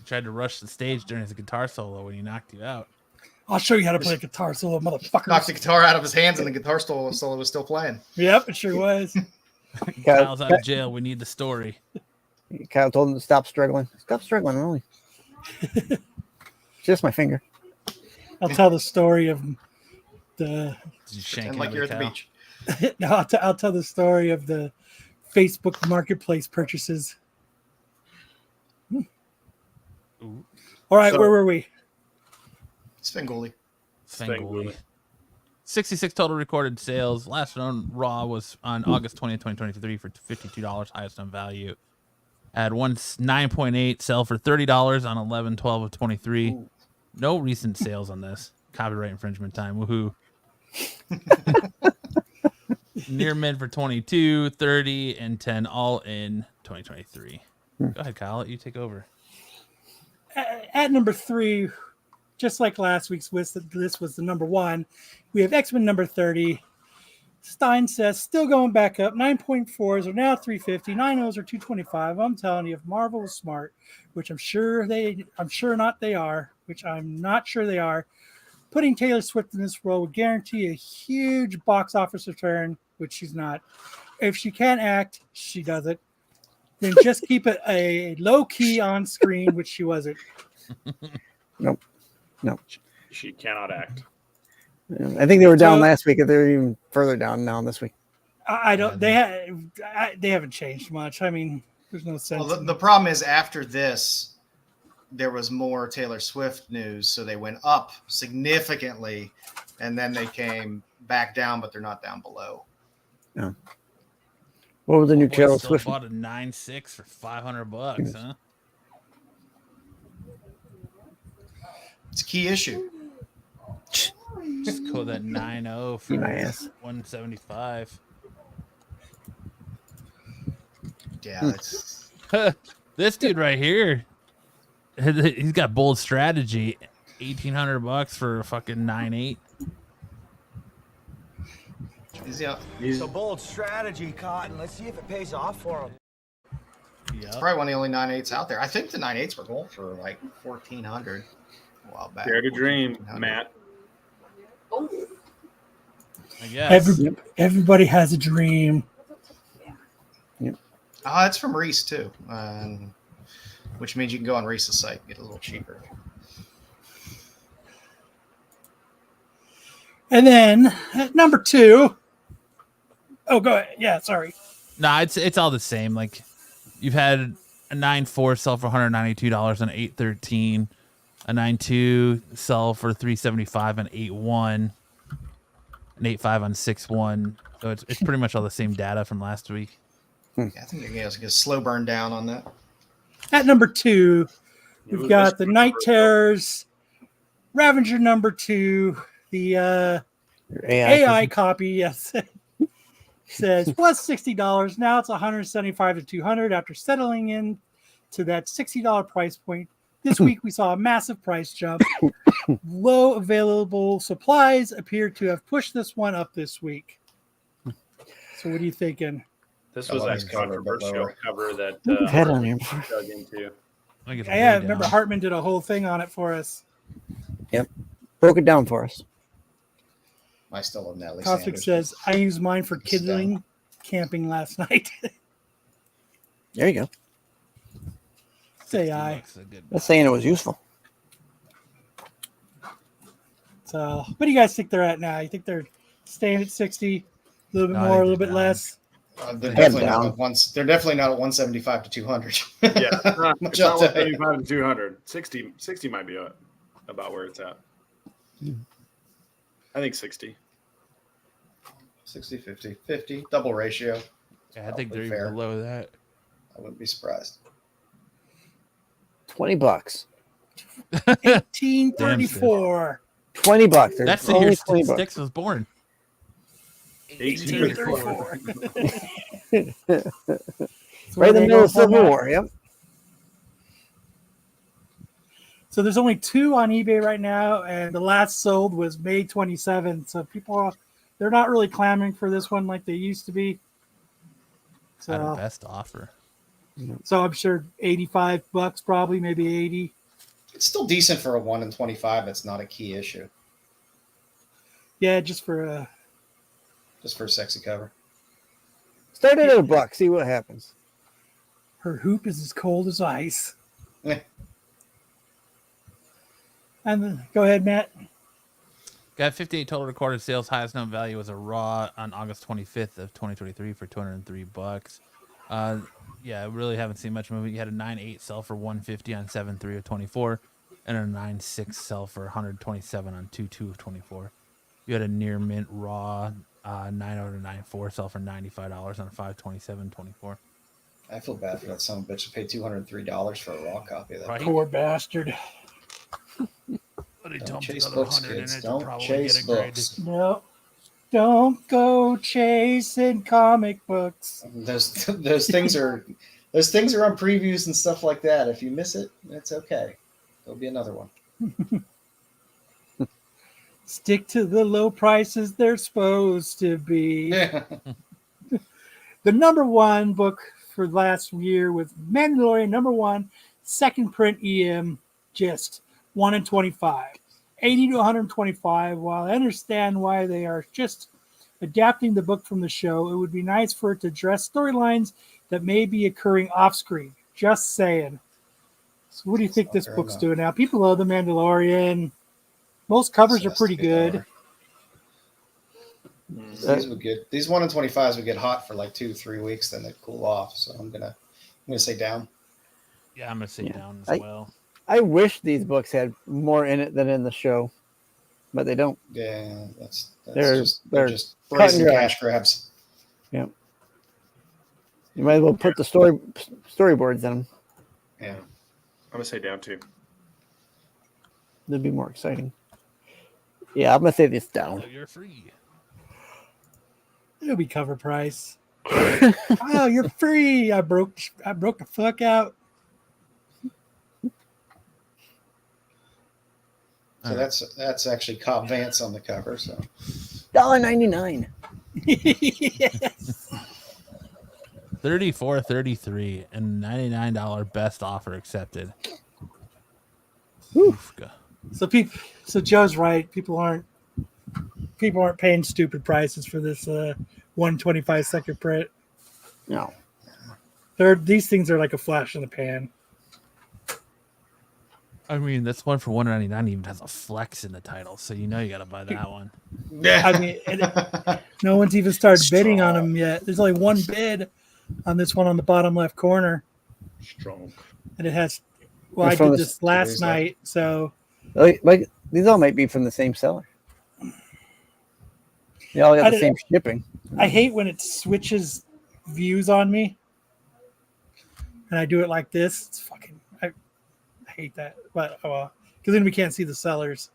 tried to rush the stage during his guitar solo when he knocked you out. I'll show you how to play a guitar solo, motherfucker. Knocked the guitar out of his hands and the guitar solo was still playing. Yep, it sure was. Kyle's out of jail. We need the story. Kyle told him to stop struggling. Stop struggling, really. Just my finger. I'll tell the story of the. Like you're at the beach. No, I'll tell the story of the Facebook Marketplace purchases. Ooh. All right, where were we? Svengoolie. 66 total recorded sales. Last known raw was on August 20th, 2023 for $52, highest on value. Had 9.8 sell for $30 on 11/12 of 23. Ooh. No recent sales on this. Copyright infringement time. Woohoo. Near mid for 22, 30, and 10 all in 2023. Go ahead, Kyle. You take over. At number 3, just like last week's list, this was the number 1. We have X-Men number 30. Stein says still going back up. 9.4s are now 350. 9.0s are 225. I'm telling you, if Marvel was smart, which I'm not sure they are, putting Taylor Swift in this role would guarantee a huge box office return, which she's not. If she can't act, she does it. Then just keep it a low key on screen, which she wasn't. Nope. She cannot act. I think they were down last week. They're even further down now this week. I don't. They haven't changed much. I mean, There's no sense. Well, the problem is after this, there was more Taylor Swift news, so they went up significantly, and then they came back down, but they're not down below. Yeah. What was the new Boy, Taylor still Swift? bought a 9.6 for $500, huh? It's a key issue. Just call that 9.0 for My ass. 175. Yeah, that's This dude right here, he's got bold strategy. $1,800 for a fucking 9.8. he's a bold strategy, Cotton. Let's see if it pays off for him. Yep. probably one of the only 9.8s out there. I think the 9.8s were going for like 1,400 a while back. Dare to dream, 1,400. Matt. I guess. Everybody has a dream. Oh, it's from Reese too, which means you can go on Reese's site and get it a little cheaper. And then at number 2. Oh, go ahead. Yeah, sorry. Nah, it's all the same. Like you've had a 9.4 sell for $192 on 8.13, a 9.2 sell for $375 on 8.1, an 8.5 on 6.1. So it's pretty much all the same data from last week. Yeah, I think you're going to get a slow burn down on that. At number 2, It was we've got the this- Night Terrors, Ravager number 2, the Your AI copy, yes. Says was $60. Now it's $175 to $200 after settling in to that $60 price point. This week we saw a massive price jump. Low available supplies appear to have pushed this one up this week. So what are you thinking? This was that Nice cover, but controversial lower. cover that Head on here. dug into. I think it's Yeah, way remember down. Hartman did a whole thing on it for us. Broke it down for us. I still love Natalie Cosmic Sanders. says, I used mine for Sit down. kindling camping last night. There you go. Say $60 aye. is a good That's saying it was useful. So what do you guys think they're at now? You think they're staying at 60, a little bit No, I more, a think little bit they're less? They're Head definitely not down. at they're definitely not at 175 to 200. Yeah, it's not, Much it's not I'll tell you. 175 to 200. 60 might be about where it's at. I think 60. 60, 50, 50, double ratio. Yeah, I think they're Probably fair. even below that. I wouldn't be surprised. $20. 1834. $20. There's That's the year only $20. Sticks was born. 1834. 1834. Right in the middle of Civil War. Yep. So there's only 2 on eBay right now, and the last sold was May 27th. So people, they're not really clamoring for this one like they used to be. At a So, best offer. so I'm sure $85, probably maybe 80. It's still decent for a 1 in 25. It's not a key issue. Yeah, just for Just for a sexy cover. Start it at $1. See what happens. her hoop is as cold as ice. Eh. And then, go ahead, Matt. Got 58 total recorded sales. Highest known value was a raw on August 25th of 2023 for $203. Yeah, really haven't seen much movement. You had a 9.8 sell for $150 on 7.3 of 24, and a 9.6 sell for $127 on 2.2 of 24. You had a near mint raw 9.0 to 9.4 sell for $95 on 5.27 24. I feel bad for that son of a bitch to pay $203 for a raw copy of that. Right? Poor bastard. But he Don't dumped chase another books, 100 in kids. it to Don't probably chase get it graded. books. No. Don't go chasing comic books. Those things are on previews and stuff like that. If you miss it, it's okay. There'll be another one. Stick to the low prices they're supposed to be. Yeah. The number 1 book for last year with Mandalorian number 1, second print EM, just 1 in 25. 80 to 125. While I understand why they are just adapting the book from the show, it would be nice for it to address storylines that may be occurring off screen. Just saying. So what do you think this Fair book's enough. doing now? People love The Mandalorian. Most covers are pretty good. These would get these 1 in 25s would get hot for like 2-3 weeks, then they'd cool off. So I'm gonna going to say down. Yeah, I'm gonna say down as well. I wish these books had more in it than in the show, but they don't. Yeah, They're they're just cut and brazen dry. cash grabs. Yeah. You might as well put the storyboards in them. Yeah. I'm gonna say down too. That'd be more exciting. Yeah, I'm gonna say this down. So you're free. It'll be cover price. Oh, you're free. I broke the fuck out. So that's actually Cobb Vance on the cover. So $1.99. Yes. 34.33 and $99 best offer accepted. So Joe's right. People aren't paying stupid prices for this 125 second print. No. These things are like a flash in the pan. I mean, this one for $1.99 even has a flex in the title, so you know you got to buy that one. yeah. I mean, no one's even started bidding on them yet. There's only one bid on this one on the bottom left corner. Strong. And it has, well, I It's from did the- this last night, so Like these all might be from the same seller. They all got I the same didn't- shipping. I hate when it switches views on me. And I do it like this. It's fucking, I hate that. But, oh well, because then we can't see the sellers.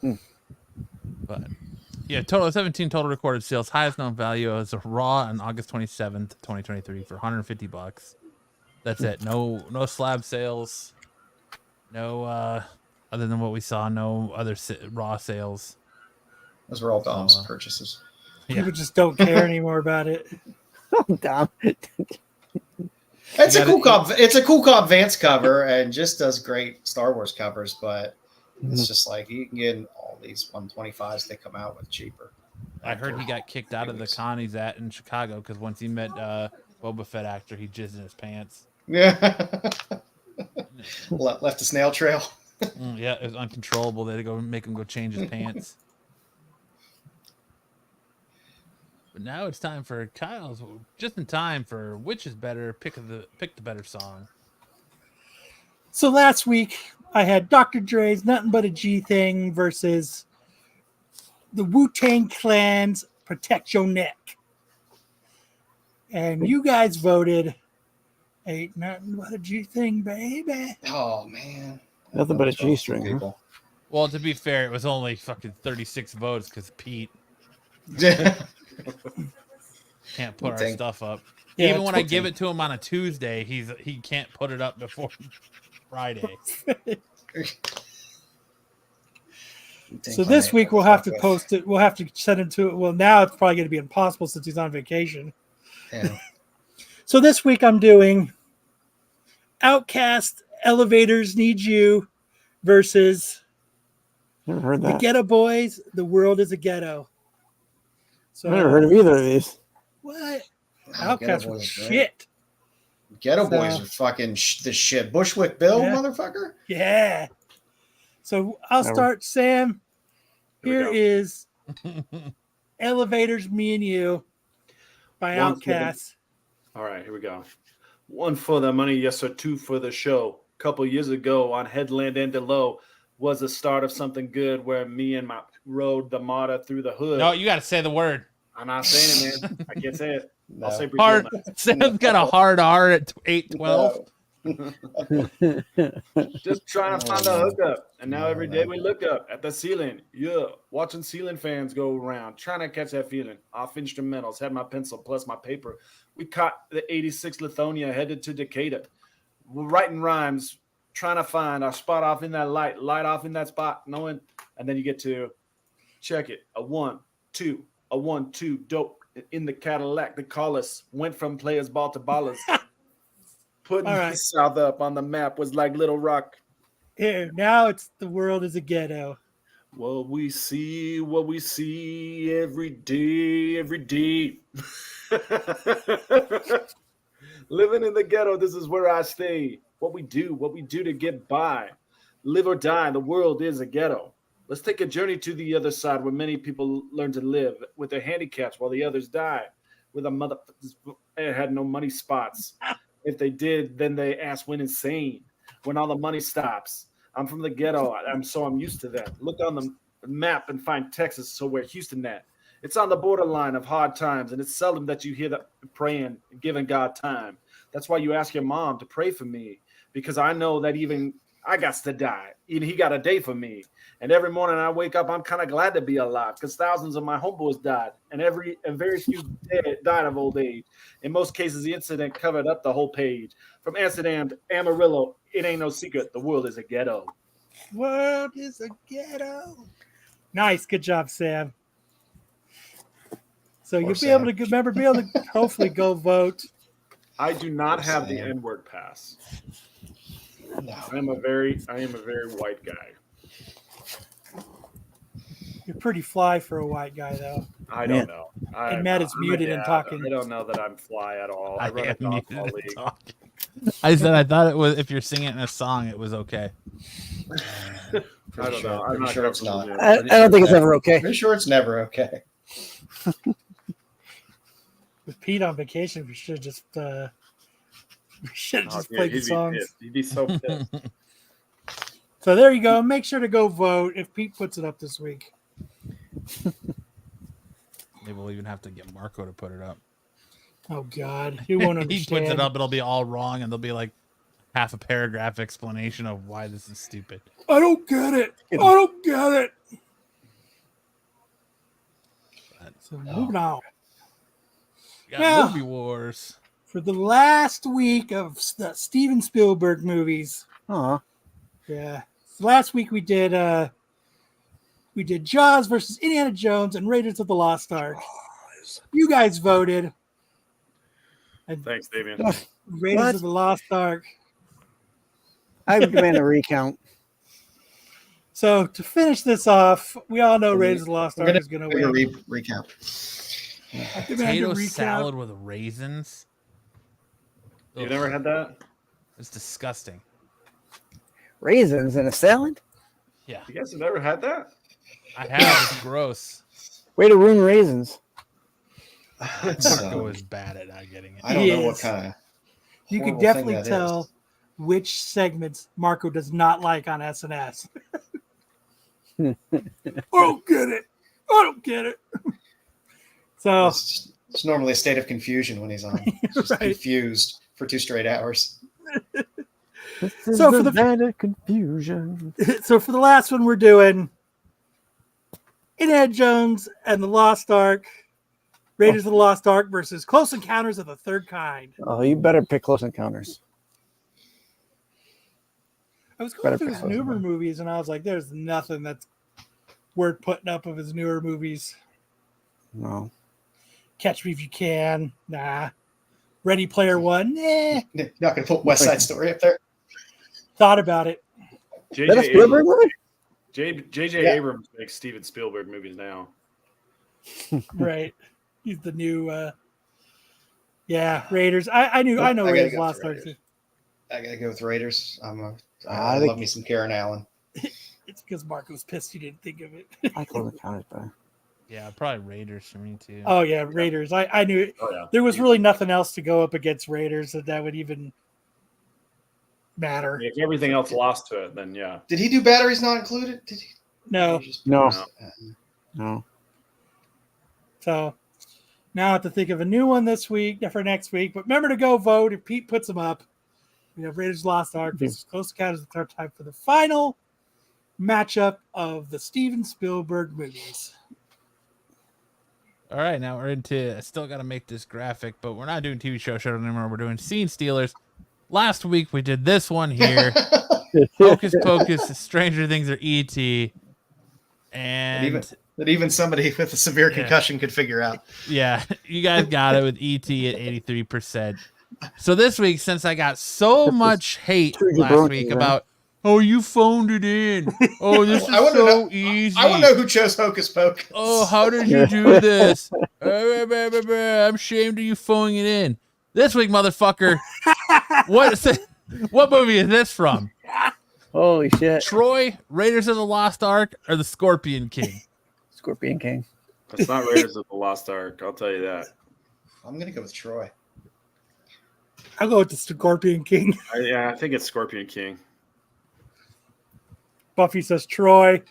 But yeah, total 17 total recorded sales. Highest known value is a Raw on August 27th, 2023 for $150. That's it. No slab sales. No other than what we saw, no other Raw sales. Those were all Dom's purchases. Yeah. People just don't care anymore about it. Dom. It's a cool Cobb Vance cover and just does great Star Wars covers, but it's just like you can get all these 125s they come out with cheaper. I heard he got kicked out of the con he's at in Chicago because once he met Boba Fett actor, he jizzed in his pants. Yeah. Left a snail trail. Yeah, it was uncontrollable. They had to go make him go change his pants. But now it's time for Kyle's, just in time for which is better. Pick the better song. So last week I had Dr. Dre's Nothing But a G Thing versus the Wu-Tang Clan's Protect Your Neck. And you guys voted Ain't Nothing But a G Thing, baby. Oh man. Nothing but a G-string. Huh? People. Well, to be fair, it was only fucking 36 votes because Pete can't put our stuff up. Yeah, Even when I give it to him on a Tuesday, he can't put it up before Friday. So this week we'll have to post it. We'll have to send it to it. Well, now it's probably going to be impossible since he's on vacation. Yeah. So this week I'm doing Outcast Elevators Need You versus Never heard the that. Ghetto Boys. The World is a Ghetto. So I never heard of either of these. what? Oh, Outcast Ghetto was Boys, right? shit. Ghetto So- Boys are fucking the shit. Bushwick Bill, Yeah. motherfucker. Yeah. So I'll Never. start, Sam. Here we Here go. is Elevators, Me and You by One for the- Outcast. All right, here we go. One for the money, yes sir. Two for the show. Couple years ago on Headland and Low was the start of something good where me and my rode the Mata through the hood. No, you got to say the word. I'm not saying it, man. I can't say it. I'll say Hard. Brazil now. Sam's got a hard R at 8:12. Just trying to find a hookup. And now every day we look up at the ceiling. Yeah. Watching ceiling fans go around. Trying to catch that feeling. Off instrumentals. Had my pencil plus my paper. We caught the 86 Lithonia headed to Decatur. We're writing rhymes. Trying to find our spot off in that light. Light off in that spot. Knowing. And then you get to check it. A 1-2. A 1-2. Dope. In the Cadillac. The call us. Went from players ball to ballers. Putting All right. the South up on the map was like Little Rock. Here, now it's The World is a Ghetto. What we see every day. Living in the ghetto, this is where I stay. What we do to get by. Live or die, the world is a ghetto. Let's take a journey to the other side where many people learn to live with their handicaps while the others die. With a mother It had no money spots. If they did, then they asked when insane. When all the money stops. I'm from the ghetto, I'm used to that. Look on the map and find Texas, so where Houston at. It's on the borderline of hard times, and it's seldom that you hear that praying, giving God time. That's why you ask your mom to pray for me, because I know that even I got to die. Even he got a day for me. And every morning I wake up, I'm kind of glad to be alive, because thousands of my homeboys died, and very few died of old age. In most cases, the incident covered up the whole page. From Amsterdam to Amarillo, it ain't no secret. The world is a ghetto. World is a ghetto. Nice, good job, Sam. So you'll be able to hopefully go vote. I do not have the N-word pass. No. I am a very white guy. You're pretty fly for a white guy, though. I don't know. And Matt is muted and talking. I don't know that I'm fly at all. I run a dodgeball league. I said I thought it was if you're singing in a song, it was okay. I don't know. I'm not sure it's not. I don't think it's ever okay. Pretty sure it's never okay. With Pete on vacation, we should just played the songs. He'd be so pissed. So there you go. Make sure to go vote if Pete puts it up this week. Maybe we'll even have to get Marco to put it up. Oh God, he won't understand. He puts it up, it'll be all wrong, and there'll be like half a paragraph explanation of why this is stupid. I don't get it. I don't get it. So moving on. We got Now, movie wars. For the last week of the Steven Spielberg movies. Yeah. So last week we did Jaws versus Indiana Jones and Raiders of the Lost Ark. You guys voted. And Thanks, Damien. Raiders of the Lost Ark. I demand a recount. So to finish this off, we all know Raiders of the Lost Ark is going to win. Recount. Potato salad with raisins. You never had that? It's disgusting. Raisins in a salad? Yeah. You guys have never had that? I have. It's gross. Way to ruin raisins. Marco is bad at not getting it. I don't know what kind of. You can definitely tell which segments Marco does not like on SNS. I don't get it. I don't get it. So it's normally a state of confusion when he's on. Just confused for 2 straight hours. So for the confusion. So for the last one, we're doing Indiana Jones and the Lost Ark, Raiders of the Lost Ark versus Close Encounters of the Third Kind. Oh, you better pick Close Encounters. I was going through his newer movies, and I was like, "There's nothing that's worth putting up of his newer movies." No. Catch Me If You Can, nah. Ready Player One, nah. You're not going to put West Side Story up there. Thought about it. J.J. Abrams makes Steven Spielberg movies now. Right. He's the new Raiders. I know Raiders Lost Ark. I gotta go with Raiders. I love me some Karen Allen. It's because Marco's pissed you didn't think of it. I Close Encounters better. Yeah, probably Raiders for me too. Oh yeah, Raiders. I knew it. Oh, yeah. There was really nothing else to go up against Raiders that would even matter. If everything else lost to it, then yeah. Did he do Batteries Not Included? Did he? No. No. So now I have to think of a new one this week for next week. But remember to go vote if Pete puts them up. We have Raiders Lost Ark versus Close Encounters of the Third Kind for the final matchup of the Steven Spielberg movies. All right, now we're into. I still got to make this graphic, but we're not doing TV show anymore. We're doing Scene Stealers. Last week we did this one here. Hocus Pocus, Stranger Things, or E.T. And that even somebody with a severe concussion could figure out. Yeah, you guys got it with E.T. at 83%. So this week, since I got so much hate last week about, oh, you phoned it in. Oh, this is so easy. I want to know who chose Hocus Pocus. Oh, how did you do this? I'm ashamed of you phoning it in. This week, motherfucker, what movie is this from? Holy shit. Troy, Raiders of the Lost Ark, or The Scorpion King? Scorpion King. It's not Raiders of the Lost Ark. I'll tell you that. I'm going to go with Troy. I'll go with the Scorpion King. Yeah, I think it's Scorpion King. Buffy says Troy.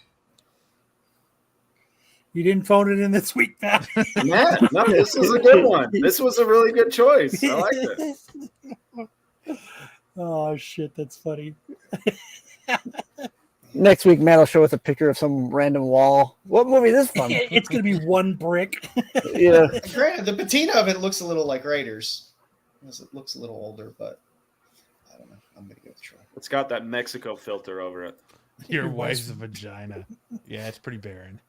You didn't phone it in this week, Pat. Yeah, no, this was a good one. This was a really good choice. I liked it. Oh shit, that's funny. Next week, Matt will show us a picture of some random wall. What movie is this from? It's gonna be one brick. Yeah. Granted, the patina of it looks a little like Raiders. It looks a little older, but I don't know. I'm gonna go with Troy. It's got that Mexico filter over it. Your wife's vagina. Yeah, it's pretty barren.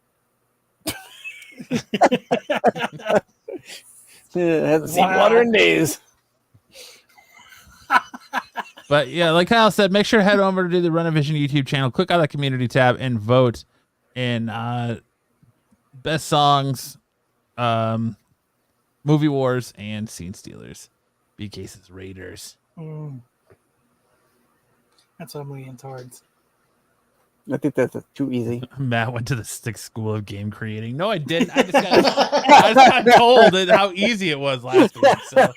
Hasn't seen water in days. But yeah, like Kyle said, make sure to head over to the Renovision YouTube channel, click on that community tab, and vote in best songs, movie wars, and scene stealers. BK's Raiders. That's what I'm leaning towards. I think that's too easy. Matt went to the Stick School of Game Creating. No, I didn't. I just got told how easy it was last week. So.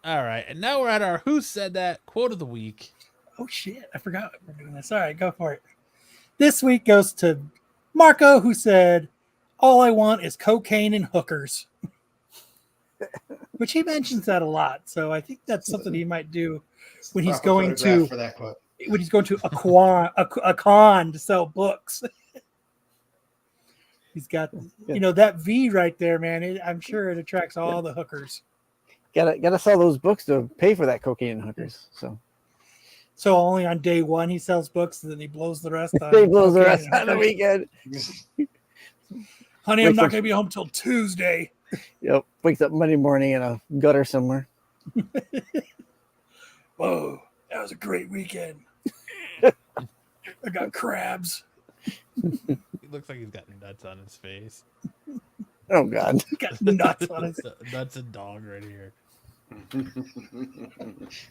All right, and now we're at our Who Said That quote of the week. Oh shit, I forgot we're doing this. All right, go for it. This week goes to Marco, who said, "All I want is cocaine and hookers," which he mentions that a lot. So I think that's something he might do when he's going to for that quote. When he's going to a con to sell books. He's got, that V right there, man. I'm sure it attracts all the hookers. Gotta sell those books to pay for that cocaine and hookers. So only on day one he sells books, and then he blows the rest on. He blows the rest on the weekend. Honey, I'm not going to be home till Tuesday. Yep. Wakes up Monday morning in a gutter somewhere. Whoa, that was a great weekend. I got crabs. He looks like he's got nuts on his face. Oh God. Got nuts on his That's a dog right here.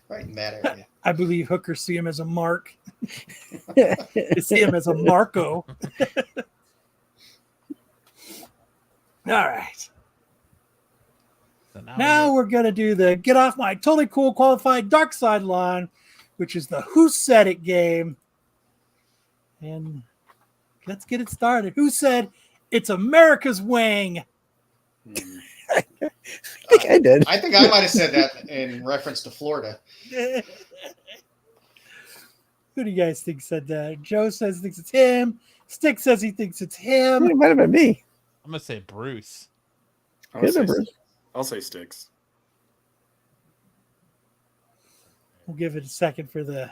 Right in that area. I believe hookers see him as a mark. They see him as a Marco. All right. So now we're going to do the get off my totally cool qualified dark side line, which is the Who Said It game. And let's get it started. Who said it's America's Wang? I think I did. I think I might have said that in reference to Florida. Who do you guys think said that? Joe says thinks it's him. Stick says he thinks it's him. It might have been me. I'm gonna say Bruce. I'll say Sticks. We'll give it a second for the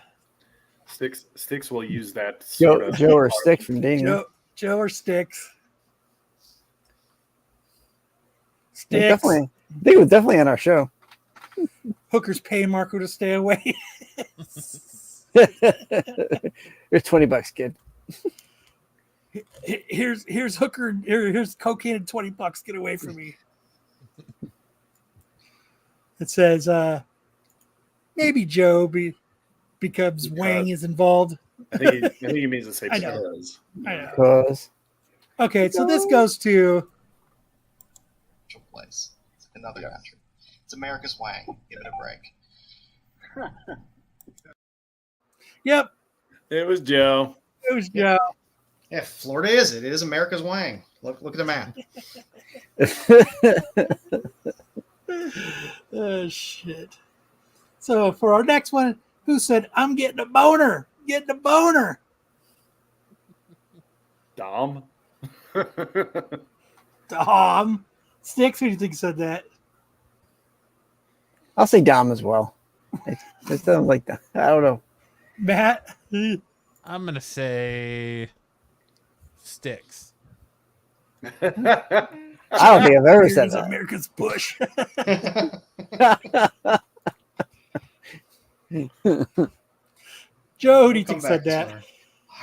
Sticks will use that. Joe or Stick from Daniel. Joe or Sticks. Sticks. Definitely. I think it was definitely on our show. Hookers pay Marco to stay away. Here's $20, kid. Here's hooker. Here's cocaine and $20. Get away from me. It says maybe Joe because Wang is involved. I think he means to say I know. Because. Okay, so this goes to place. It's another country. It's America's Wang. Give it a break. Yep. It was Joe. It was Joe. Yeah, Florida is it. It is America's Wang. Look at the map. Oh shit. So for our next one, who said I'm getting a boner? Getting a boner. Dom. Dom. Sticks, who do you think said that? I'll say Dom as well. It doesn't like that. I don't know. Matt? I'm gonna say Sticks. I don't think I've ever said that. America's Bush. Joe, who do you think said that?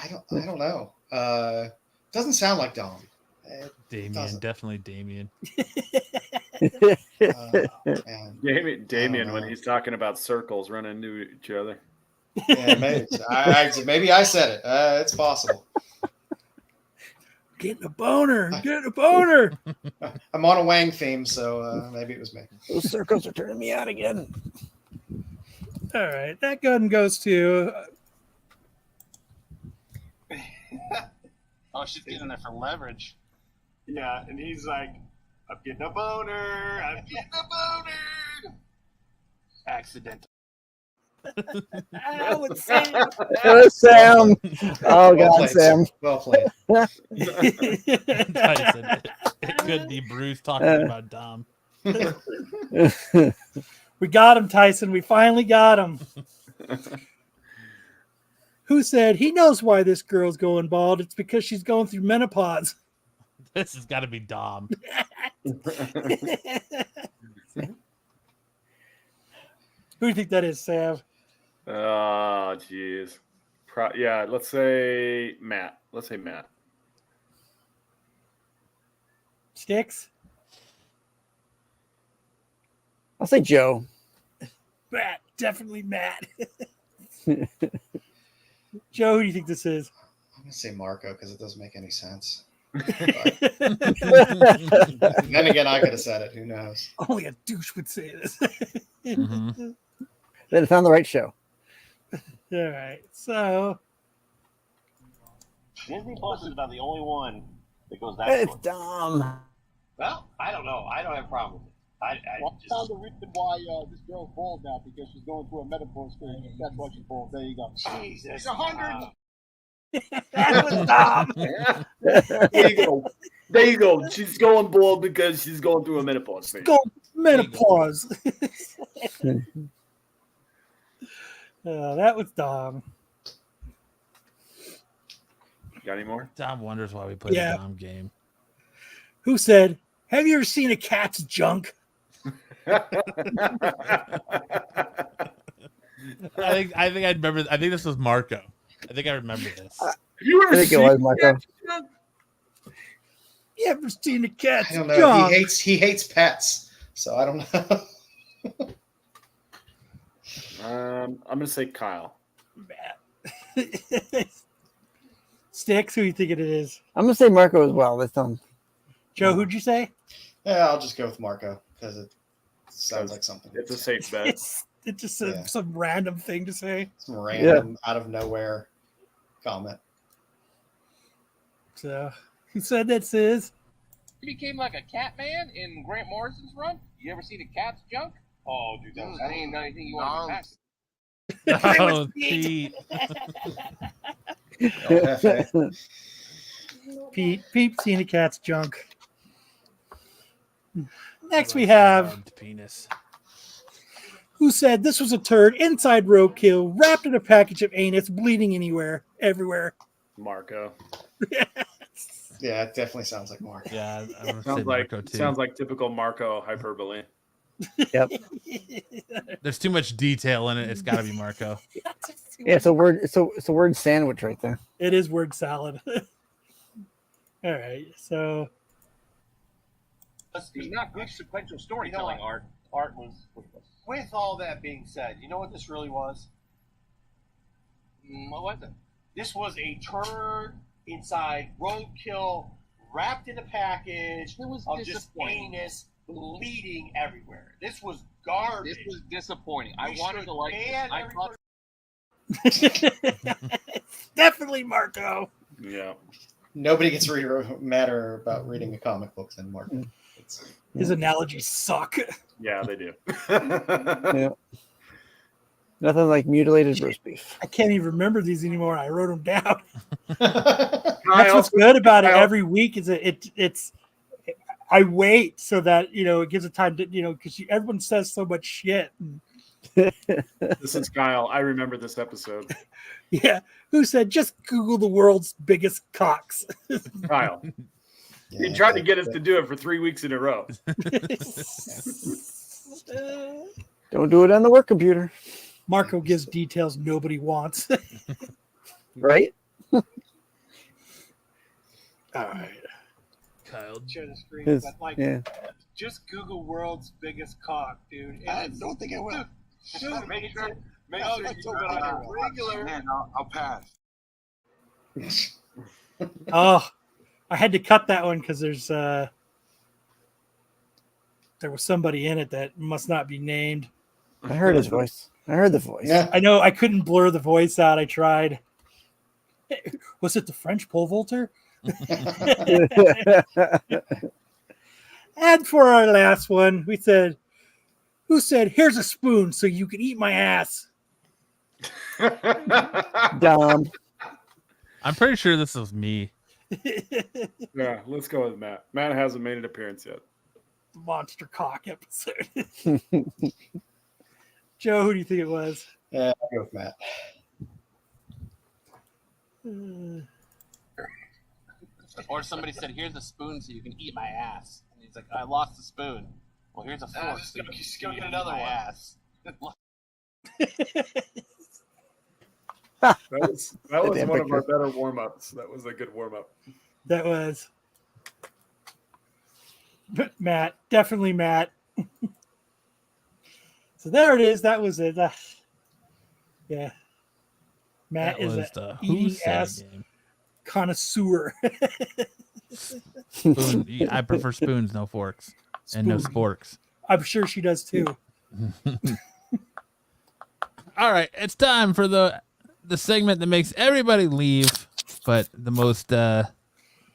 I don't know. Doesn't sound like Dom. Damien, definitely Damien. Damien, when he's talking about circles running into each other. Yeah, maybe I said it. It's possible. getting a boner. I'm getting a boner. I'm on a Wang theme, so maybe it was me. Those circles are turning me out again. All right, that gun goes to. Oh, she's getting there for leverage. Yeah, and he's like, I'm getting a boner. I'm getting a boner. Accident. Oh, it's Sam. It was Sam. Oh, Well God, played, Sam. Well played. Tyson, it could be Bruce talking about Dom. We got him, Tyson. We finally got him. Who said he knows why this girl's going bald? It's because she's going through menopause. This has got to be Dom. Who do you think that is, Sam? Oh, jeez. Yeah, let's say Matt. Sticks? I'll say Joe. Matt. Definitely Matt. Joe, who do you think this is? I'm gonna say Marco because it doesn't make any sense. Only Then again, I could have said it. Who knows? a douche would say this. Mhm. Then I found the right show. All right, so Disney Plus is about the only one that goes that It's short. dumb. Well, I don't know. I don't have a problem with it. I found the reason why this girl's bald now because she's going through a menopause stage. That's why she's bald. There you go. Jesus. She's 100. that was dumb. There you go. She's going bald because she's going through a menopause phase. Go menopause. That was dumb. Got any more? Dom wonders why we play the Dom game. Who said, have you ever seen a cat's junk? I think I remember. I think this was Marco. I think I remember this. Have you ever I think it was Marco. You ever seen a cat's I don't know. junk? He hates pets, so I don't know. I'm gonna say Kyle. Sticks, who you think it is? I'm gonna say Marco as well. This time. Joe, who'd you say? Yeah, I'll just go with Marco because it sounds like something. It's a safe bet. It's just some random thing to say. Some random, out of nowhere comment. So, who said this is? He became like a cat man in Grant Morrison's run. You ever seen a cat's junk? Oh, dude, that ain't anything you want to pass. Oh, Pete. Pete seen a cat's junk. Next we have penis. Who said this was a turd inside roadkill wrapped in a package of anus bleeding everywhere. Marco. Yeah, it definitely sounds like Marco. Yeah, sounds like Marco too. Sounds like typical Marco hyperbole. Yep. There's too much detail in it. It's got to be Marco. Yeah, it's a word. It's a word sandwich right there. It is word salad. All right, so It's not good sequential storytelling, Art. Art was. With all that being said, you know what this really was? What was it? This was a turd inside roadkill, wrapped in a package of just anus bleeding everywhere. This was garbage. This was disappointing. I wanted to like this. I thought definitely Marco. Yeah. Nobody gets madder about reading a comic book than Marco. His analogies suck. Yeah, they do. Yeah. Nothing like mutilated roast beef. I can't even remember these anymore. I wrote them down. That's what's good about it. Every week is it's. I wait so that it gives it time to because everyone says so much shit. This is Kyle. I remember this episode. Yeah, who said just Google the world's biggest cocks? Kyle. He tried to get us to do it for 3 weeks in a row. Don't do it on the work computer. Marco gives details nobody wants. Right? All right. Kyle. share the screen, His- but like, yeah. just Google world's biggest cock, dude. I don't think I will. Dude, make sure I you told do you it on I a will. regular. Man, I'll pass. Oh, I had to cut that one because there was somebody in it that must not be named. I heard his voice. I heard the voice. Yeah. I know I couldn't blur the voice out. I tried. Was it the French pole vaulter? And for our last one, we said, who said, here's a spoon so you can eat my ass? Dumb. I'm pretty sure this was me. Yeah, let's go with Matt. Matt hasn't made an appearance yet. Monster cock episode. Joe, who do you think it was? Yeah, I'll go with Matt. Or somebody said, "Here's a spoon so you can eat my ass." And he's like, "I lost the spoon." Well, here's a fork. So just go get another one. Ass. That was one of our better warm-ups. That was a good warm-up. That was Matt. Definitely Matt. So there it is. That was it. Yeah. Matt That is was a the Who eating Said ass game. connoisseur. Spoon. I prefer spoons, no forks, and no sporks. I'm sure she does too. All right, it's time for the segment that makes everybody leave, but the most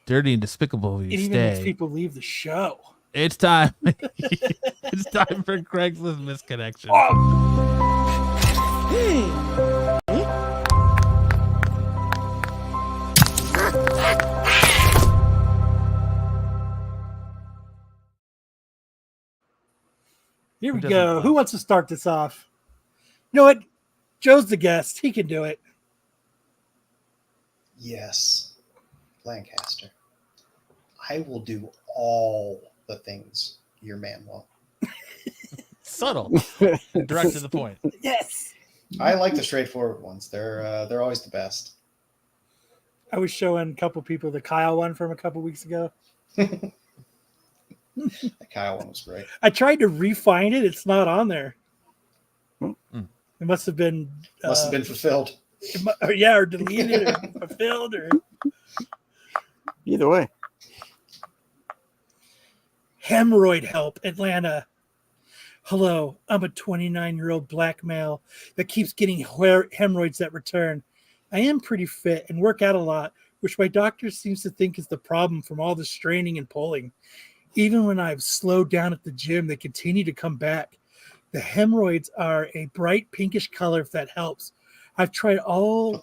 dirty and despicable of It you even makes stay. people leave the show. It's time. It's time for Craigslist misconnection. Here we Who go. doesn't Who wants to start this off? You know what? Joe's the guest. He can do it. Yes, Lancaster. I will do all the things your man won't. Subtle, direct to the point. Yes. I like the straightforward ones. They're always the best. I was showing a couple people the Kyle one from a couple weeks ago. The Kyle one was great. I tried to re-find it. It's not on there. Mm. It must have been fulfilled. Or deleted or fulfilled or Either way. Hemorrhoid help, Atlanta. Hello, I'm a 29-year-old black male that keeps getting hemorrhoids that return. I am pretty fit and work out a lot, which my doctor seems to think is the problem from all the straining and pulling. Even when I've slowed down at the gym, they continue to come back. The hemorrhoids are a bright pinkish color if that helps. I've tried all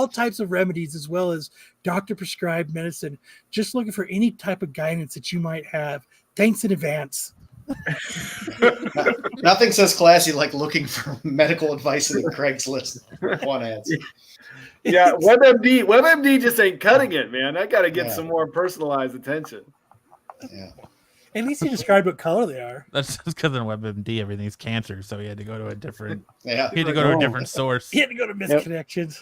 types of remedies as well as doctor prescribed medicine, just looking for any type of guidance that you might have. Thanks in advance. Nothing says classy like looking for medical advice in the Craigslist. One answer. Yeah, WebMD just ain't cutting it, man. I got to get some more personalized attention. Yeah. At least he described what color they are. That's just because in WebMD everything's cancer, so he had to go to a different. Yeah, he had to go to a different source. He had to go to Misconnections.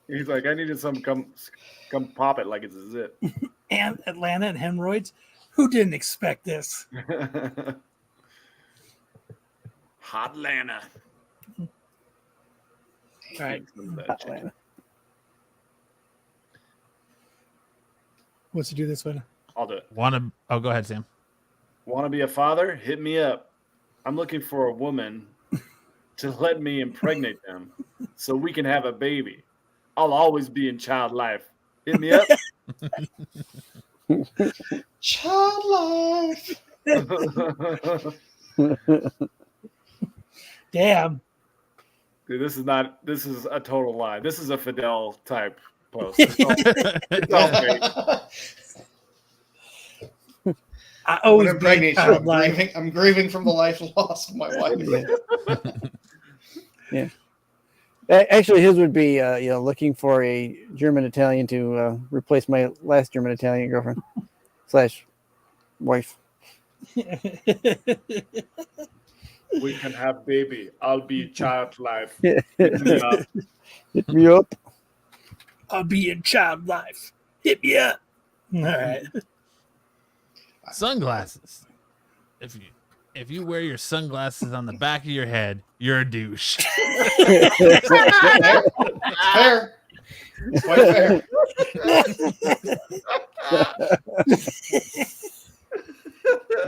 He's like, I needed some come pop it like it's a zit. And Atlanta and hemorrhoids. Who didn't expect this? Hot Atlanta. All right. Atlanta. Wants to do this one? I'll do it. Oh, go ahead, Sam. Want to be a father? Hit me up. I'm looking for a woman to let me impregnate them so we can have a baby. I'll always be in child life. Hit me up. Child life. Damn. Dude, this is a total lie. This is a Fidel type post. It's all fake. I always impregnate you. I'm grieving from the life lost of my wife. Yeah. Actually, his would be, looking for a German Italian to replace my last German Italian girlfriend / wife. We can have baby. I'll be child life. Hit me up. I'll be in child life. Hit me up. All right. Sunglasses. If you wear your sunglasses on the back of your head, you're a douche. Fair. It's quite fair.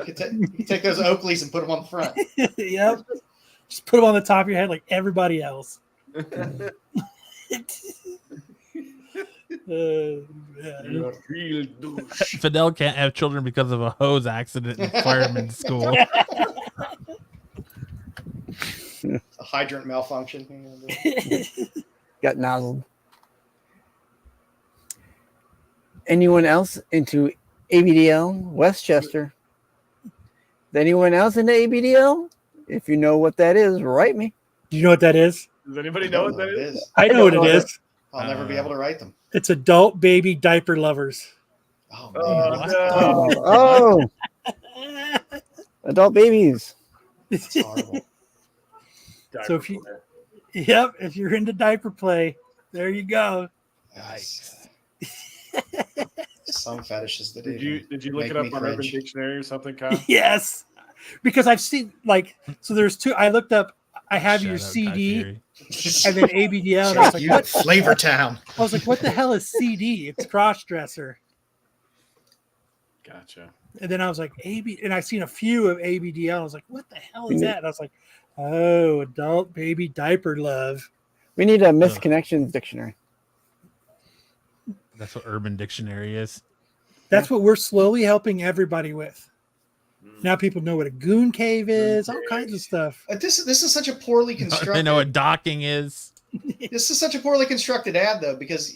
You take those Oakleys and put them on the front. Yep. Just put them on the top of your head like everybody else. Fidel can't have children because of a hose accident in fireman's school. A hydrant malfunction. Got nozzled. Anyone else into ABDL? Westchester. Anyone else into ABDL? If you know what that is, write me. Do you know what that is? Does anybody know what that is? I know what it is. I'll never be able to write them. It's adult baby diaper lovers. Oh, no. Oh. Adult babies. That's horrible. So if you, if you're into diaper play, there you go. Nice. Some fetishes that Did you look make it up me on Urban cringe. Dictionary or something, Kyle? Yes, because I've seen so there's two. I looked up. I have your Shout out CD Guy and then ABDL. And I was like, You what? Flavor Town. I was like, what the hell is CD? It's cross dresser. Gotcha. And then I was like, and I've seen a few of ABDL. I was like, what the hell is that? And I was like, oh, adult baby diaper love. We need a misconnections dictionary. That's what Urban Dictionary is. That's what we're slowly helping everybody with. Now people know what a goon cave is, all kinds of stuff. This is such a poorly constructed. They know what docking is. This is such a poorly constructed ad, though, because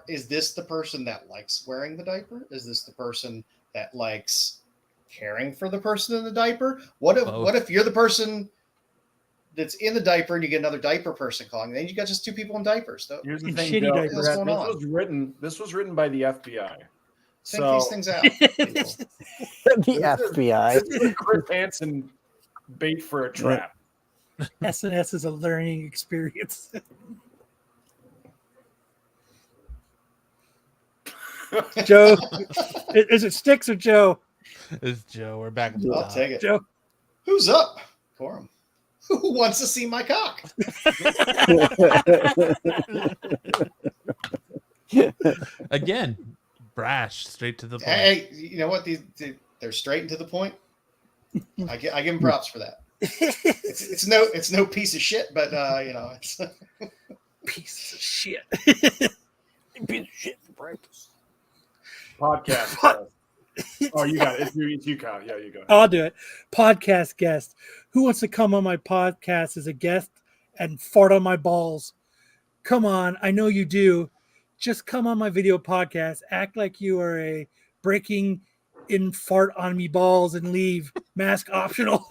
is this the person that likes wearing the diaper? Is this the person that likes caring for the person in the diaper? What if you're the person that's in the diaper and you get another diaper person calling? Then you got just two people in diapers. Though. Here's the And thing, shitty Joe, diapers. What's going on? This was written by the FBI. Think So these things out. people. The FBI. this is Chris Hansen bait for a trap. SNS is a learning experience. Joe, is it Sticks or Joe? It's Joe. We're back at the I'll top. take it. Joe. Who's up? Quorum. Who wants to see my cock? Again, brash, straight to the point. Hey, you know what? They're straight and to the point. I give them props for that. It's no piece of shit, but it's Piece of shit. Piece of shit for breakfast. Podcast. Oh, you got it. It's you, Kyle. Yeah, you go. I'll do it. Podcast guest. Who wants to come on my podcast as a guest and fart on my balls? Come on. I know you do. Just come on my video podcast. Act like you are a breaking in fart on me balls and leave. Mask optional.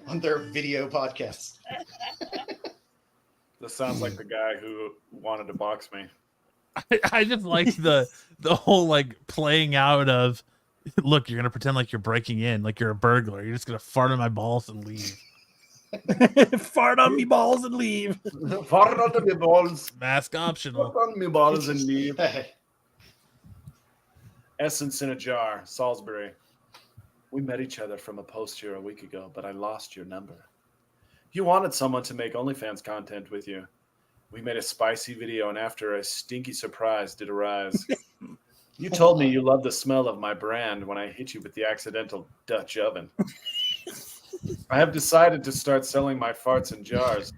on their video podcast. This sounds like the guy who wanted to box me. I just like the whole like playing out of, look, you're gonna pretend like you're breaking in, like you're a burglar. You're just gonna fart on my balls and leave. Fart on me balls and leave. Fart on me balls. Mask optional. Fart on me balls and leave. Hey. Essence in a jar, Salisbury. We met each other from a post here a week ago, but I lost your number. You wanted someone to make OnlyFans content with you. We made a spicy video, and after a stinky surprise did arise. You told me you loved the smell of my brand when I hit you with the accidental Dutch oven. I have decided to start selling my farts in jars,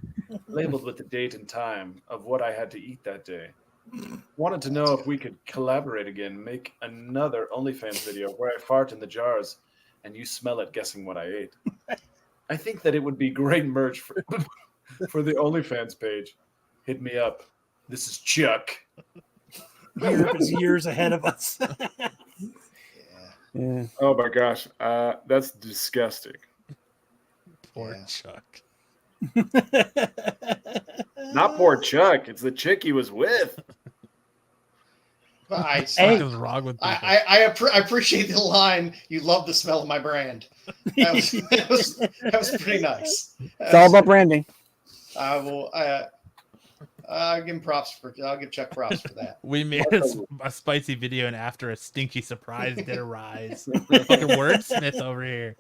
labeled with the date and time of what I had to eat that day. Wanted to know if we could collaborate again, make another OnlyFans video where I fart in the jars and you smell it guessing what I ate. I think that it would be great merch for the OnlyFans page. Hit me up. This is Chuck. Europe is years ahead of us. Yeah. Oh my gosh. That's disgusting. Poor Chuck. Not poor Chuck. It's the chick he was with. What is wrong with people? I appreciate the line. You love the smell of my brand. That was pretty nice. It's all about branding. I will. I'll give him props I'll give Chuck props for that. We made a spicy video, and after a stinky surprise did arise. Fucking wordsmith over here.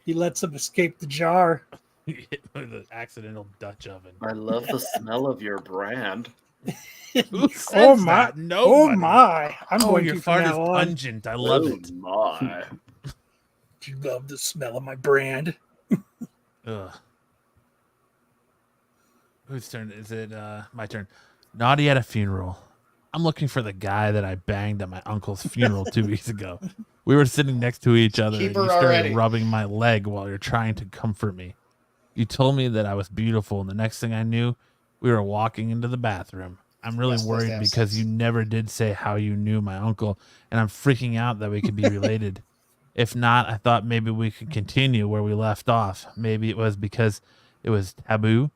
He lets him escape the jar. Hit with an accidental Dutch oven. I love the smell of your brand. Who says Oh my! that? Nobody. Oh my! I'm going your to fart from is now on. pungent. I love it. My. Do you love the smell of my brand? Ugh. Whose turn is it? My turn. Naughty at a funeral. I'm looking for the guy that I banged at my uncle's funeral 2 weeks ago. We were sitting next to each other, and Keep her you started already. rubbing my leg while you're trying to comfort me. You told me that I was beautiful, and the next thing I knew, we were walking into the bathroom. I'm really Rest of those worried damn because sex. you never did say how you knew my uncle, and I'm freaking out that we could be related. If not, I thought maybe we could continue where we left off. Maybe it was because it was taboo,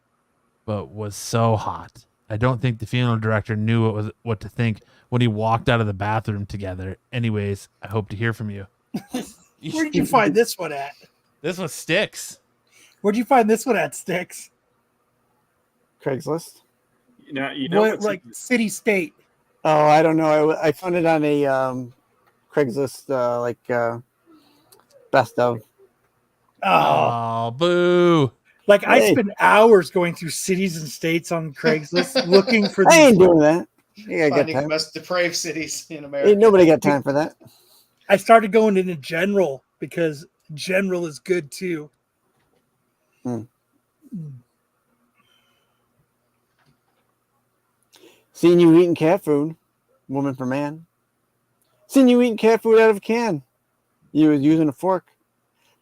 but was so hot. I don't think the funeral director knew what to think when he walked out of the bathroom together. Anyways, I hope to hear from you. Where did you find this one at? This one sticks. Where'd you find this one at, Sticks? Craigslist. You know What, what's like city, state? Oh, I don't know. I found it on a Craigslist, best of. Oh, boo. like I Hey. spend hours going through cities and states on Craigslist looking for I these. ain't doing that. You gotta get Finding the time. most depraved cities in America. Ain't nobody got time for that. I started going into general because general is good too. Seen you eating cat food, woman for man. Seen you eating cat food out of a can. You was using a fork.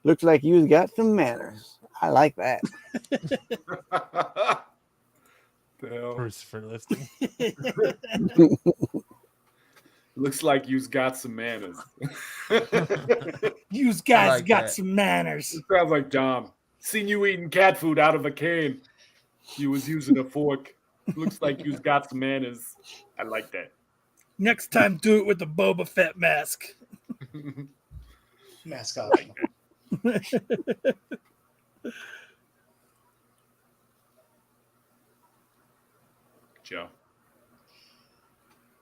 Looks like you's got some manners. I like that. First for listing. Looks like you's got some manners. You guys like got that. some manners. It sounds like Dom. Seen you eating cat food out of a can. You was using a fork. Looks like you's got some manners. I like that. Next time, do it with the Boba Fett mask. Mascot. Joe.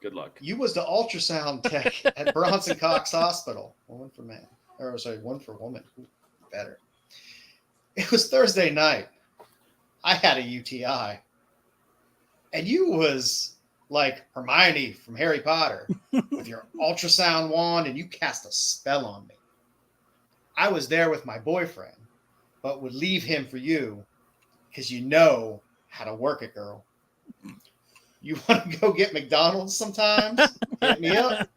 Good luck. You was the ultrasound tech at Bronson Cox Hospital. One for man. Or sorry, one for woman. Ooh, better. It was Thursday night. I had a UTI. And you was like Hermione from Harry Potter with your ultrasound wand, and you cast a spell on me. I was there with my boyfriend, but would leave him for you because you know how to work it, girl. You want to go get McDonald's sometimes? Hit me up.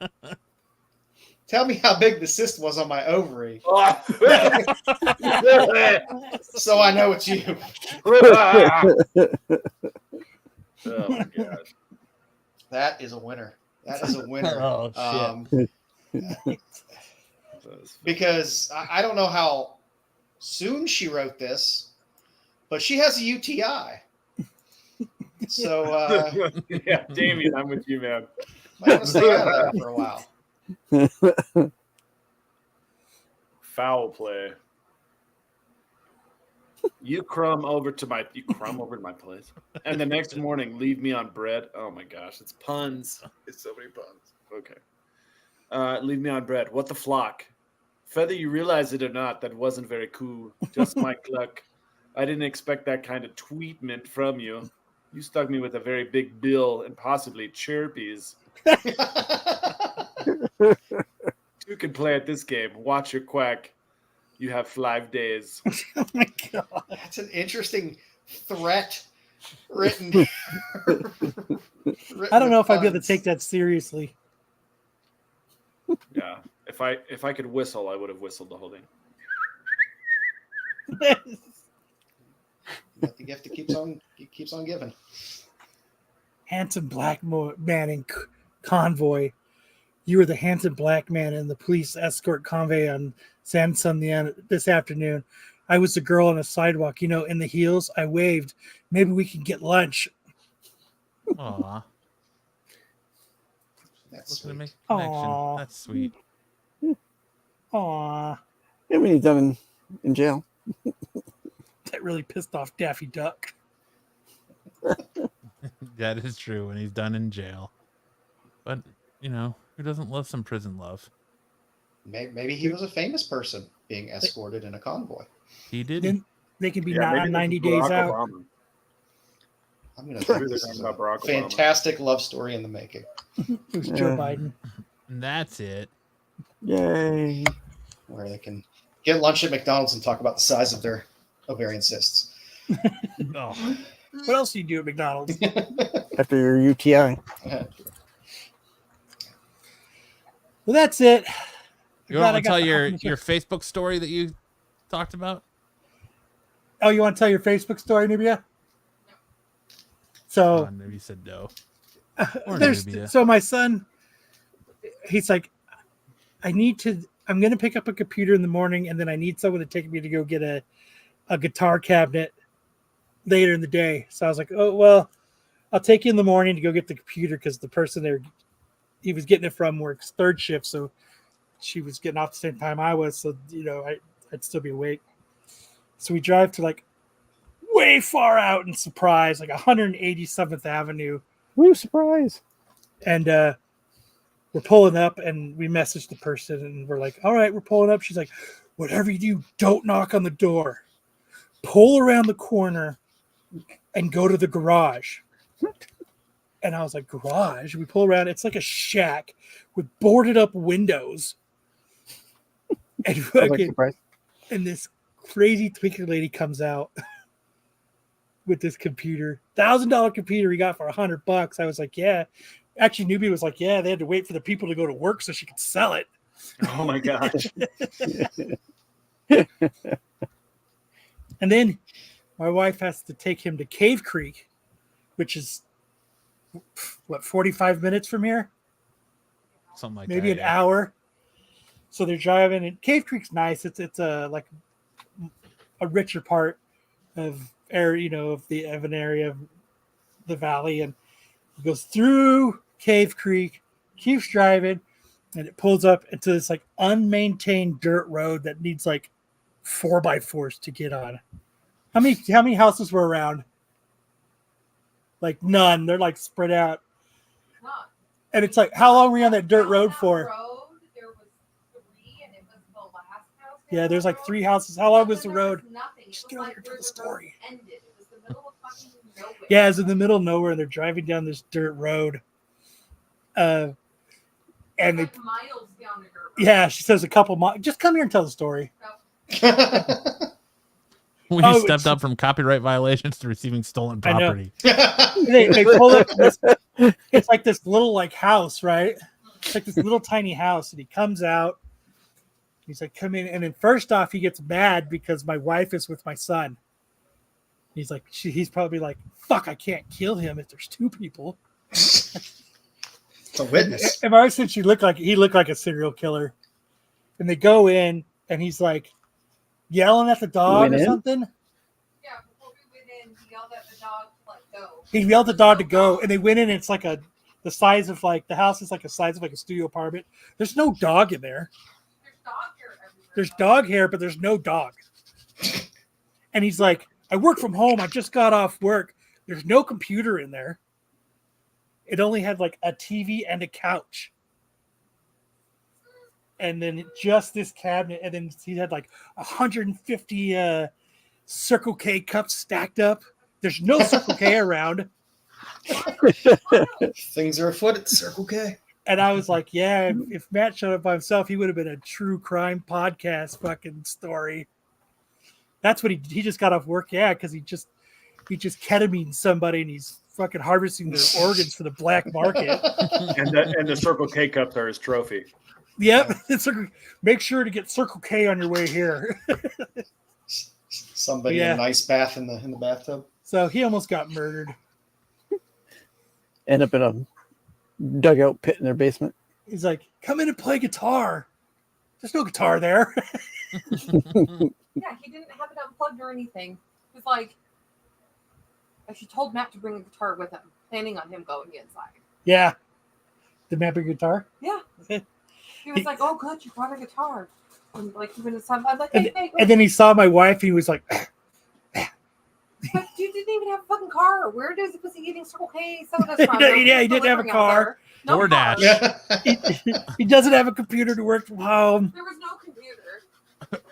Tell me how big the cyst was on my ovary. So I know it's you. Oh my gosh. That is a winner. That is a winner. Oh, shit. Because I don't know how soon she wrote this, but she has a UTI. So yeah, Damien, I'm with you, man. I want to stay out of that for a while. Foul play. You crumb over to my place, and the next morning leave me on bread. Oh my gosh, it's puns. It's so many puns. Okay. Leave me on bread. What the flock? Whether you realize it or not, that wasn't very cool. Just my cluck. I didn't expect that kind of tweetment from you. You stuck me with a very big bill and possibly chirpies. You can play at this game. Watch your quack. You have 5 days. Oh my God. That's an interesting threat written. I don't know if I'd be able to take that seriously. Yeah. If I could whistle, I would have whistled the whole thing. But the gift that keeps on giving. Handsome black man in convoy. You were the handsome black man in the police escort convoy on Samsung this afternoon. I was the girl on the sidewalk, in the heels. I waved. Maybe we can get lunch. Aw. That's Looking to sweet. make a connection. Aw. That's sweet. Aw, Yeah, when he's done in jail. that really pissed off Daffy Duck. That is true when he's done in jail. But, who doesn't love some prison love? Maybe he was a famous person being escorted in a convoy. He did. They can be maybe 90 this is days Barack out. Obama. I'm gonna Maybe think they're this talking is about a Barack Obama. fantastic love story in the making. It was Joe Biden. And that's it. Yay. Where they can get lunch at McDonald's and talk about the size of their ovarian cysts. Oh. What else do you do at McDonald's? After your UTI. Well, that's it. You want to tell your Facebook story that you talked about? Oh, you want to tell your Facebook story, Nubia? So Maybe you said no. So my son, he's like, I'm going to pick up a computer in the morning, and then I need someone to take me to go get a guitar cabinet later in the day. So I was like, oh, well, I'll take you in the morning to go get the computer because the person there, he was getting it from works third shift. So she was getting off the same time I was. So, I'd still be awake. So we drive to like way far out in Surprise, like 187th Avenue. Woo, surprise. And we're pulling up and we message the person and we're like, all right, we're pulling up. She's like, whatever you do, don't knock on the door. Pull around the corner and go to the garage. And I was like, garage? We pull around. It's like a shack with boarded up windows. And and this crazy tweaker lady comes out with this computer, $1,000 computer he got for $100. I was like, yeah. Actually, Newbie was like, yeah, they had to wait for the people to go to work so she could sell it. Oh my gosh. And then my wife has to take him to Cave Creek, which is 45 minutes from here? Something like maybe that. An hour. So they're driving, and Cave Creek's nice. It's like a richer part of an area of the valley, and it goes through Cave Creek, keeps driving, and it pulls up into this like unmaintained dirt road that needs like 4x4s to get on. How many houses were around? Like none. They're like spread out. And it's like, how long were you on that dirt road for? Yeah, there's like 3 houses. How long was the road? Just get over here to the story. Yeah, it's in the middle of nowhere. They're driving down this dirt road. And they miles down the dirt road. Yeah, she says a couple miles. Just come here and tell the story. When you stepped up from copyright violations to receiving stolen property. They pull up this, it's like this little like house, right? It's like this little tiny house, and he comes out. He's like, come in. And then first off, he gets mad because my wife is with my son. He's like, he's probably like, fuck, I can't kill him if there's 2 people. It's a witness. And ever since he looked like a serial killer. And they go in, and he's like yelling at the dog or something. Yeah, before we went in, he yelled at the dog to let go. He yelled at the dog to go, and they went in, and it's like the size of like, the house is like the size of like a studio apartment. There's no dog in there. There's dog hair, but there's no dog. And he's like, I work from home. I just got off work. There's no computer in there. It only had like a TV and a couch. And then just this cabinet. And then he had like 150 Circle K cups stacked up. There's no Circle K around. Things are afoot at Circle K. And I was like, yeah, if Matt showed up by himself, he would have been a true crime podcast fucking story. That's what he just got off work. Yeah, because he just ketamine somebody and he's fucking harvesting their organs for the black market. And the Circle K cups are his trophy. Yep. Make sure to get Circle K on your way here. Somebody in an ice bath in the bathtub. So he almost got murdered. End up in a dugout pit in their basement. He's like, come in and play guitar. There's no guitar there. Yeah, he didn't have it unplugged or anything. He was like, she told Matt to bring a guitar with him, planning on him going inside. Yeah. Did Matt bring a guitar? Yeah. Okay. He was like, oh, good, you brought a guitar. And like, he went inside. I'm like, hey. And then he saw my wife, and he was like, but you didn't even have a fucking car. Where was he getting Circle K sodas from? Yeah, he didn't have a car. No DoorDash. He doesn't have a computer to work from home. There was no computer.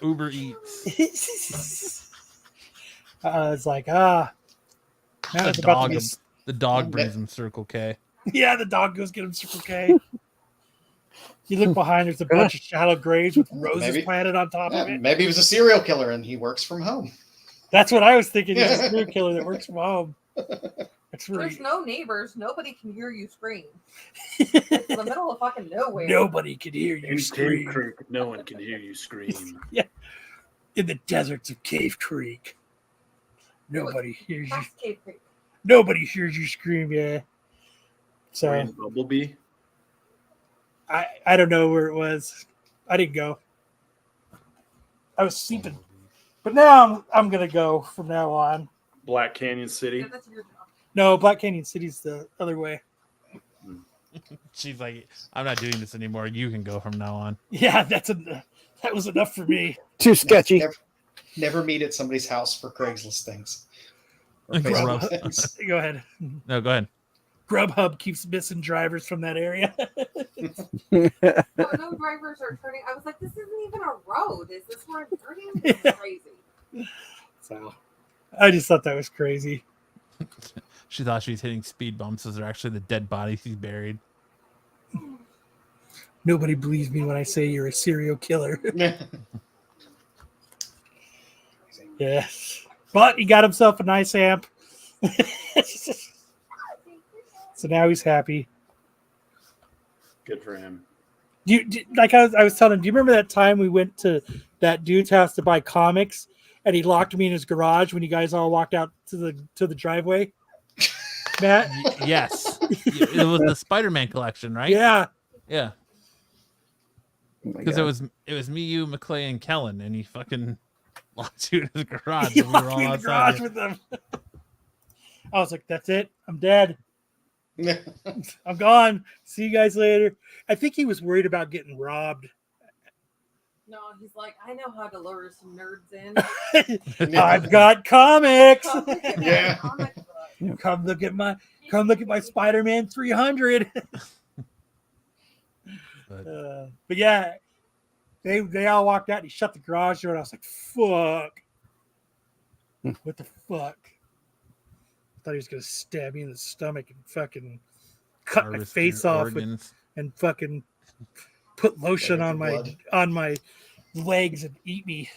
Uber Eats. It's like, Matt was about to The dog brings him Circle K. Yeah, the dog goes get him Circle K. You look behind, there's a bunch of shallow graves with roses planted on top of it. Maybe he was a serial killer and he works from home. That's what I was thinking. He's a serial killer that works from home. There's no neighbors. Nobody can hear you scream. It's in the middle of fucking nowhere. Nobody can hear you scream. Cave Creek, no one can hear you scream. Yeah. In the deserts of Cave Creek. Nobody hears you. Cave Creek. Nobody hears you scream, yeah. So Bumblebee. I don't know where it was. I didn't go. I was sleeping. But now I'm gonna go from now on. Black Canyon City. No, Black Canyon City's the other way. She's like, I'm not doing this anymore. You can go from now on. Yeah, that was enough for me. Too sketchy. Never meet at somebody's house for Craigslist things. Go ahead. No, go ahead. Grubhub keeps missing drivers from that area. No drivers are turning. I was like, this isn't even a road. Is this where I'm turning? This is crazy. So I just thought that was crazy. She thought she was hitting speed bumps. Those are actually the dead bodies he's buried. Nobody believes me when I say you're a serial killer. Yes. But he got himself a nice amp. So now he's happy. Good for him. Like I was telling him, do you remember that time we went to that dude's house to buy comics and he locked me in his garage when you guys all walked out to the driveway? Matt? Yes. It was the Spider-Man collection, right? Yeah. Yeah. Because it was me, you, McClay, and Kellen, and he fucking locked you in his garage. He locked me in the garage with them. I was like, that's it. I'm dead. I'm gone. See you guys later. I think he was worried about getting robbed. No, he's like, I know how to lure some nerds in. I've got comics. Come look at my Come look at my Spider-Man 300. But yeah, they all walked out and he shut the garage door and I was like, fuck. What the fuck? I thought he was gonna stab me in the stomach and fucking cut my face off and fucking put lotion on my legs and eat me.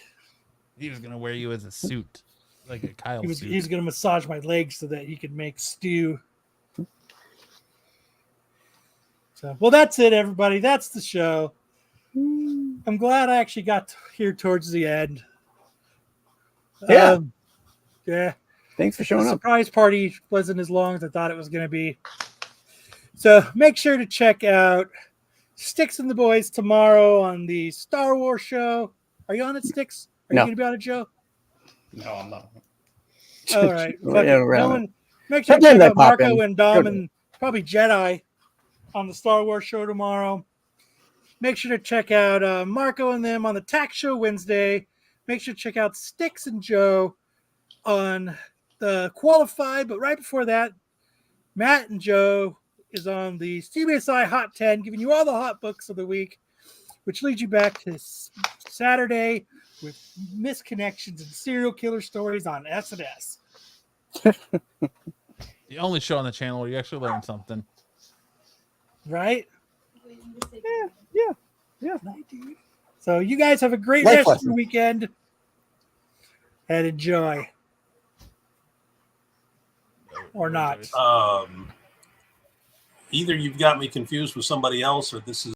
He was gonna wear you as a suit, like a Kyle suit. He was gonna massage my legs so that he could make stew. So, well, that's it, everybody. That's the show. I'm glad I actually got here towards the end. Yeah. Yeah. Thanks for showing the up. Surprise party wasn't as long as I thought it was going to be. So make sure to check out Sticks and the Boys tomorrow on the Star Wars show. Are you on it, Sticks? Are you going to be on it, Joe? No, I'm not. All right. Make Sometimes sure to check I out pop Marco in. and Dom and probably Jedi on the Star Wars show tomorrow. Make sure to check out Marco and them on the Tax Show Wednesday. Make sure to check out Sticks and Joe on the Qualified. But right before that, Matt and Joe is on the CBSI Hot 10, giving you all the hot books of the week, which leads you back to Saturday with misconnections and serial killer stories on SNS. The only show on the channel where you actually learn something. Right? Yeah. So you guys have a great rest of your weekend and enjoy. Or not. Either you've got me confused with somebody else or this is